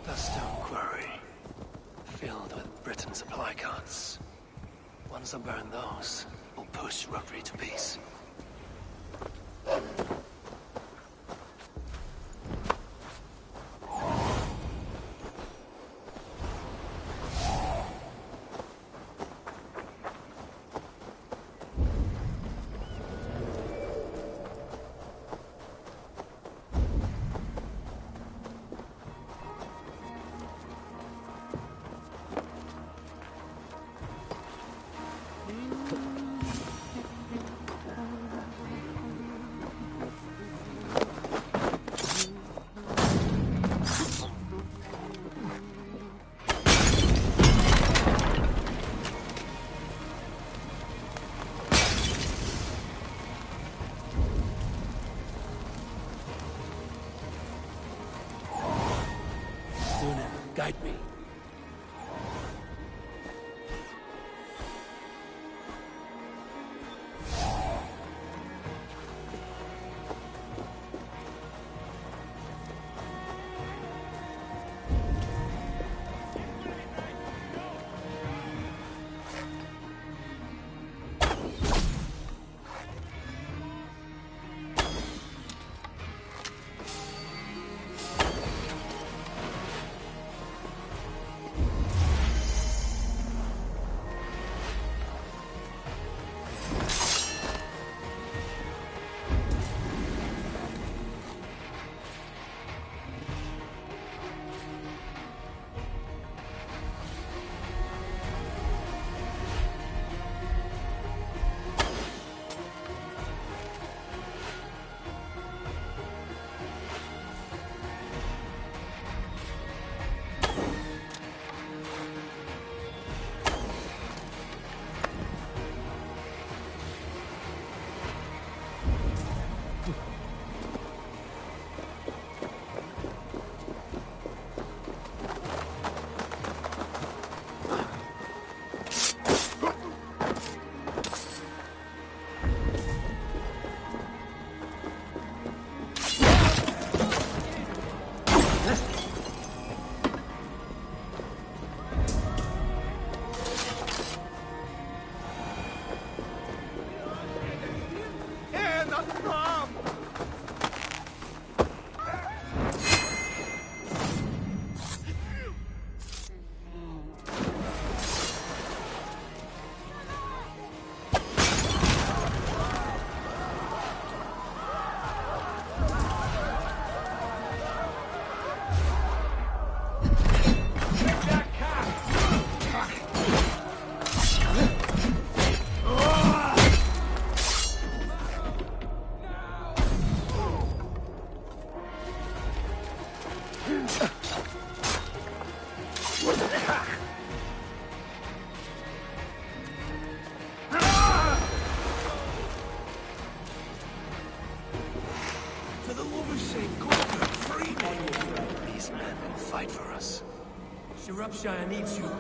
The stone quarry, filled with Britain supply carts. Once I burn those, we'll push Rodri to peace. Guide me. Shire needs you.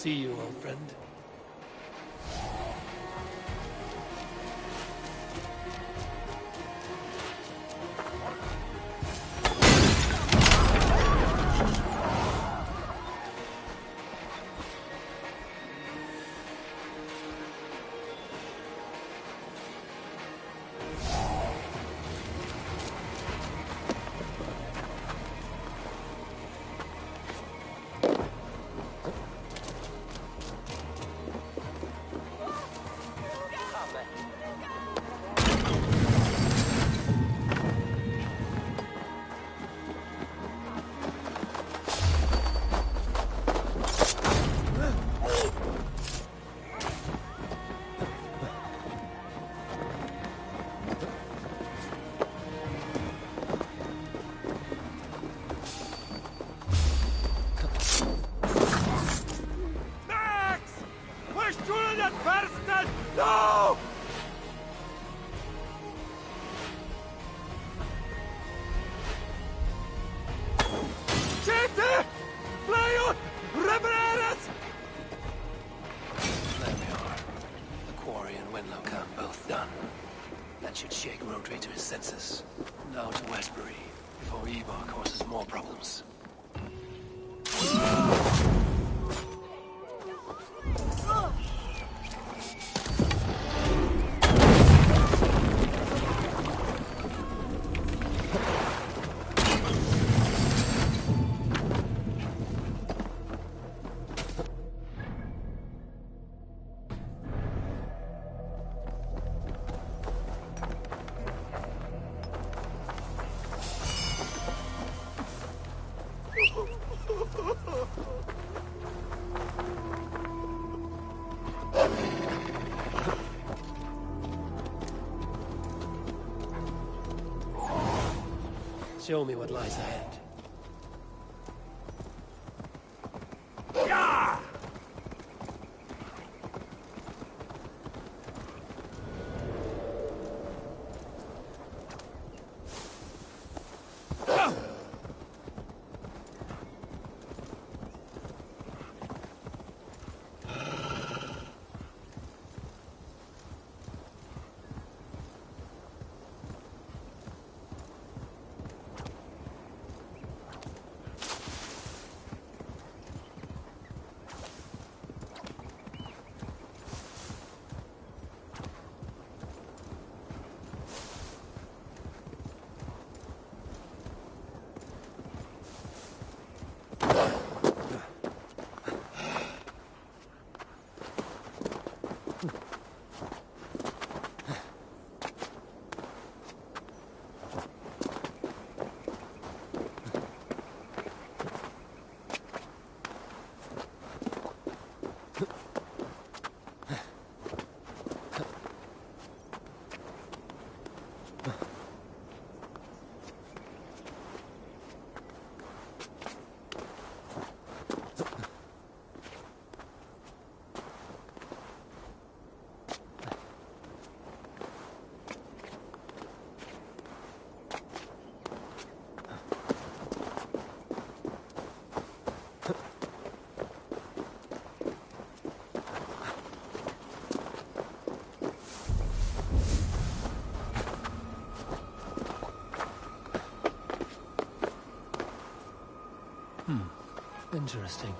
see you, old friend. No! Siete! Flyot! Revereres! There we are. The quarry and Wenlow camp both done. That should shake Rodri to his senses. Now to Westbury, before Ivar causes more problems. Show me what lies ahead. Interesting.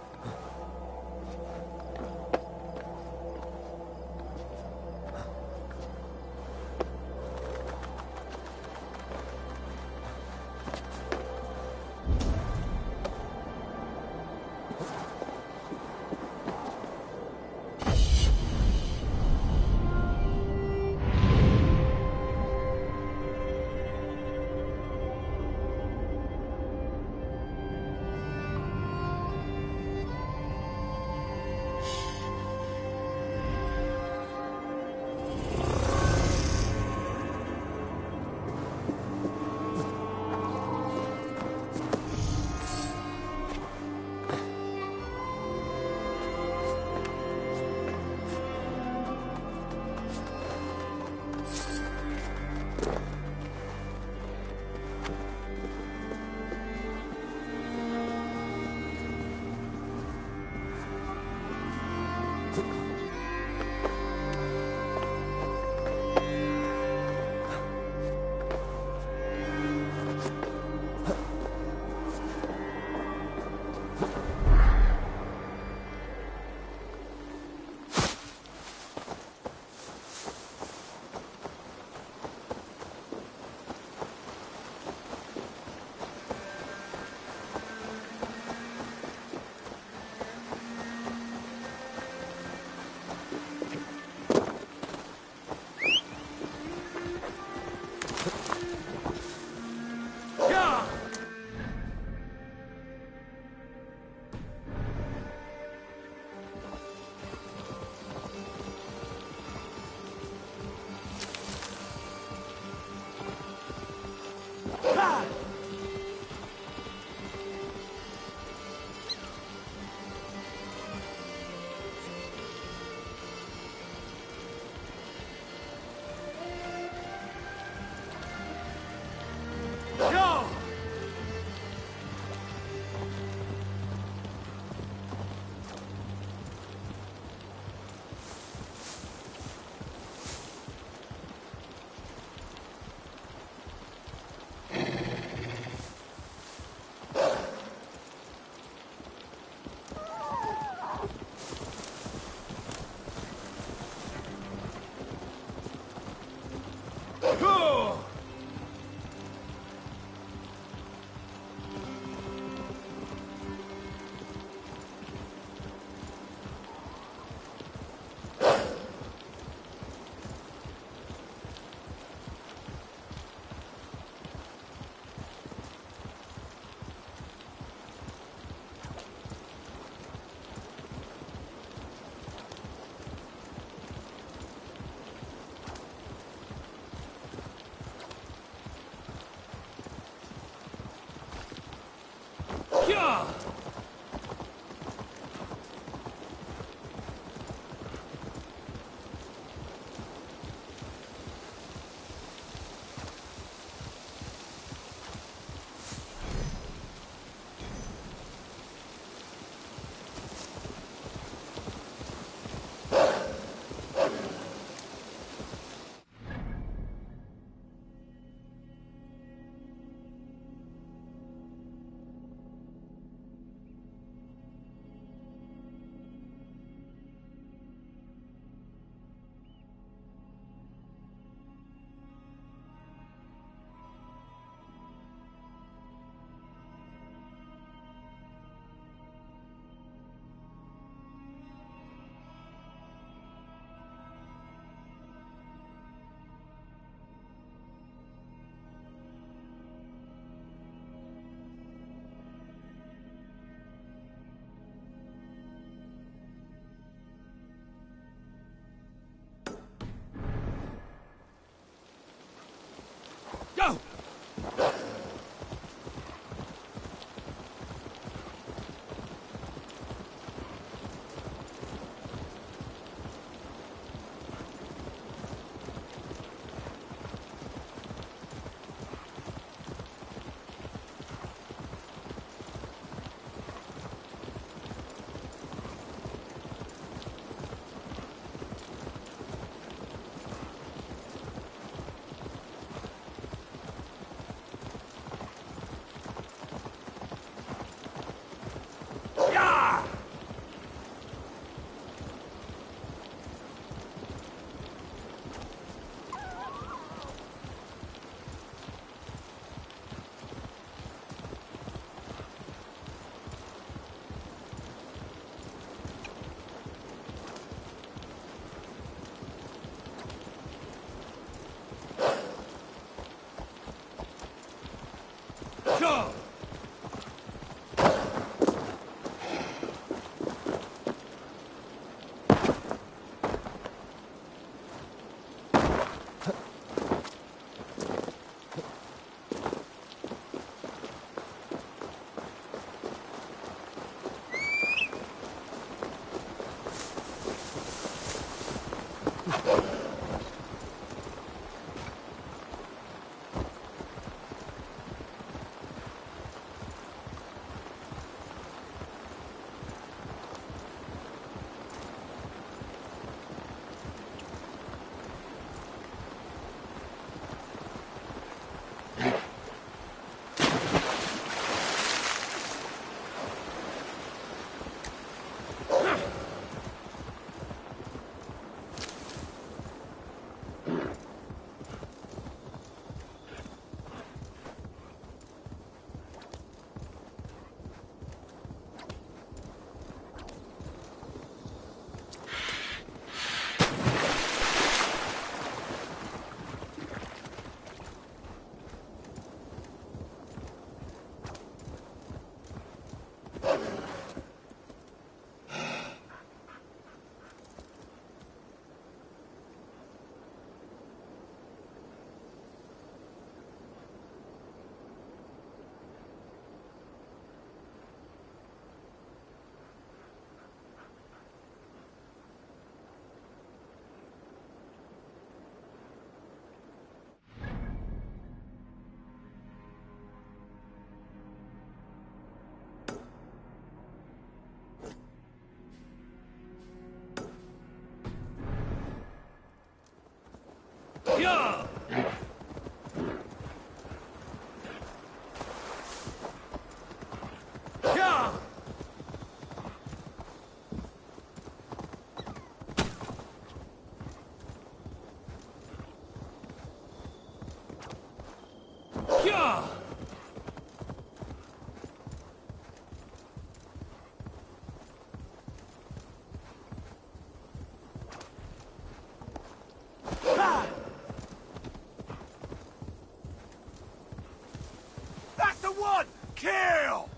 Yeah! Yeah! Yeah! That's the one! Kill!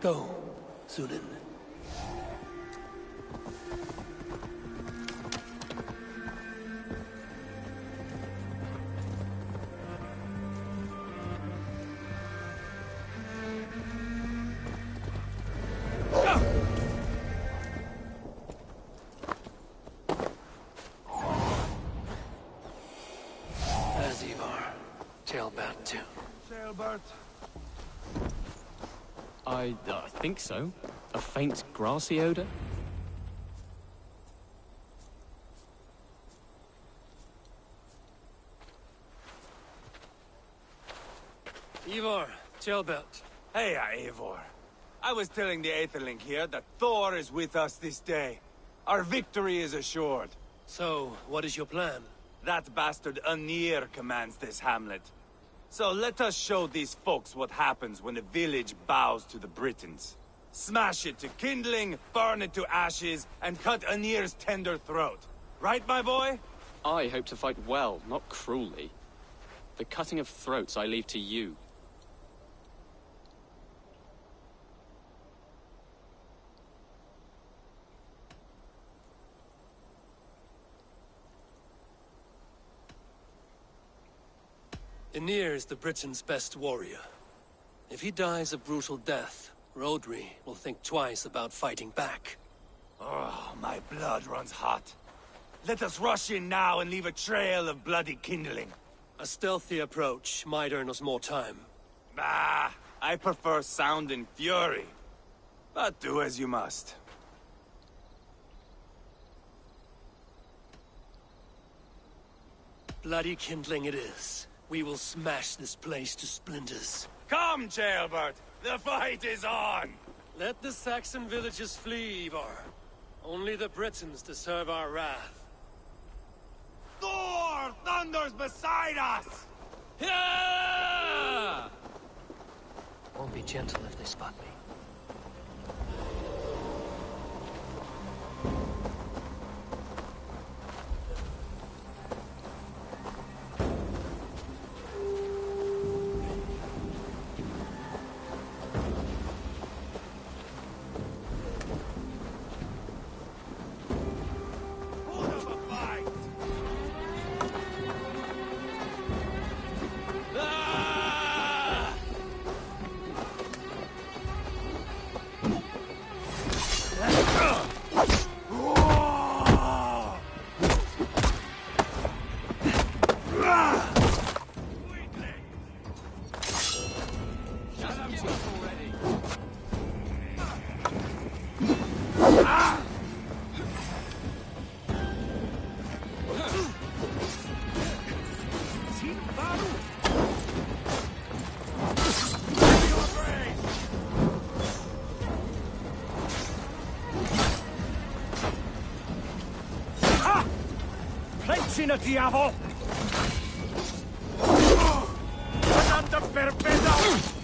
Go, Zulin. There's Ivar. Jailbird too. Jailbird. I think so. A faint grassy odor? Ivar, Jailbird. Hey, Eivor. I was telling the Aetherling here that Thor is with us this day. Our victory is assured. So, what is your plan? That bastard Anir commands this hamlet. So let us show these folks what happens when a village bows to the Britons. Smash it to kindling, burn it to ashes, and cut Anir's tender throat. Right, my boy? I hope to fight well, not cruelly. The cutting of throats I leave to you. Anir is the Britons' best warrior. If he dies a brutal death, Rodri will think twice about fighting back. Oh, my blood runs hot. Let us rush in now and leave a trail of bloody kindling. A stealthy approach might earn us more time. Bah, I prefer sound and fury. But do as you must. Bloody kindling it is. We will smash this place to splinters. Come, Jailbird! The fight is on! Let the Saxon villages flee, Ivar. Only the Britons deserve our wrath. Thor thunders beside us! Yeah! Won't be gentle if they spot me. Vicino diavolo! Andando per pedo!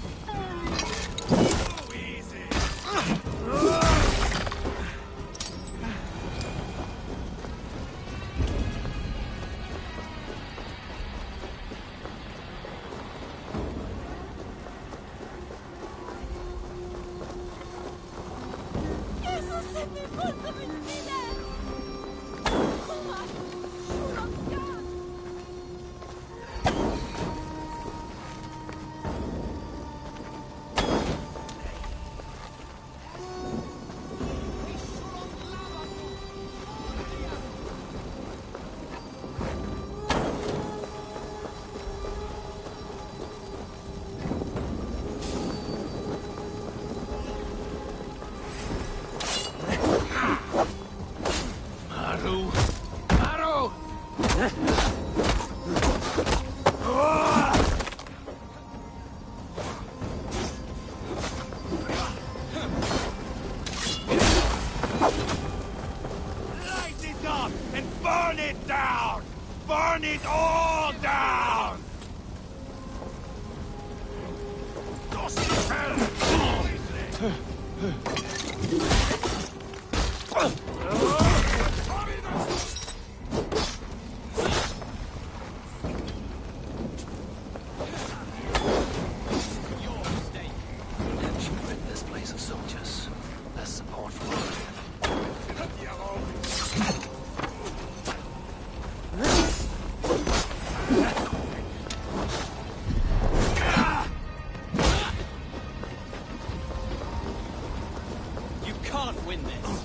Burn it all down! Rid this place of so You can't win this.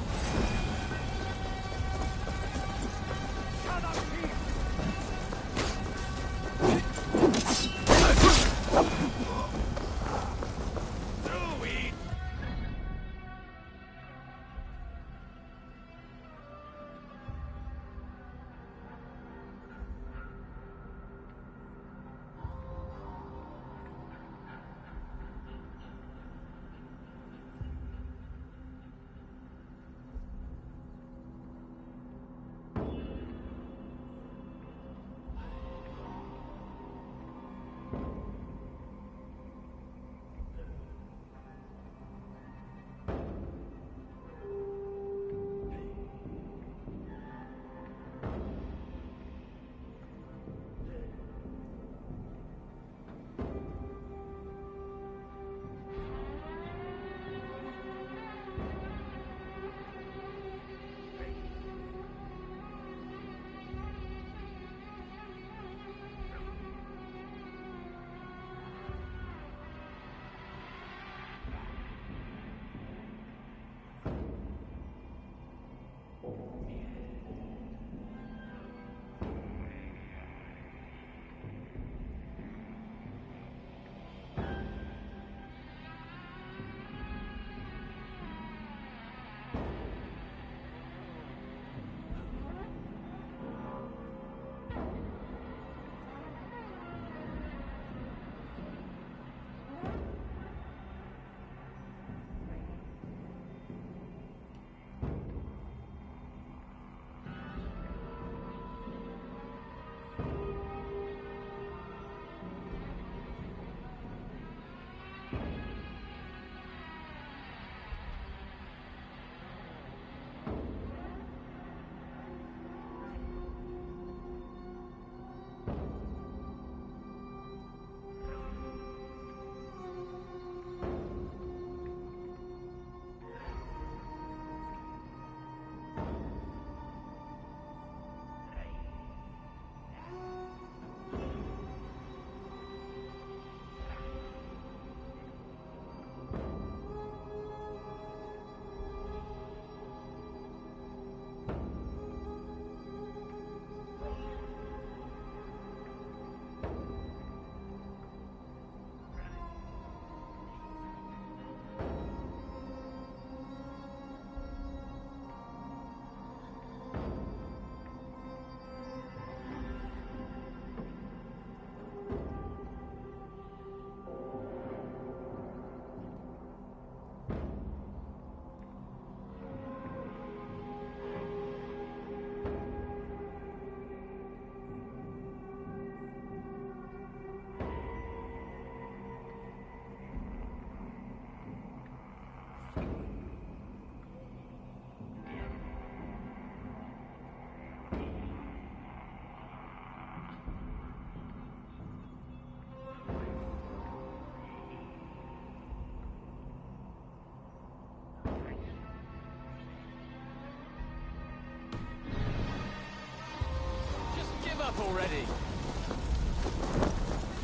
Already.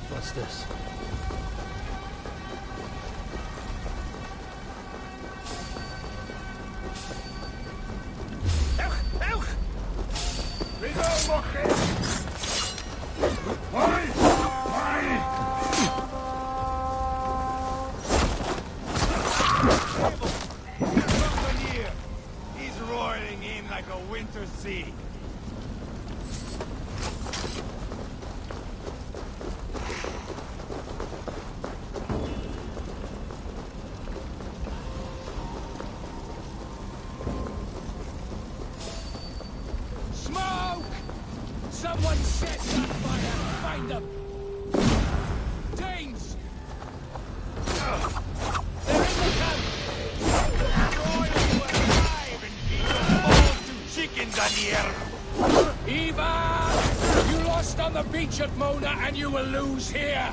What's this? He's roaring in like a winter sea. Someone set that fire! Find them! Danes! They're in the camp! Chickens on the air! Eva! You lost on the beach at Mona, and you will lose here!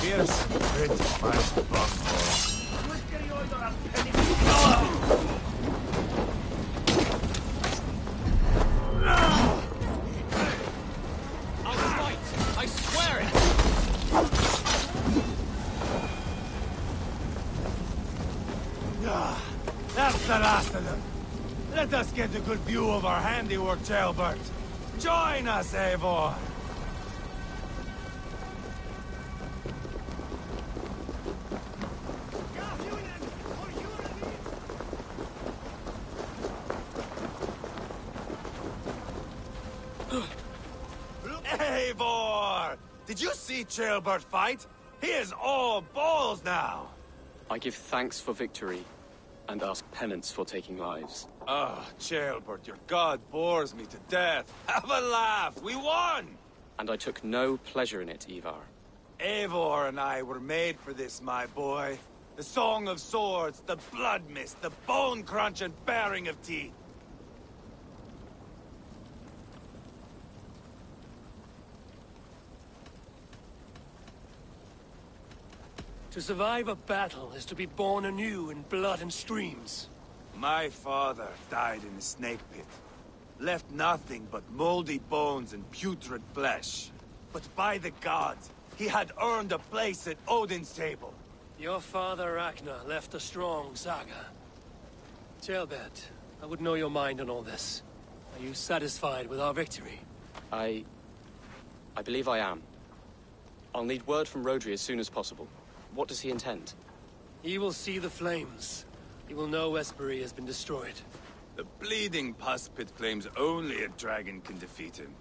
Here's pretty much bumbo. I'll fight! I swear it! Ah, that's the last of them. Let us get a good view of our handiwork, Jailbert. Join us, Eivor! Eivor! Did you see Jailbert fight? He is all balls now! I give thanks for victory, and ask penance for taking lives. Ah, Jailbert, your god bores me to death. Have a laugh! We won! And I took no pleasure in it, Ivar. Eivor and I were made for this, my boy. The song of swords, the blood mist, the bone crunch and baring of teeth. To survive a battle is to be born anew in blood and streams. My father died in a snake pit. Left nothing but moldy bones and putrid flesh. But by the gods, he had earned a place at Odin's table. Your father Ragnar left a strong saga. Jailbert, I would know your mind on all this. Are you satisfied with our victory? I believe I am. I'll need word from Rodri as soon as possible. What does he intend? He will see the flames. He will know Espery has been destroyed. The bleeding pus pit claims only a dragon can defeat him.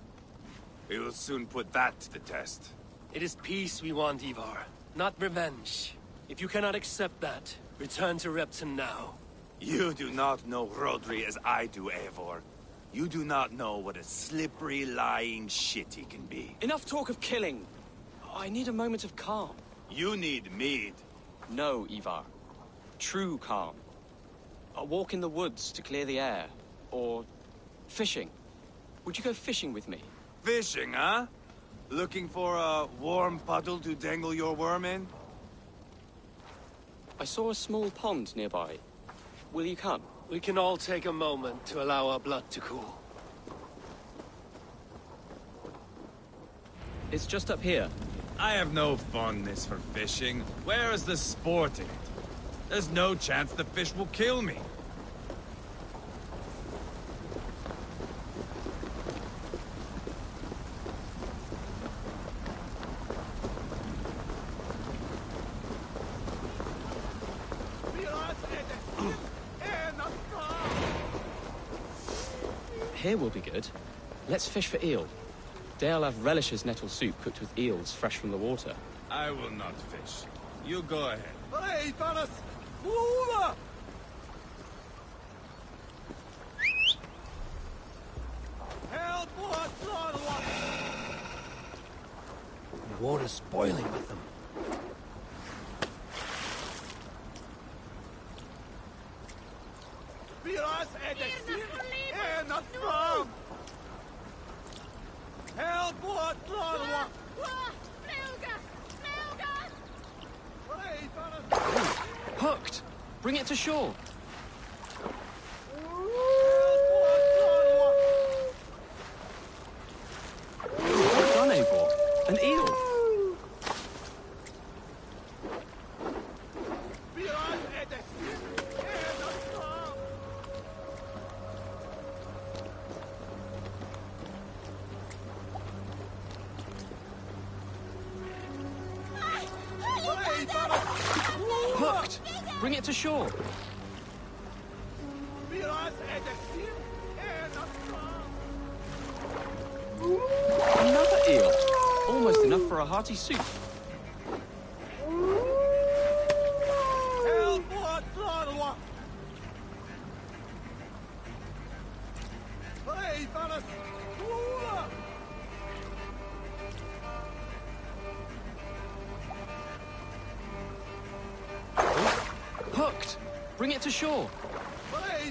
We will soon put that to the test. It is peace we want, Ivar, not revenge. If you cannot accept that, return to Repton now. You do not know Rodri as I do, Eivor. You do not know what a slippery, lying shit he can be. Enough talk of killing! I need a moment of calm. You need mead. No, Ivar. True calm. A walk in the woods to clear the air. Or fishing. Would you go fishing with me? Fishing, huh? Looking for a warm puddle to dangle your worm in? I saw a small pond nearby. Will you come? We can all take a moment to allow our blood to cool. It's just up here. I have no fondness for fishing. Where is the sport in it? There's no chance the fish will kill me. Here will be good. Let's fish for eel. Deolav relishes nettle soup cooked with eels fresh from the water. I will not fish. You go ahead. The water's boiling with them. Hooked! Bring it to shore! Well done, Eivor. An eel! Hooked! Bring it to shore! Another eel! Almost enough for a hearty soup. Hooked! Bring it to shore! That's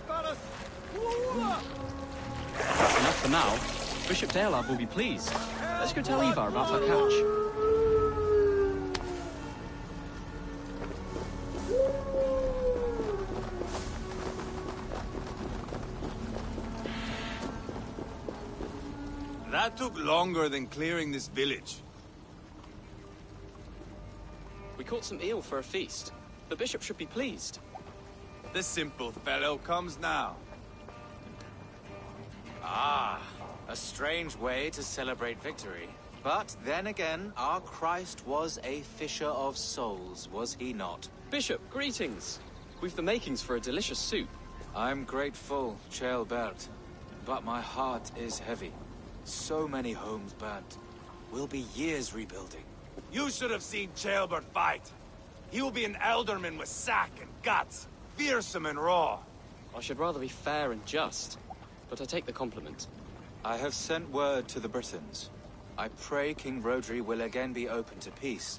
enough for now. Bishop Deolav will be pleased. Let's go tell Ivar about our catch. That took longer than clearing this village. We caught some eel for a feast. The bishop should be pleased. The simple fellow comes now. Ah, a strange way to celebrate victory. But then again, our Christ was a fisher of souls, was he not? Bishop, greetings. We've the makings for a delicious soup. I'm grateful, Ceolbert, but my heart is heavy. So many homes burnt. We'll be years rebuilding. You should have seen Ceolbert fight. He will be an alderman with sack and guts, fearsome and raw. I should rather be fair and just, but I take the compliment. I have sent word to the Britons. I pray King Rodri will again be open to peace,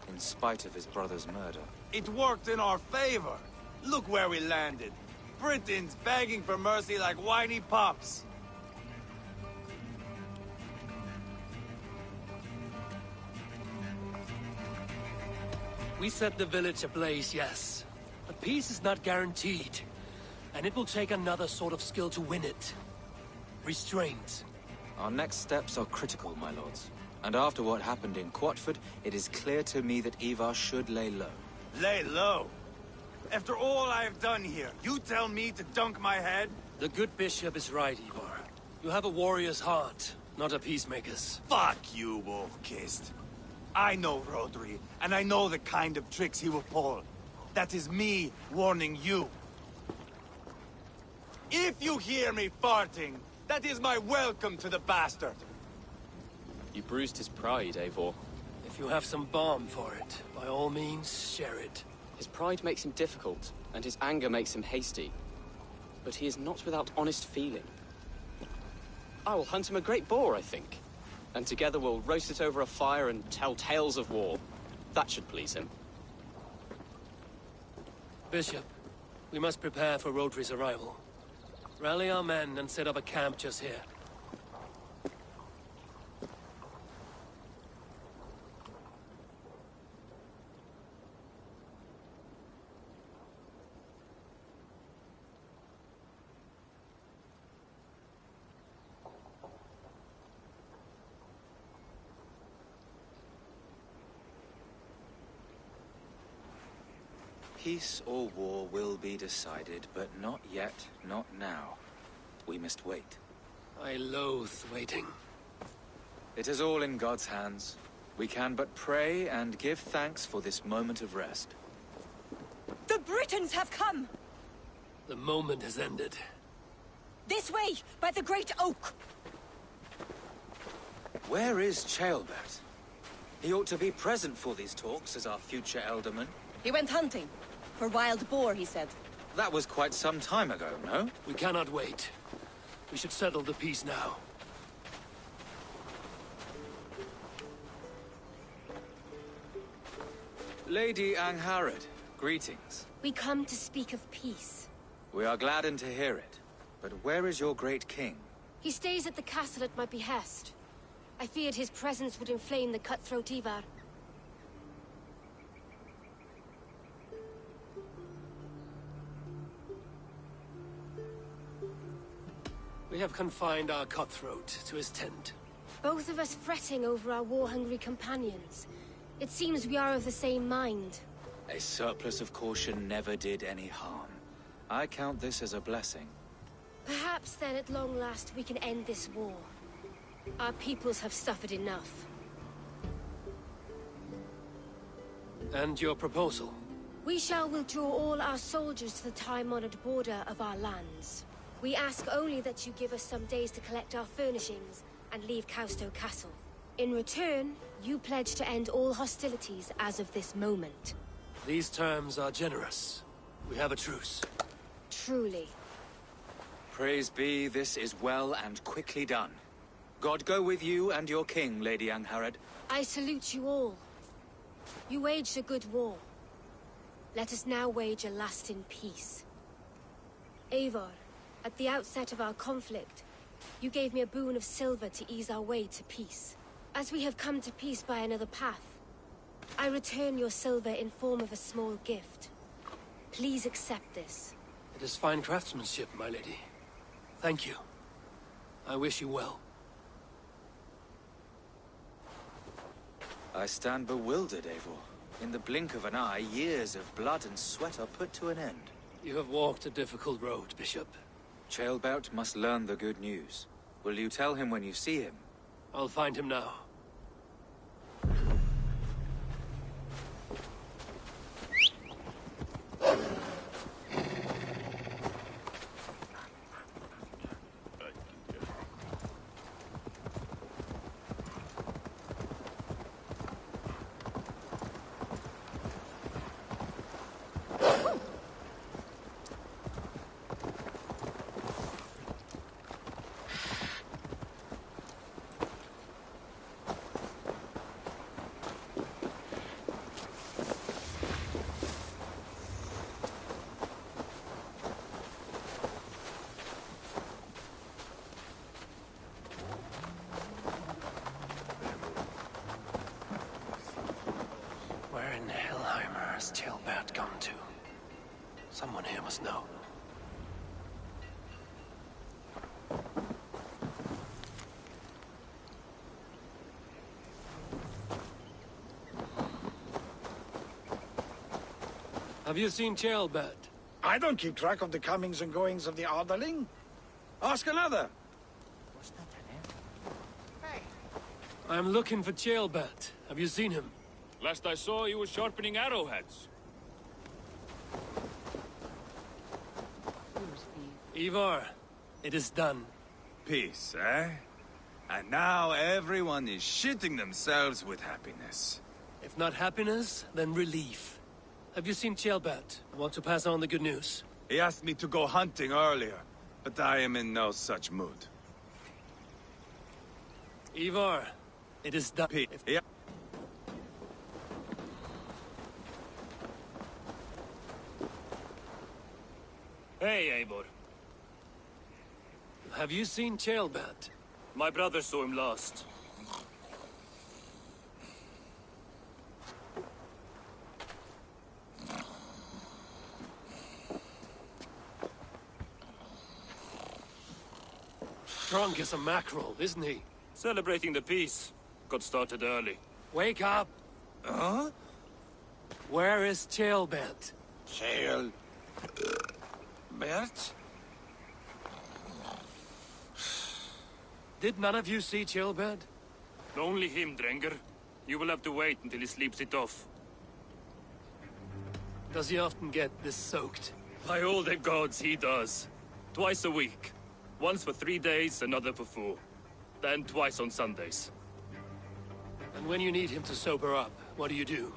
in spite of his brother's murder. It worked in our favor. Look where we landed. Britons begging for mercy like whiny pups. We set the village ablaze, yes. But peace is not guaranteed. And it will take another sort of skill to win it. Restraint. Our next steps are critical, my lords. And after what happened in Quatford, it is clear to me that Ivar should lay low. Lay low? After all I have done here, you tell me to dunk my head? The good bishop is right, Ivar. You have a warrior's heart, not a peacemaker's. Fuck you, Wolf-Kissed. I know Rodri, and I know the kind of tricks he will pull. That is me warning you. If you hear me farting, that is my welcome to the bastard. You bruised his pride, Eivor. If you have some balm for it, by all means, share it. His pride makes him difficult, and his anger makes him hasty. But he is not without honest feeling. I will hunt him a great boar, I think. And together we'll roast it over a fire and tell tales of war. That should please him. Bishop, we must prepare for Rodri's arrival. Rally our men and set up a camp just here. Peace or war will be decided, but not yet, not now. We must wait. I loathe waiting. It is all in God's hands. We can but pray and give thanks for this moment of rest. The Britons have come! The moment has ended. This way, by the Great Oak! Where is Ceolbert? He ought to be present for these talks as our future elderman. He went hunting. For wild boar, he said. That was quite some time ago, no? We cannot wait. We should settle the peace now. Lady Angharad, greetings. We come to speak of peace. We are gladdened to hear it. But where is your great king? He stays at the castle at my behest. I feared his presence would inflame the cutthroat Ivar. We have confined our cutthroat to his tent. Both of us fretting over our war-hungry companions. It seems we are of the same mind. A surplus of caution never did any harm. I count this as a blessing. Perhaps then at long last we can end this war. Our peoples have suffered enough. And your proposal? We shall withdraw all our soldiers to the time-honored border of our lands. We ask only that you give us some days to collect our furnishings and leave Kausto Castle. In return, you pledge to end all hostilities as of this moment. These terms are generous. We have a truce. Truly. Praise be, this is well and quickly done. God go with you and your king, Lady Angharad. I salute you all. You waged a good war. Let us now wage a lasting peace. Eivor, at the outset of our conflict, you gave me a boon of silver to ease our way to peace. As we have come to peace by another path, I return your silver in form of a small gift. Please accept this. It is fine craftsmanship, my lady. Thank you. I wish you well. I stand bewildered, Eivor. In the blink of an eye, years of blood and sweat are put to an end. You have walked a difficult road, Bishop. Ceolbert must learn the good news. Will you tell him when you see him? I'll find him now. Where in Hellheimer has Ceolbert gone to? Someone here must know. Have you seen Ceolbert? I don't keep track of the comings and goings of the Arderling. Ask another. I'm looking for Ceolbert. Have you seen him? Last I saw, he was sharpening arrowheads. Ivar, it is done. Peace, eh? And now everyone is shitting themselves with happiness. If not happiness, then relief. Have you seen Ceolbert? I want to pass on the good news. He asked me to go hunting earlier, but I am in no such mood. Ivar, it is done. Yeah. Hey, Eivor. Have you seen Ceolbert? My brother saw him last. Drunk as a mackerel, isn't he? Celebrating the peace. Got started early. Wake up! Huh? Where is Ceolbert? Bert? Did none of you see Ceolbert? Only him, Drenger. You will have to wait until he sleeps it off. Does he often get this soaked? By all the gods, he does. Twice a week. Once for 3 days, another for 4. Then twice on Sundays. And when you need him to sober up, what do you do?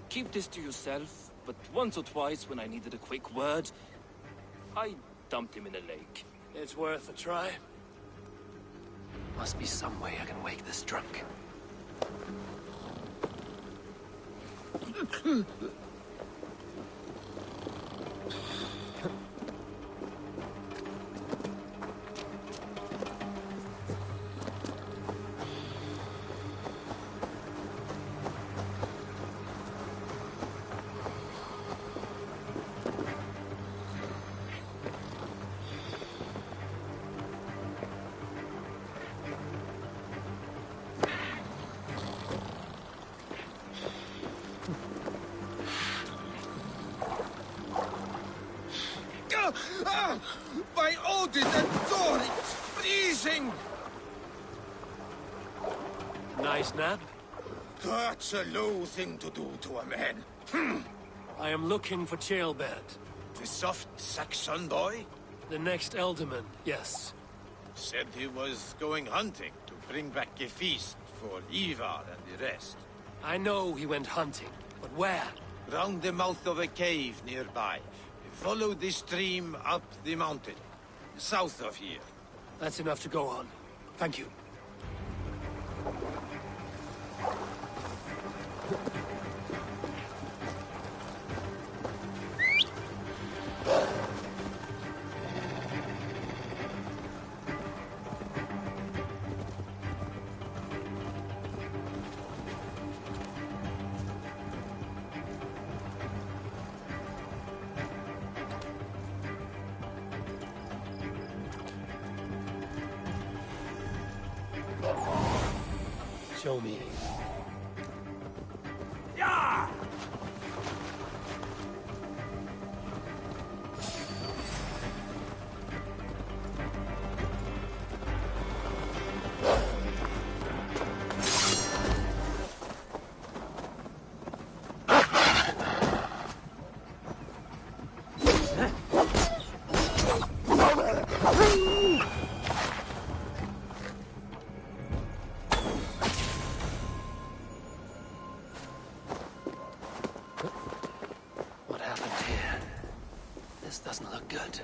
Keep this to yourself, but once or twice when I needed a quick word, I dumped him in a lake. It's worth a try. Must be some way I can wake this drunk. By Odin and Thor, it's freezing! Nice nap? That's a low thing to do to a man. I am looking for Ceolbert. The soft Saxon boy? The next Elderman, yes. Said he was going hunting to bring back a feast for Ivar and the rest. I know he went hunting, but where? Round the mouth of a cave nearby. Follow the stream up the mountain, south of here. That's enough to go on. Thank you. Show me. This doesn't look good.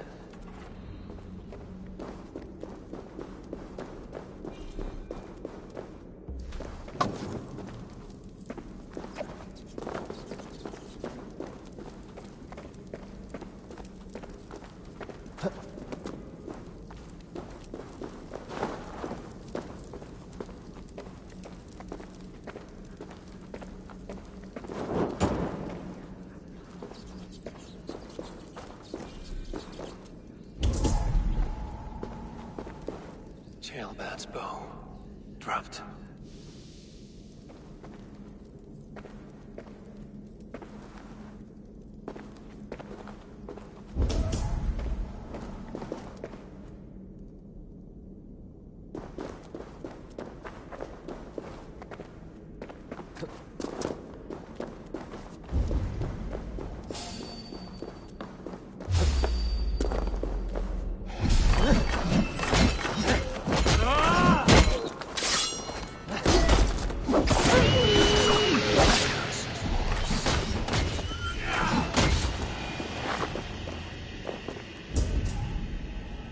Jailbat's bow. Dropped.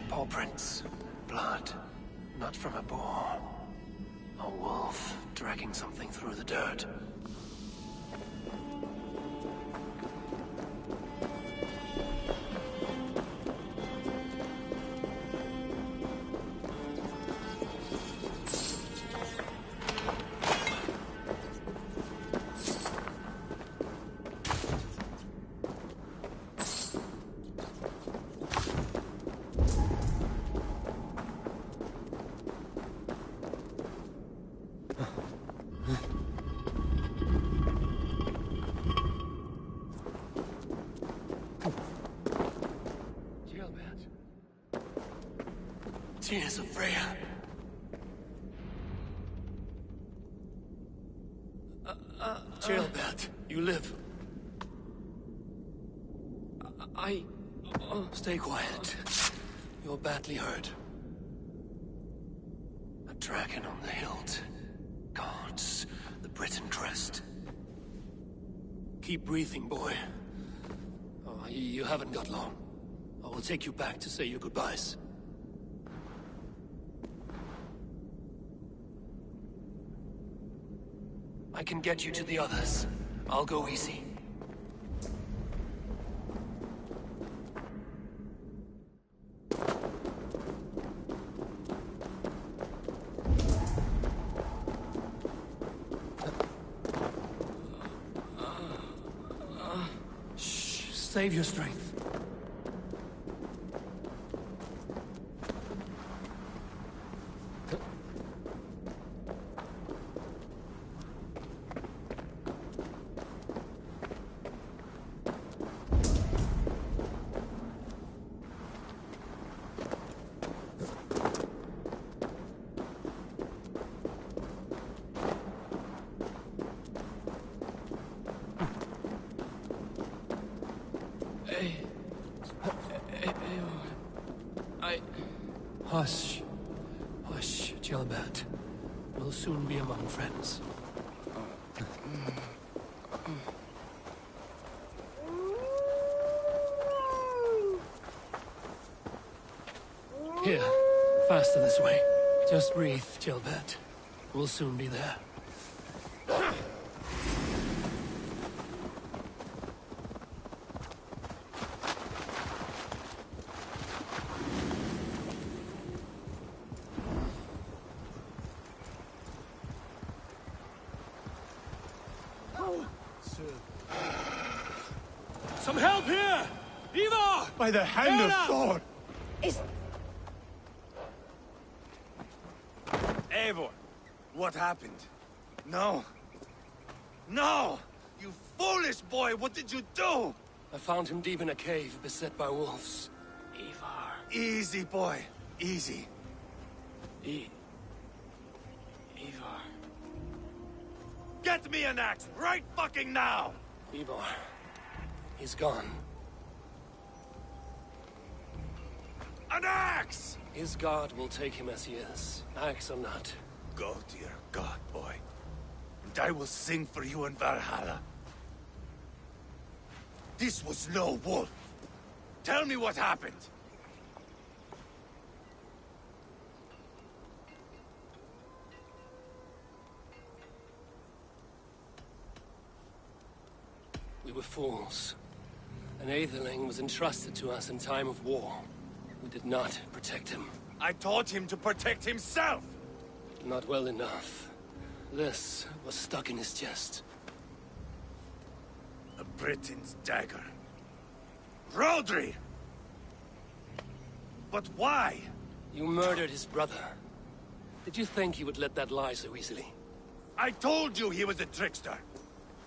Paw prints. Blood. Not from a boar. A wolf dragging something through the dirt. Tears of Freya. Jailbat, you live. Stay quiet. You're badly hurt. A dragon on the hilt. Gods, the Briton crest. Keep breathing, boy. Oh, you haven't got long. I will take you back to say your goodbyes. I can get you to the others. I'll go easy. Shh, save your strength. Hush. Hush, Jailbat. We'll soon be among friends. Here. Faster this way. Just breathe, Jailbat. We'll soon be there. Some help here! Ivar! By the hand of Thor! Eivor, what happened? No. No! You foolish boy, what did you do? I found him deep in a cave, beset by wolves. Ivar. Easy, boy. Easy. Ivar. Get me an axe, right fucking now! Ivar. He's gone. An axe! His god will take him as he is, axe or not. Go to your god, boy. And I will sing for you in Valhalla. This was no wolf. Tell me what happened! We were fools. An Aetherling was entrusted to us in time of war. We did not protect him. I taught him to protect himself! Not well enough. This was stuck in his chest. A Briton's dagger. Rodri! But why? You murdered his brother. Did you think he would let that lie so easily? I told you he was a trickster!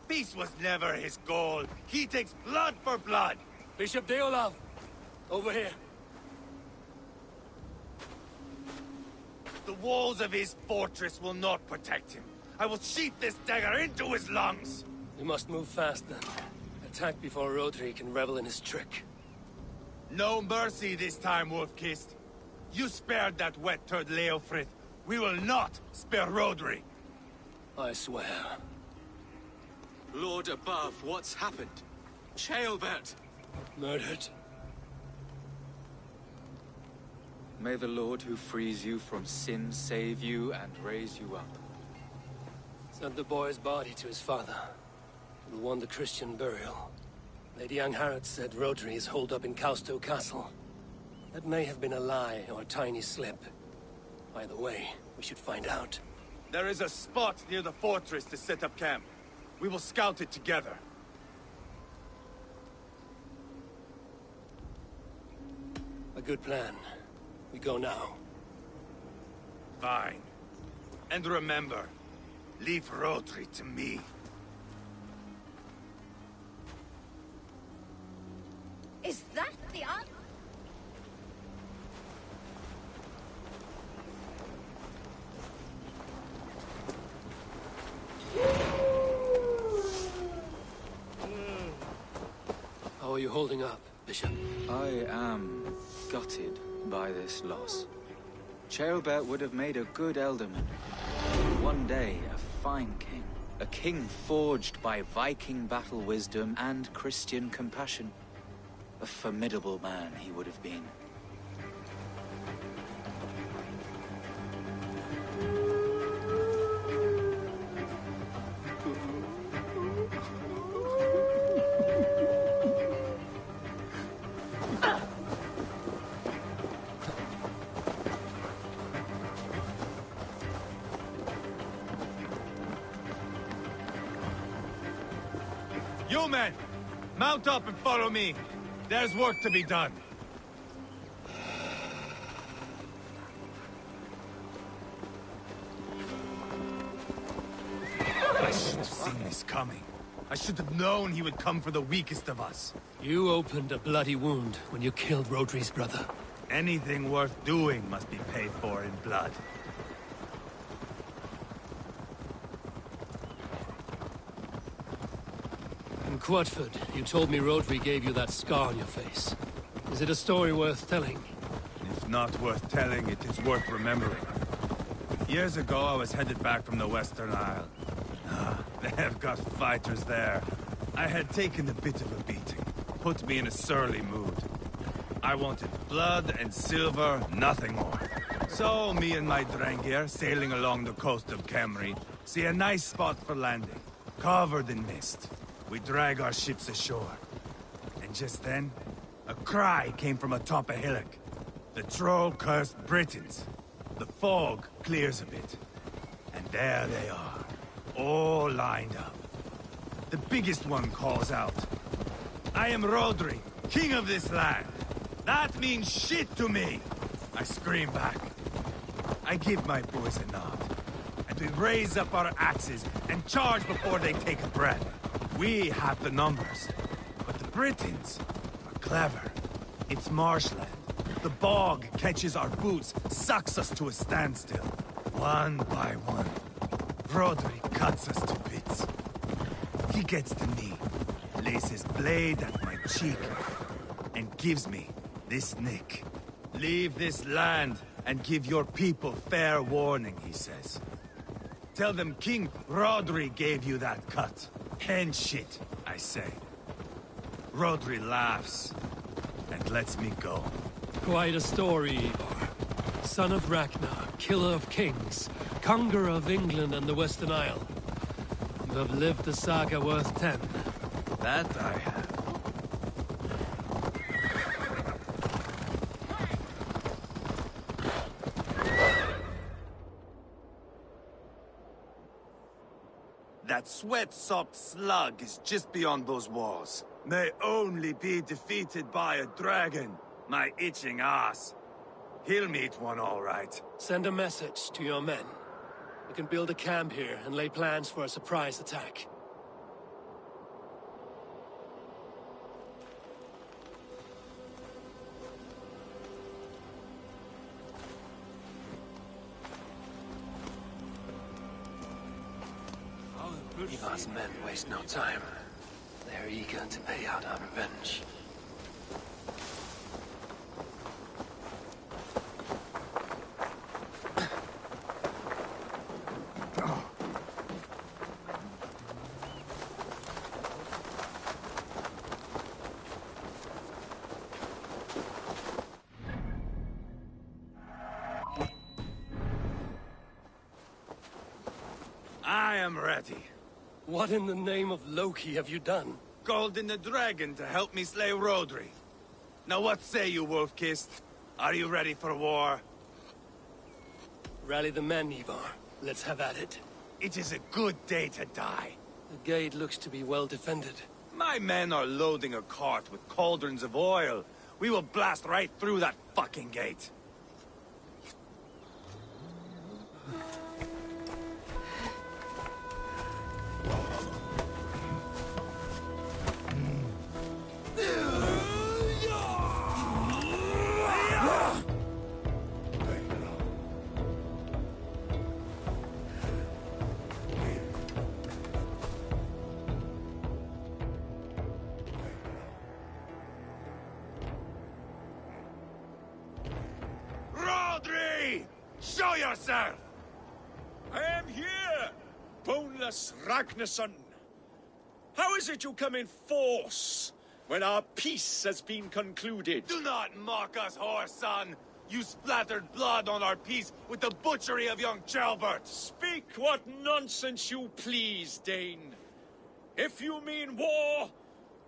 Peace was never his goal. He takes blood for blood! Bishop Deolav! Over here. The walls of his fortress will not protect him. I will sheath this dagger into his lungs! We must move fast then. Attack before Rodri can revel in his trick. No mercy this time, Wolf-Kissed. You spared that wet turd Leofrith. We will not spare Rodri. I swear. Lord above, what's happened? Ceolbert! Murdered. May the Lord who frees you from sin save you and raise you up. Sent the boy's body to his father. Who won the Christian burial. Lady Angharad said Rodri is holed up in Causto Castle. That may have been a lie or a tiny slip. Either way, we should find out. There is a spot near the fortress to set up camp. We will scout it together. A good plan. We go now. Fine. And remember, leave Rodri to me. Is that the answer? How are you holding up, Bishop? I am gutted by this loss. Ceolbert would have made a good elderman. One day, a fine king. A king forged by Viking battle wisdom and Christian compassion. A formidable man he would have been. You men! Mount up and follow me! There's work to be done. I should have seen this coming. I should have known he would come for the weakest of us. You opened a bloody wound when you killed Rodri's brother. Anything worth doing must be paid for in blood. In Quatford, you told me Rodri gave you that scar on your face. Is it a story worth telling? If not worth telling, it is worth remembering. Years ago, I was headed back from the Western Isle. They've got fighters there. I had taken a bit of a beating. Put me in a surly mood. I wanted blood and silver, nothing more. So, me and my Drengir, sailing along the coast of Kemri, see a nice spot for landing, covered in mist. We drag our ships ashore. And just then, a cry came from atop a hillock. The troll-cursed Britons. The fog clears a bit. And there they are, all lined up. The biggest one calls out, "I am Rodri, king of this land. That means shit to me!" I scream back. I give my boys a nod. And we raise up our axes and charge before they take a breath. We have the numbers, but the Britons are clever. It's marshland. The bog catches our boots, sucks us to a standstill. One by one, Rodri cuts us to bits. He gets to me, lays his blade at my cheek, and gives me this nick. "Leave this land and give your people fair warning," he says. "Tell them King Rodri gave you that cut." "Hen shit," I say. Rodri laughs, and lets me go. Quite a story, Ivar. Son of Ragnar, killer of kings, conqueror of England and the Western Isle. You have lived a saga worth 10. That I have. That sweat-sopped slug is just beyond those walls. May only be defeated by a dragon. My itching ass. He'll meet one all right. Send a message to your men. We can build a camp here and lay plans for a surprise attack. Ivar's men waste no time. They're eager to pay out our revenge. I am ready. What in the name of Loki have you done? Called in the dragon to help me slay Rodri. Now what say you, Wolf-Kissed? Are you ready for war? Rally the men, Ivar. Let's have at it. It is a good day to die. The gate looks to be well defended. My men are loading a cart with cauldrons of oil. We will blast right through that fucking gate. Show yourself! I am here, boneless Ragnarsson. How is it you come in force when our peace has been concluded? Do not mock us, whore son! You splattered blood on our peace with the butchery of young Chalbert! Speak what nonsense you please, Dane. If you mean war,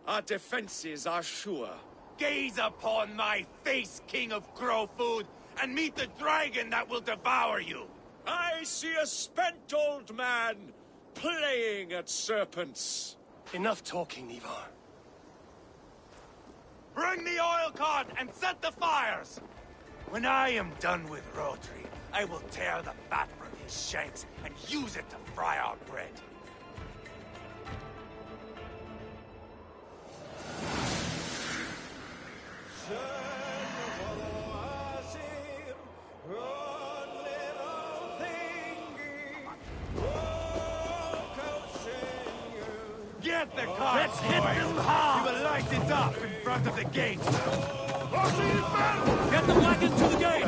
our defenses are sure. Gaze upon my face, king of crow food, and meet the dragon that will devour you! I see a spent old man playing at serpents. Enough talking, Ivar. Bring the oil cart and set the fires! When I am done with Rodri, I will tear the fat from his shanks and use it to fry our bread. Get the car, Let's hit them hard! We will light it up in front of the gate. Get the wagon to the gate!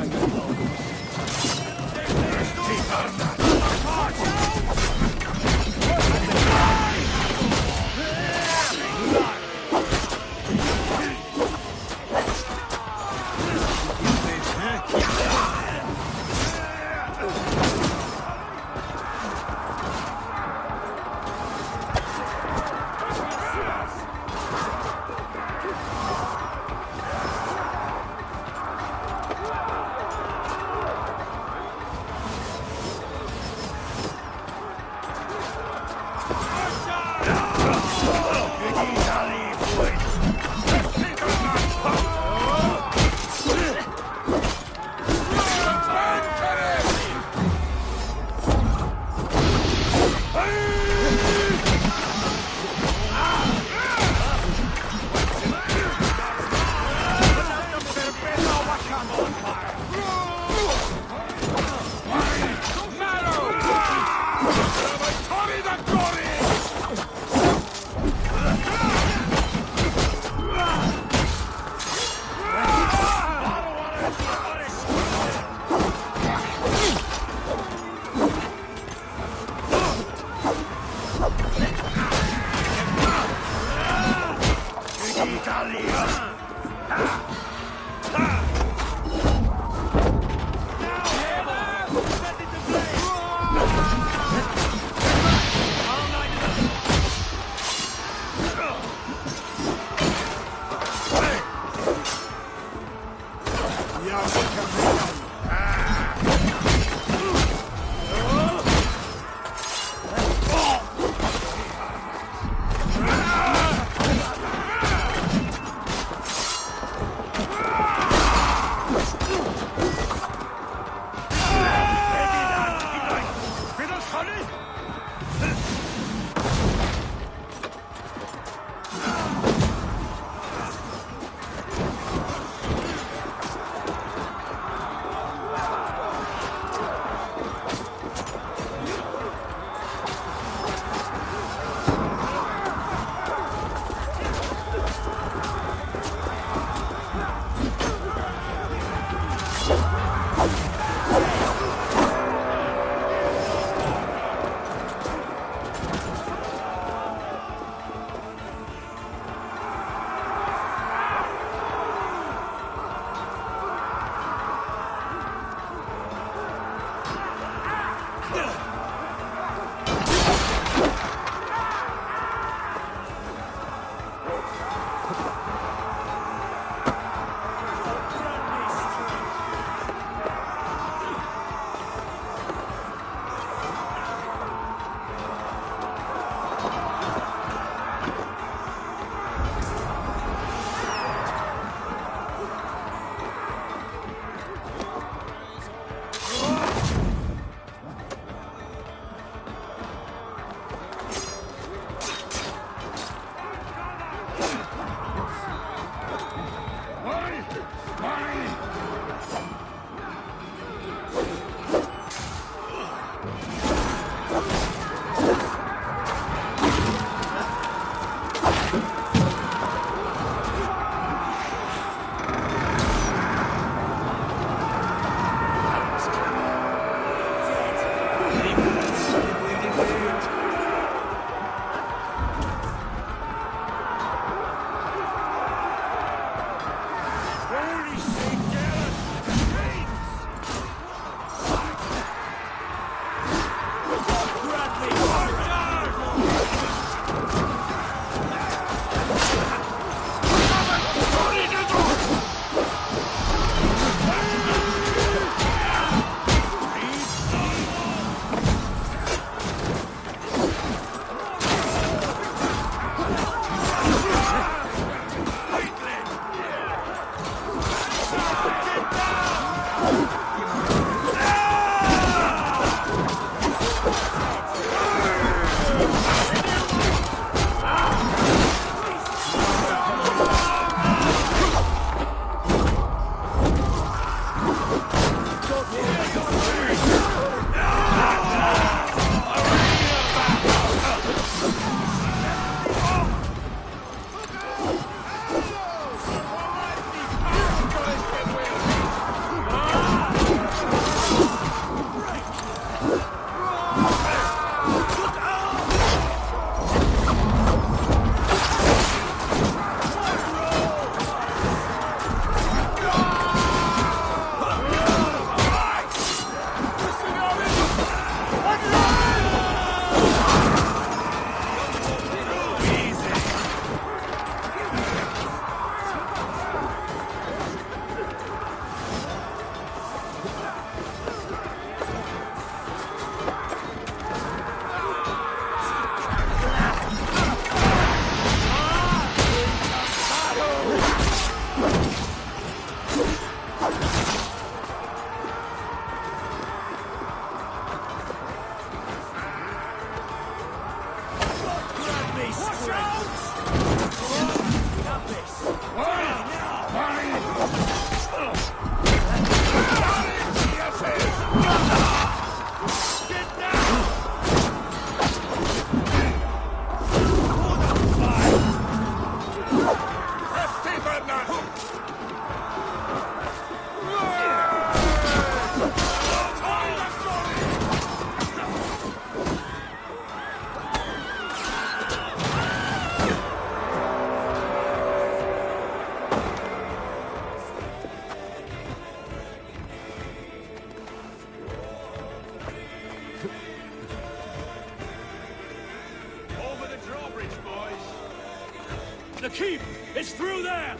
The keep! It's through there!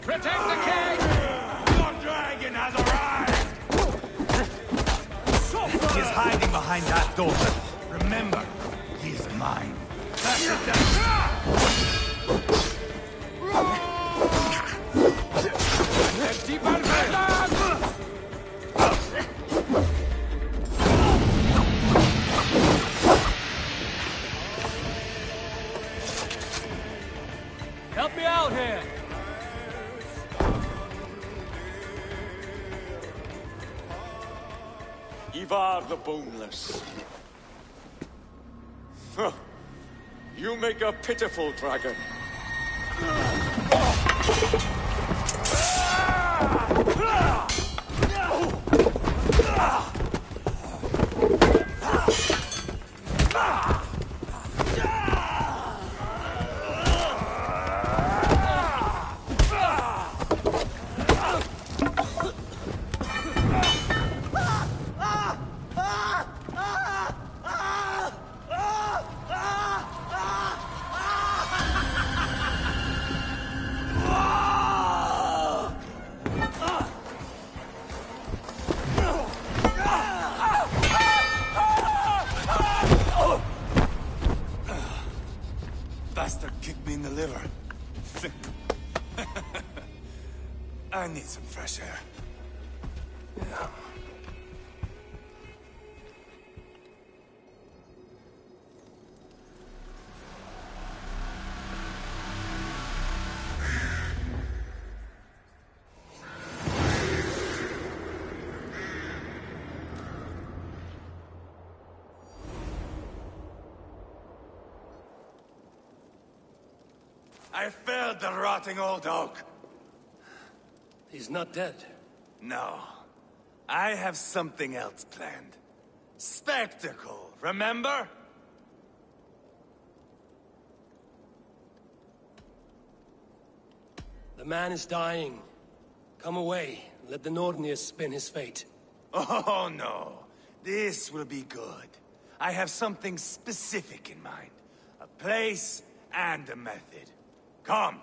Protect the king! Your dragon has arrived! He is hiding behind that door. Remember, he is mine. That's it then. Help me out here! Ivar the Boneless. Huh. You make a pitiful dragon. Bastard kicked me in the liver. I need some fresh air. Yeah. I felled the rotting old oak. He's not dead. No. I have something else planned. Spectacle, remember? The man is dying. Come away. Let the Nordnir spin his fate. Oh, no. This will be good. I have something specific in mind. A place and a method. Come.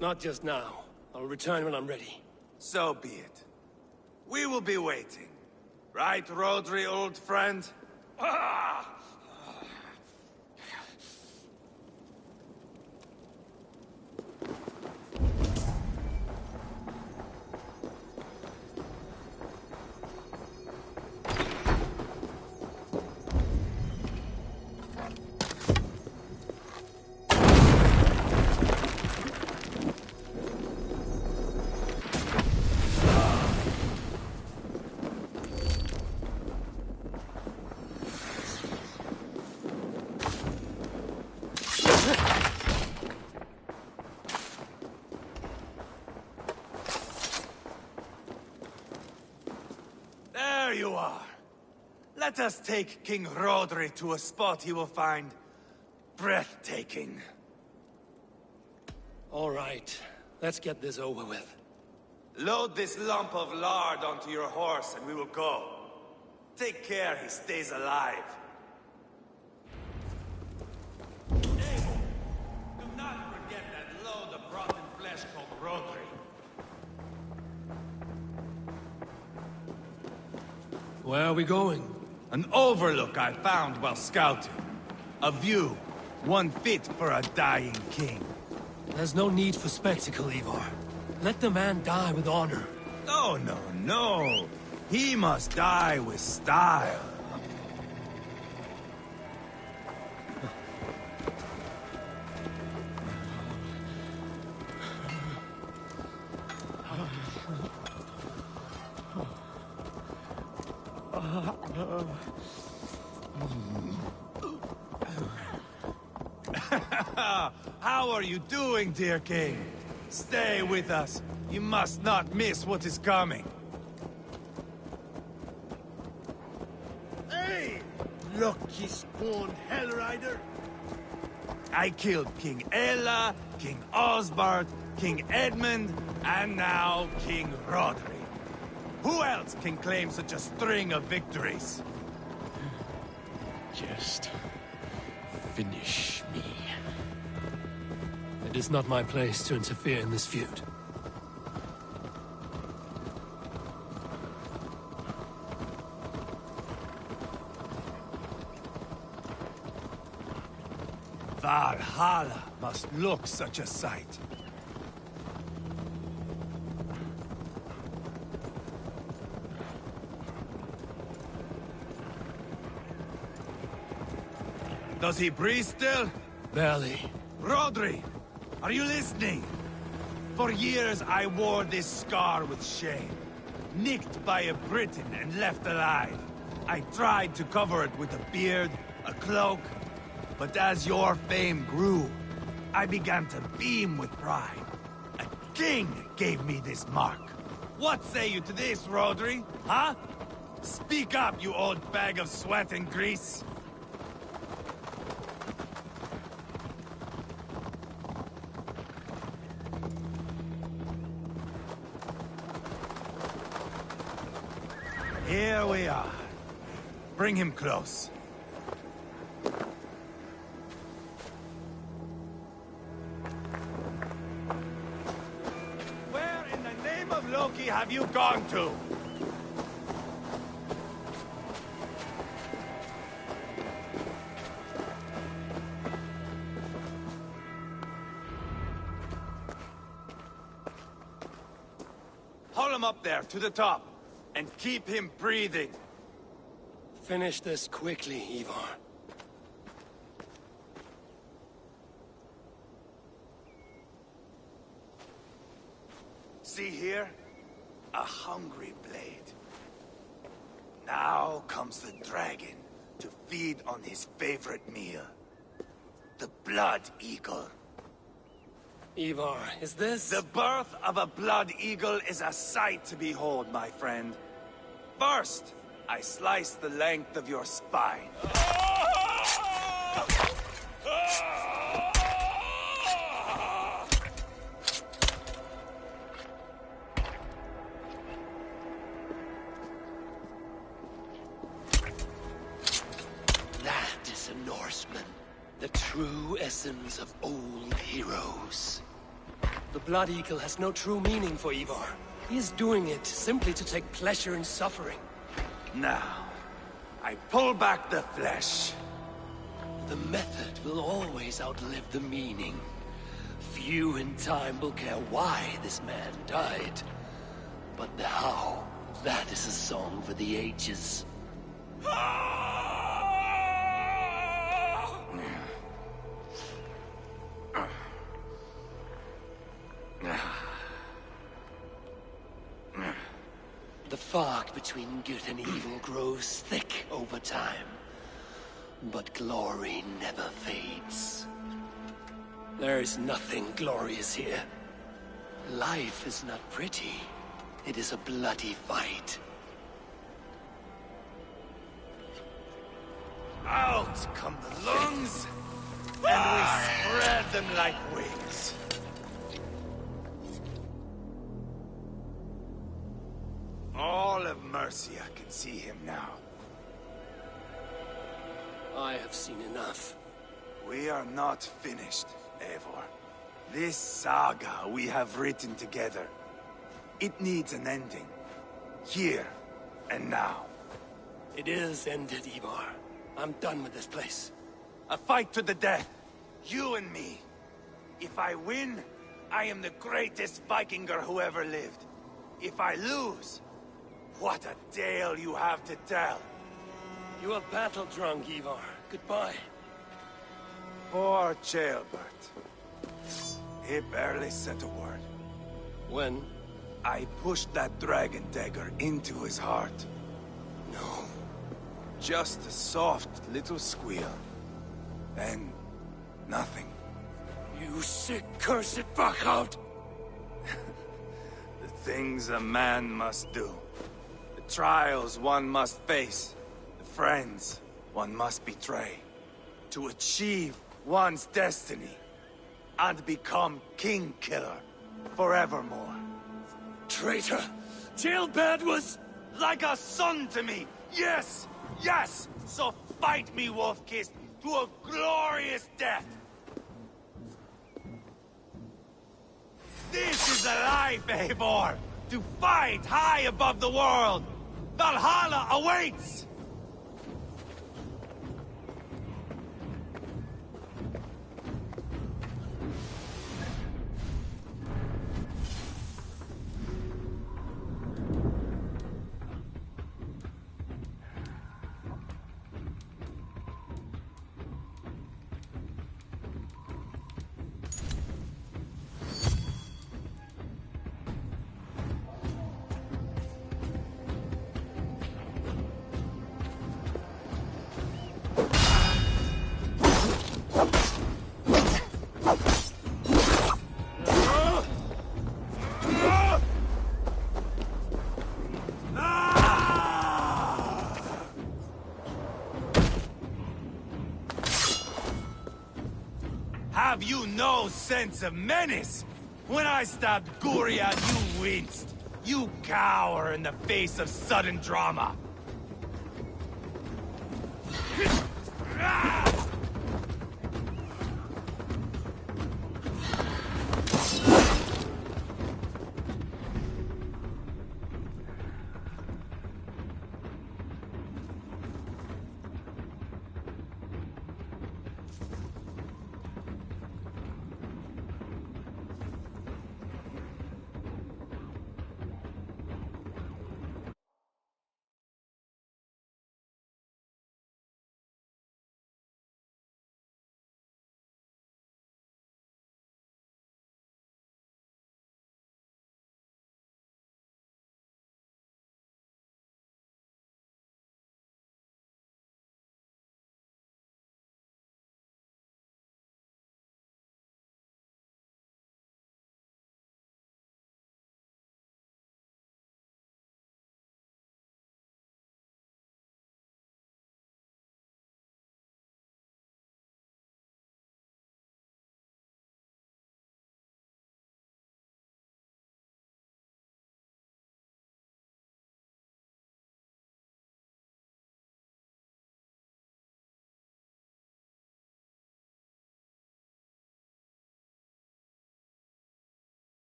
Not just now. I'll return when I'm ready. So be it. We will be waiting. Right, Rodri, old friend? Ah! There you are. Let us take King Rodri to a spot he will find breathtaking. All right, let's get this over with. Load this lump of lard onto your horse and we will go. Take care he stays alive. Abel, do not forget that load of rotten flesh called Rodri. Where are we going? An overlook I found while scouting. A view, one fit for a dying king. There's no need for spectacle, Ivar. Let the man die with honor. No, no, no. He must die with style. How are you doing, dear king? Stay with us. You must not miss what is coming. Hey! Lucky spawned Hellrider! I killed King Ella, King Osbert, King Edmund, and now King Rodri. Who else can claim such a string of victories? Just finish me. It is not my place to interfere in this feud. Valhalla must look such a sight. Does he breathe still? Barely. Rodri, are you listening? For years I wore this scar with shame. Nicked by a Briton and left alive. I tried to cover it with a beard, a cloak, but as your fame grew, I began to beam with pride. A king gave me this mark. What say you to this, Rodri? Huh? Speak up, you old bag of sweat and grease. Here we are. Bring him close. Where in the name of Loki have you gone to? Haul him up there, to the top. And keep him breathing. Finish this quickly, Ivar. See here? A hungry blade. Now comes the dragon to feed on his favorite meal. The blood eagle. Ivar, is this... The birth of a blood eagle is a sight to behold, my friend. First, I slice the length of your spine. That is a Norseman. The true essence of old heroes. The Blood Eagle has no true meaning for Ivar. He's doing it simply to take pleasure in suffering. Now, I pull back the flesh. The method will always outlive the meaning. Few in time will care why this man died. But the how, that is a song for the ages. The fog between good and evil grows thick over time. But glory never fades. There is nothing glorious here. Life is not pretty. It is a bloody fight. Out come the lungs, and we spread them like wings. All of Mercia can see him now. I have seen enough. We are not finished, Eivor. This saga we have written together, it needs an ending. Here and now. It is ended, Ivar. I'm done with this place. A fight to the death. You and me. If I win, I am the greatest Vikinger who ever lived. If I lose, what a tale you have to tell. You are battle-drunk, Ivar. Goodbye. Poor Ceolbert. He barely said a word. When? I pushed that dragon dagger into his heart. No. Just a soft little squeal. Then, nothing. You sick, cursed fuck-out! The things a man must do. The trials one must face. The friends one must betray. To achieve one's destiny. And become king-killer forevermore. Traitor! Ceolbert was... like a son to me! Yes! Yes! So fight me, Wolf-Kissed, to a glorious death! This is a life, Eivor! To fight high above the world! Valhalla awaits! Have you no sense of menace? When I stabbed Guriad, you winced. You cower in the face of sudden drama.